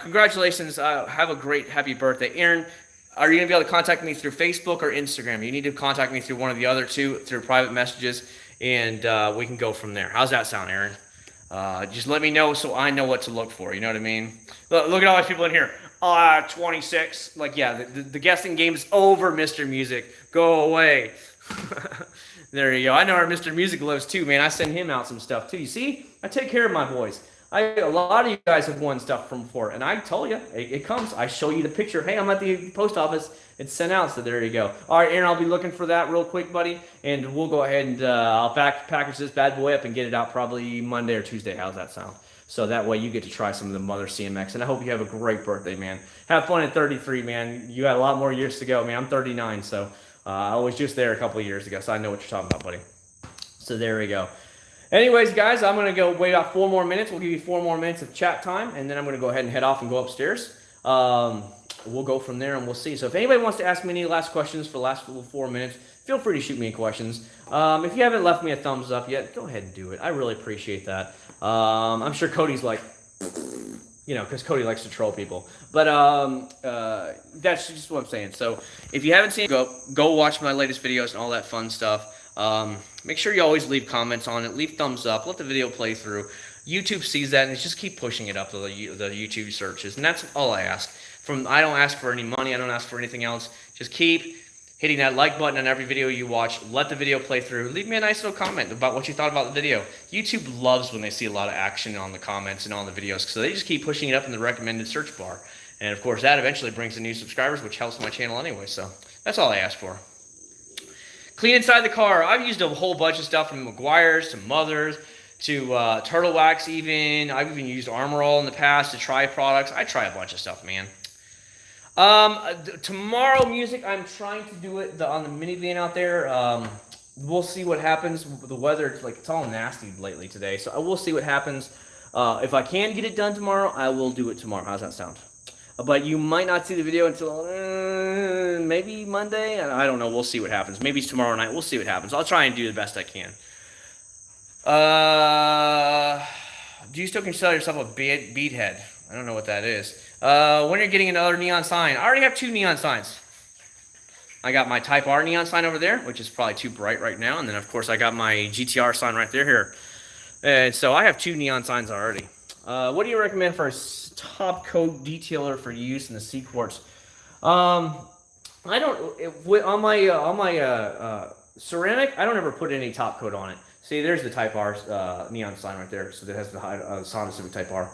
Congratulations. Have a great, happy birthday. Aaron, are you going to be able to contact me through Facebook or Instagram? You need to contact me through one of the other two, through private messages, and we can go from there. How's that sound, Aaron? Just let me know so I know what to look for. You know what I mean? Look at all these people in here. 26. Like, yeah, the guessing game is over, Mr. Music. Go away. There you go. I know our Mr. Music loves too, man. I send him out some stuff too. You see? I take care of my boys. A lot of you guys have won stuff from before, and I told you, it comes. I show you the picture. Hey, I'm at the post office. It's sent out, so there you go. All right, Aaron, I'll be looking for that real quick, buddy, and we'll go ahead and I'll package this bad boy up and get it out probably Monday or Tuesday. How's that sound? So that way you get to try some of the Mother CMX, and I hope you have a great birthday, man. Have fun at 33, man. You got a lot more years to go, man. I'm 39, so I was just there a couple of years ago, so I know what you're talking about, buddy. So there we go. Anyways, guys, I'm going to go wait about 4 more minutes. We'll give you 4 more minutes of chat time, and then I'm going to go ahead and head off and go upstairs. We'll go from there, and we'll see. So if anybody wants to ask me any last questions for the last 4 minutes, feel free to shoot me questions. If you haven't left me a thumbs up yet, go ahead and do it. I really appreciate that. I'm sure Cody's like, you know, because Cody likes to troll people. But that's just what I'm saying. So if you haven't seen it, go watch my latest videos and all that fun stuff. Make sure you always leave comments on it. Leave thumbs up. Let the video play through. YouTube sees that and it's just keep pushing it up to the YouTube searches. And that's all I ask. I don't ask for any money. I don't ask for anything else. Just keep hitting that like button on every video you watch. Let the video play through. Leave me a nice little comment about what you thought about the video. YouTube loves when they see a lot of action on the comments and on the videos, so they just keep pushing it up in the recommended search bar. And of course, that eventually brings in new subscribers, which helps my channel anyway. So that's all I ask for. Clean inside the car. I've used a whole bunch of stuff from Meguiar's to Mother's to Turtle Wax even. I've even used Armor All in the past to try products. I try a bunch of stuff, man. Tomorrow, music, I'm trying to do it on the minivan out there. We'll see what happens. The weather, it's all nasty lately today, so we'll see what happens. If I can get it done tomorrow, I will do it tomorrow. How's that sound? But you might not see the video until maybe Monday. I don't know. We'll see what happens. Maybe it's tomorrow night. We'll see what happens. I'll try and do the best I can. Do you still consider yourself a beathead? I don't know what that is. When you're getting another neon sign. I already have 2 neon signs. I got my Type R neon sign over there, which is probably too bright right now. And then, of course, I got my GTR sign right there here. And so I have 2 neon signs already. What do you recommend for a top coat detailer for use in the C-Quartz? I don't, on my ceramic, I don't ever put any top coat on it. See, there's the Type R neon sign right there. So that has the Honda Civic Type R.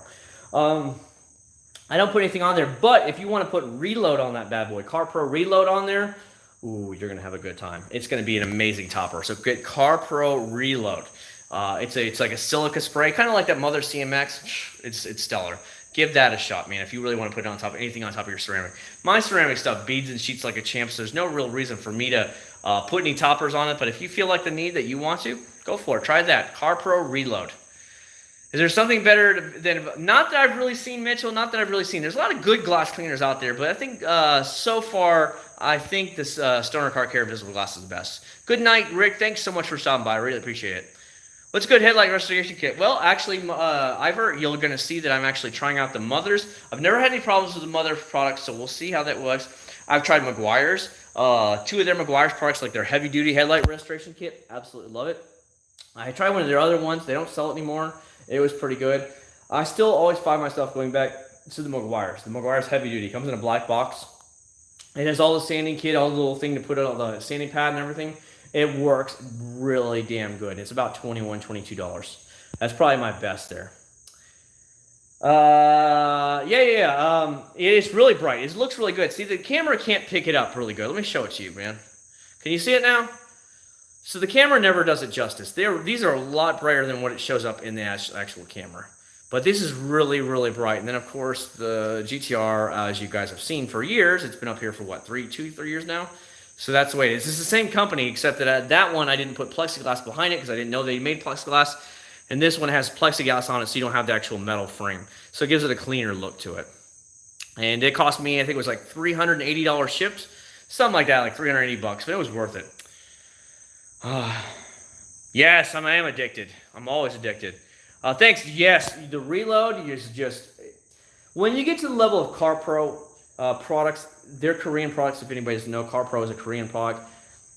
I don't put anything on there, but if you want to put Reload on that bad boy, Car Pro Reload on there, ooh, you're going to have a good time. It's going to be an amazing topper. So get Car Pro Reload. It's like a silica spray, kind of like that Mother CMX. It's stellar. Give that a shot, man, if you really want to put it on top of anything on top of your ceramic. My ceramic stuff beads and sheets like a champ, so there's no real reason for me to put any toppers on it, but if you feel like the need that you want to, go for it. Try that. Car Pro Reload. Is there something better than, not that I've really seen, Mitchell, not that I've really seen. There's a lot of good glass cleaners out there, but I think so far, I think this Stoner Car Care Invisible Glass is the best. Good night, Rick. Thanks so much for stopping by. I really appreciate it. What's a good headlight restoration kit? Well, actually, Ivor, you're going to see that I'm actually trying out the Mother's. I've never had any problems with the Mother products, so we'll see how that works. I've tried Meguiar's. 2 of their Meguiar's products, like their heavy-duty headlight restoration kit. Absolutely love it. I tried one of their other ones. They don't sell it anymore. It was pretty good. I still always find myself going back to the Meguiar's. The Meguiar's heavy duty comes in a black box. It has all the sanding kit, all the little thing to put on the sanding pad and everything. It works really damn good. It's about $21, $22. That's probably my best there. It's really bright. It looks really good. See, the camera can't pick it up really good. Let me show it to you, man. Can you see it now? So the camera never does it justice. These are a lot brighter than what it shows up in the actual camera. But this is really, really bright. And then, of course, the GTR, as you guys have seen for years, it's been up here for what, 3 years now? So that's the way it is. It's the same company, except that that one I didn't put plexiglass behind it because I didn't know they made plexiglass. And this one has plexiglass on it, so you don't have the actual metal frame. So it gives it a cleaner look to it. And it cost me, I think it was like $380 shipped. Something like that, like 380 bucks, but it was worth it. Yes, I am addicted. I'm always addicted. Thanks. Yes, the reload is just... When you get to the level of CarPro products, they're Korean products. If anybody doesn't know, CarPro is a Korean product.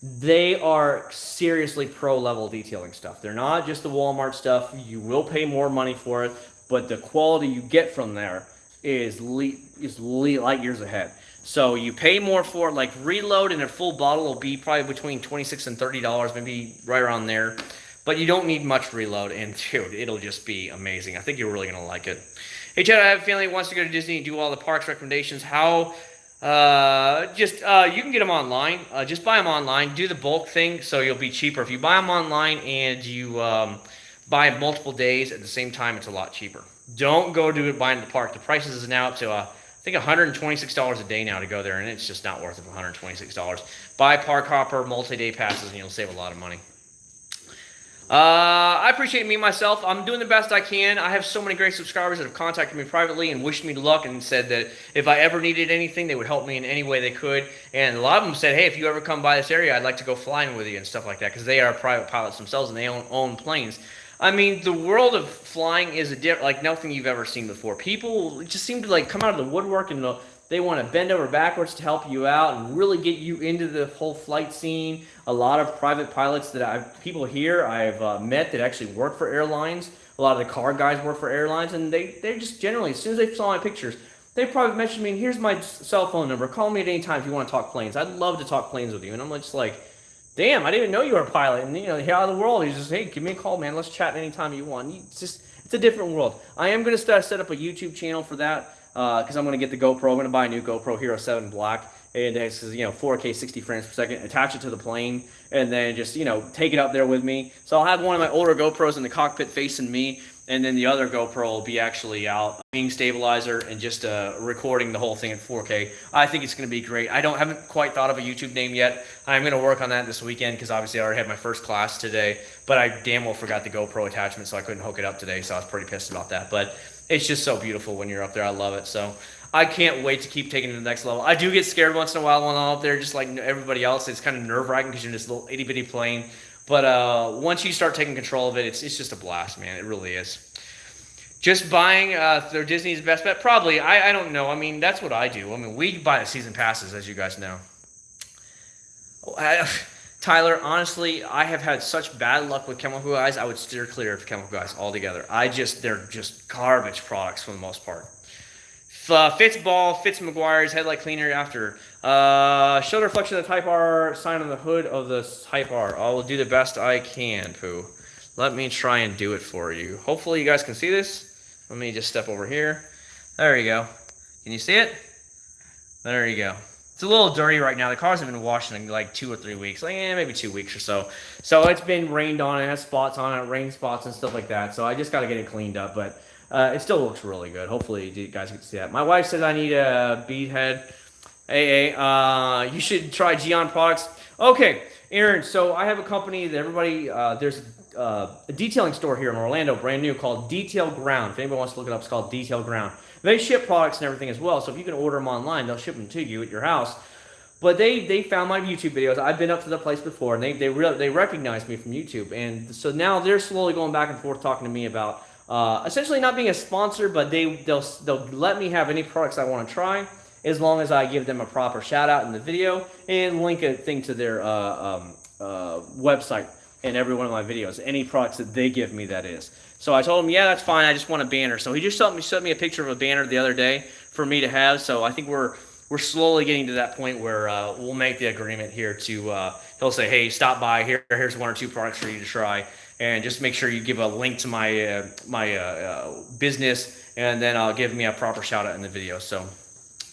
They are seriously pro-level detailing stuff. They're not just the Walmart stuff. You will pay more money for it, but the quality you get from there is light years ahead. So you pay more for it. Like reload in a full bottle will be probably between $26 and $30, maybe right around there. But you don't need much reload, and dude, it'll just be amazing. I think you're really gonna like it. Hey Chad, I have a family who wants to go to Disney and do all the parks recommendations. How? You can get them online. Just buy them online. Do the bulk thing, so you'll be cheaper. If you buy them online and you buy multiple days at the same time, it's a lot cheaper. Don't go do it buying the park. The prices is now up to I think $126 a day now to go there, and it's just not worth it for $126. Buy Park Hopper multi-day passes, and you'll save a lot of money. I appreciate me myself. I'm doing the best I can. I have so many great subscribers that have contacted me privately and wished me luck and said that if I ever needed anything, they would help me in any way they could. And a lot of them said, hey, if you ever come by this area, I'd like to go flying with you and stuff like that, because they are private pilots themselves and they own planes. I mean, the world of flying is like nothing you've ever seen before. People just seem to like come out of the woodwork and they want to bend over backwards to help you out and really get you into the whole flight scene. A lot of private pilots people here I've met that actually work for airlines. A lot of the car guys work for airlines, and they just generally, as soon as they saw my pictures, they probably mentioned me, here's my cell phone number. Call me at any time if you want to talk planes. I'd love to talk planes with you. And I'm just like, damn, I didn't even know you were a pilot. And here out of the world, he's just, hey, give me a call, man. Let's chat anytime you want. It's a different world. I am going to set up a YouTube channel for that. Because I'm going to get the GoPro. I'm going to buy a new GoPro Hero 7 Black, and it's 4K 60 frames per second. Attach it to the plane, and then just take it up there with me. So I'll have one of my older GoPros in the cockpit facing me, and then the other GoPro will be actually out, wing stabilizer, and just recording the whole thing at 4K. I think it's going to be great. I haven't quite thought of a YouTube name yet. I'm going to work on that this weekend because obviously I already had my first class today, but I damn well forgot the GoPro attachment, so I couldn't hook it up today. So I was pretty pissed about that, but. It's just so beautiful when you're up there. I love it. So I can't wait to keep taking it to the next level. I do get scared once in a while when I'm up there, just like everybody else. It's kind of nerve-wracking because you're in this little itty-bitty plane. But once you start taking control of it, it's just a blast, man. It really is. Just buying their Disney's best bet? Probably. I don't know. I mean, that's what I do. I mean, we buy the season passes, as you guys know. Tyler, honestly, I have had such bad luck with chemical guys, I would steer clear of chemical guys altogether. They're just garbage products for the most part. Fitz McGuire's headlight cleaner after. Show the reflection of the Type R sign on the hood of the Type R. I will do the best I can, Pooh. Let me try and do it for you. Hopefully you guys can see this. Let me just step over here. There you go. Can you see it? There you go. It's a little dirty right now. The cars have been washed in like 2 or 3 weeks, like maybe 2 weeks or so. So it's been rained on. It has spots on it, rain spots and stuff like that. So I just got to get it cleaned up, but it still looks really good. Hopefully you guys can see that. My wife says I need a bead head. You should try Geon products. Okay, Aaron. So I have a company that everybody. There's a detailing store here in Orlando, brand new, called Detail Ground. If anybody wants to look it up, it's called Detail Ground. They ship products and everything as well, so if you can order them online, they'll ship them to you at your house. But they found my YouTube videos. I've been up to the place before, and they recognized me from YouTube. And so now they're slowly going back and forth talking to me about essentially not being a sponsor, but they'll let me have any products I want to try as long as I give them a proper shout out in the video and link a thing to their website in every one of my videos. Any products that they give me, that is. So I told him, yeah, that's fine. I just want a banner. So he just sent me a picture of a banner the other day for me to have. So I think we're slowly getting to that point where we'll make the agreement here to, he'll say, hey, stop by here. Here's 1 or 2 products for you to try. And just make sure you give a link to my business, and then I'll give me a proper shout out in the video. So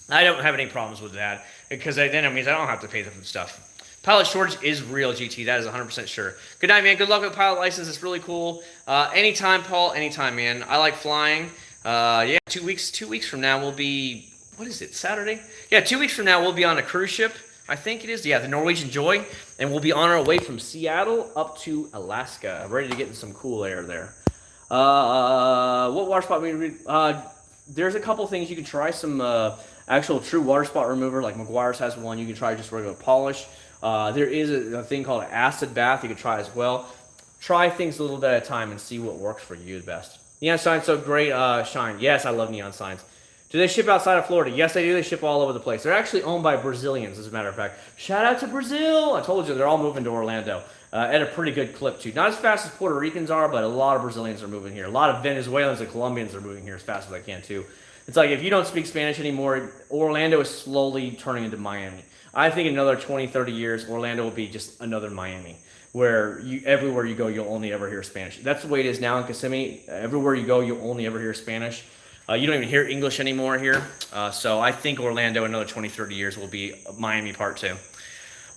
I don't have any problems with that, because then it means I don't have to pay them for stuff. Pilot shortage is real, GT. That is 100% sure. Good night, man. Good luck with the pilot license. It's really cool. Anytime, Paul. Anytime, man. I like flying. Yeah, 2 weeks. 2 weeks from now we'll be. What is it? Saturday? Yeah, 2 weeks from now we'll be on a cruise ship. I think it is. Yeah, the Norwegian Joy, and we'll be on our way from Seattle up to Alaska, ready to get in some cool air there. What water spot? There's a couple things you can try. Some actual true water spot remover, like McGuire's has one. You can try just regular polish. There is a thing called an acid bath you can try as well. Try things a little bit at a time and see what works for you the best. Neon signs so great, shine. Yes, I love neon signs. Do they ship outside of Florida? Yes, they do. They ship all over the place. They're actually owned by Brazilians, as a matter of fact. Shout out to Brazil. I told you, they're all moving to Orlando at a pretty good clip, too. Not as fast as Puerto Ricans are, but a lot of Brazilians are moving here. A lot of Venezuelans and Colombians are moving here as fast as they can, too. It's like if you don't speak Spanish anymore, Orlando is slowly turning into Miami. I think in another 20, 30 years, Orlando will be just another Miami, where everywhere you go, you'll only ever hear Spanish. That's the way it is now in Kissimmee. Everywhere you go, you'll only ever hear Spanish. You don't even hear English anymore here. So I think Orlando in another 20, 30 years will be Miami Part 2.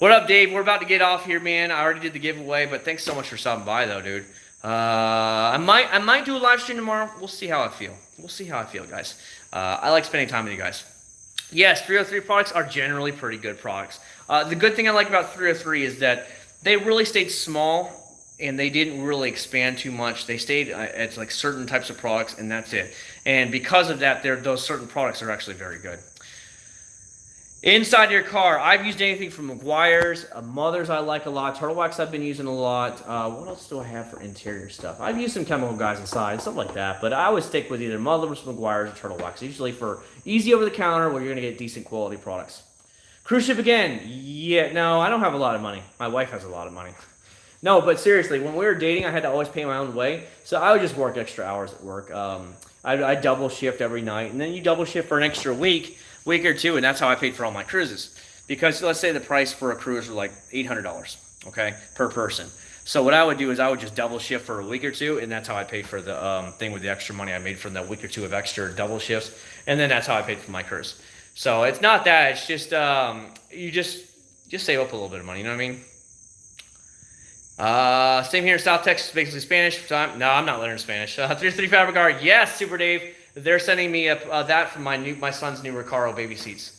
What up, Dave? We're about to get off here, man. I already did the giveaway, but thanks so much for stopping by, though, dude. I might do a live stream tomorrow. We'll see how I feel. We'll see how I feel, guys. I like spending time with you guys. Yes, 303 products are generally pretty good products. The good thing I like about 303 is that they really stayed small and they didn't really expand too much. They stayed at like certain types of products, and that's it. And because of that, those certain products are actually very good. Inside your car, I've used anything from McGuire's, Mother's I like a lot, Turtle Wax I've been using a lot. What else do I have for interior stuff? I've used some chemical guys inside, stuff like that, but I always stick with either Mother's, McGuire's, or Turtle Wax, usually for easy over the counter where you're gonna get decent quality products. Cruise ship again? Yeah, no, I don't have a lot of money. My wife has a lot of money. No, but seriously, when we were dating, I had to always pay my own way, so I would just work extra hours at work. I double shift every night, and then you double shift for an extra week or two, and that's how I paid for all my cruises. Because let's say the price for a cruise was like $800, okay, per person. So what I would do is I would just double shift for a week or two, and that's how I paid for the thing with the extra money I made from the week or two of extra double shifts, and then that's how I paid for my cruise. So it's not that, it's just you just save up a little bit of money, you know what I mean? Same here in South Texas, basically Spanish. No, I'm not learning Spanish. 303 Fabric Art, yes, Super Dave. They're sending me that from my son's new Recaro baby seats.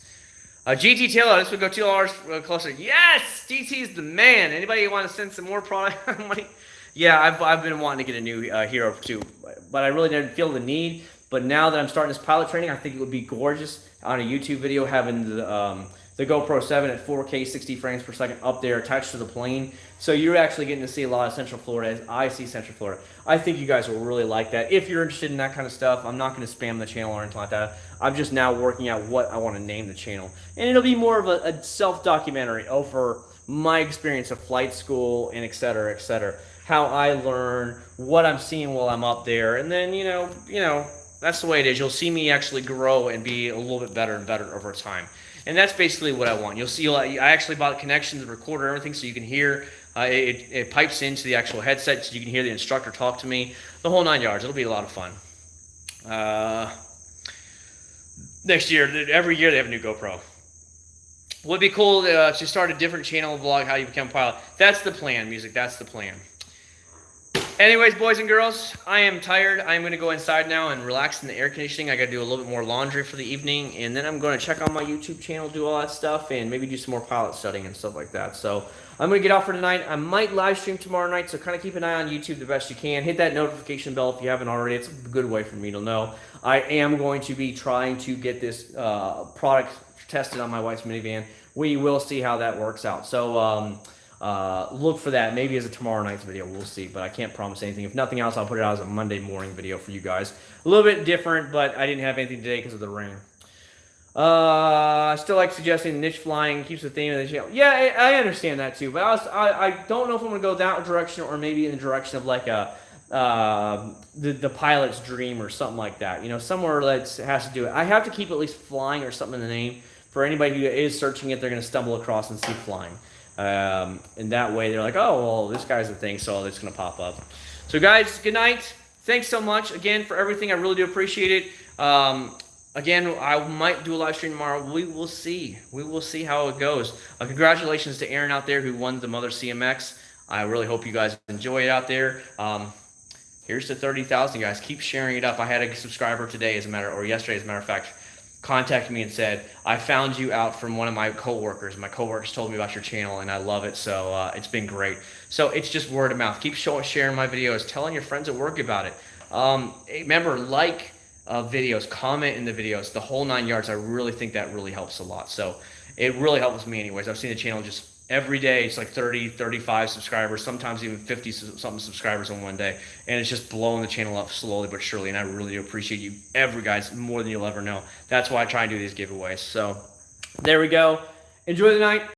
GT Taylor, this would go $2 closer. Yes, GT's the man. Anybody want to send some more product money? Yeah, I've been wanting to get a new Hero too, but I really didn't feel the need. But now that I'm starting this pilot training, I think it would be gorgeous on a YouTube video having the GoPro 7 at 4K 60 frames per second up there attached to the plane. So you're actually getting to see a lot of Central Florida as I see Central Florida. I think you guys will really like that. If you're interested in that kind of stuff, I'm not going to spam the channel or anything like that. I'm just now working out what I want to name the channel. And it'll be more of a self-documentary over my experience of flight school and et cetera, how I learn, what I'm seeing while I'm up there. And then, you know, that's the way it is. You'll see me actually grow and be a little bit better and better over time. And that's basically what I want. You'll see, I actually bought connections, recorder, everything, so you can hear. It pipes into the actual headset, so you can hear the instructor talk to me. The whole 9 yards. It'll be a lot of fun. Next year, every year they have a new GoPro. Would be cool to start a different channel vlog how you become a pilot. That's the plan, music. That's the plan. Anyways, boys and girls, I am tired. I'm going to go inside now and relax in the air conditioning. I got to do a little bit more laundry for the evening, and then I'm going to check on my YouTube channel, do all that stuff, and maybe do some more pilot studying and stuff like that. So I'm going to get off for tonight. I might live stream tomorrow night, so kind of keep an eye on YouTube the best you can. Hit that notification bell if you haven't already. It's a good way for me to know. I am going to be trying to get this product tested on my wife's minivan. We will see how that works out. So look for that maybe as a tomorrow night's video. We'll see, but I can't promise anything. If nothing else, I'll put it out as a Monday morning video for you guys. A little bit different, but I didn't have anything today because of the rain. I still like suggesting niche flying keeps the theme of the channel. Yeah, I understand that too, but I don't know if I'm going to go that direction or maybe in the direction of like the pilot's dream or something like that. You know, somewhere that has to do it. I have to keep at least flying or something in the name. For anybody who is searching it, they're going to stumble across and see flying. And that way they're like, oh, well, this guy's the thing, so it's going to pop up. So guys, good night. Thanks so much again for everything. I really do appreciate it. again, I might do a live stream tomorrow. We will see. We will see how it goes. Congratulations to Aaron out there who won the Mother CMX. I really hope you guys enjoy it out there. Here's to 30,000, guys. Keep sharing it up. I had a subscriber today, yesterday, as a matter of fact, contacted me and said, I found you out from one of my coworkers. My coworkers told me about your channel, and I love it. So it's been great. So it's just word of mouth. Keep sharing my videos, telling your friends at work about it. Remember, videos, comment in the videos, the whole 9 yards. I really think that really helps a lot. So it really helps me anyways. I've seen the channel just every day. It's like 30, 35 subscribers, sometimes even 50 something subscribers in one day. And it's just blowing the channel up slowly but surely. And I really appreciate you, guys, more than you'll ever know. That's why I try and do these giveaways. So there we go. Enjoy the night.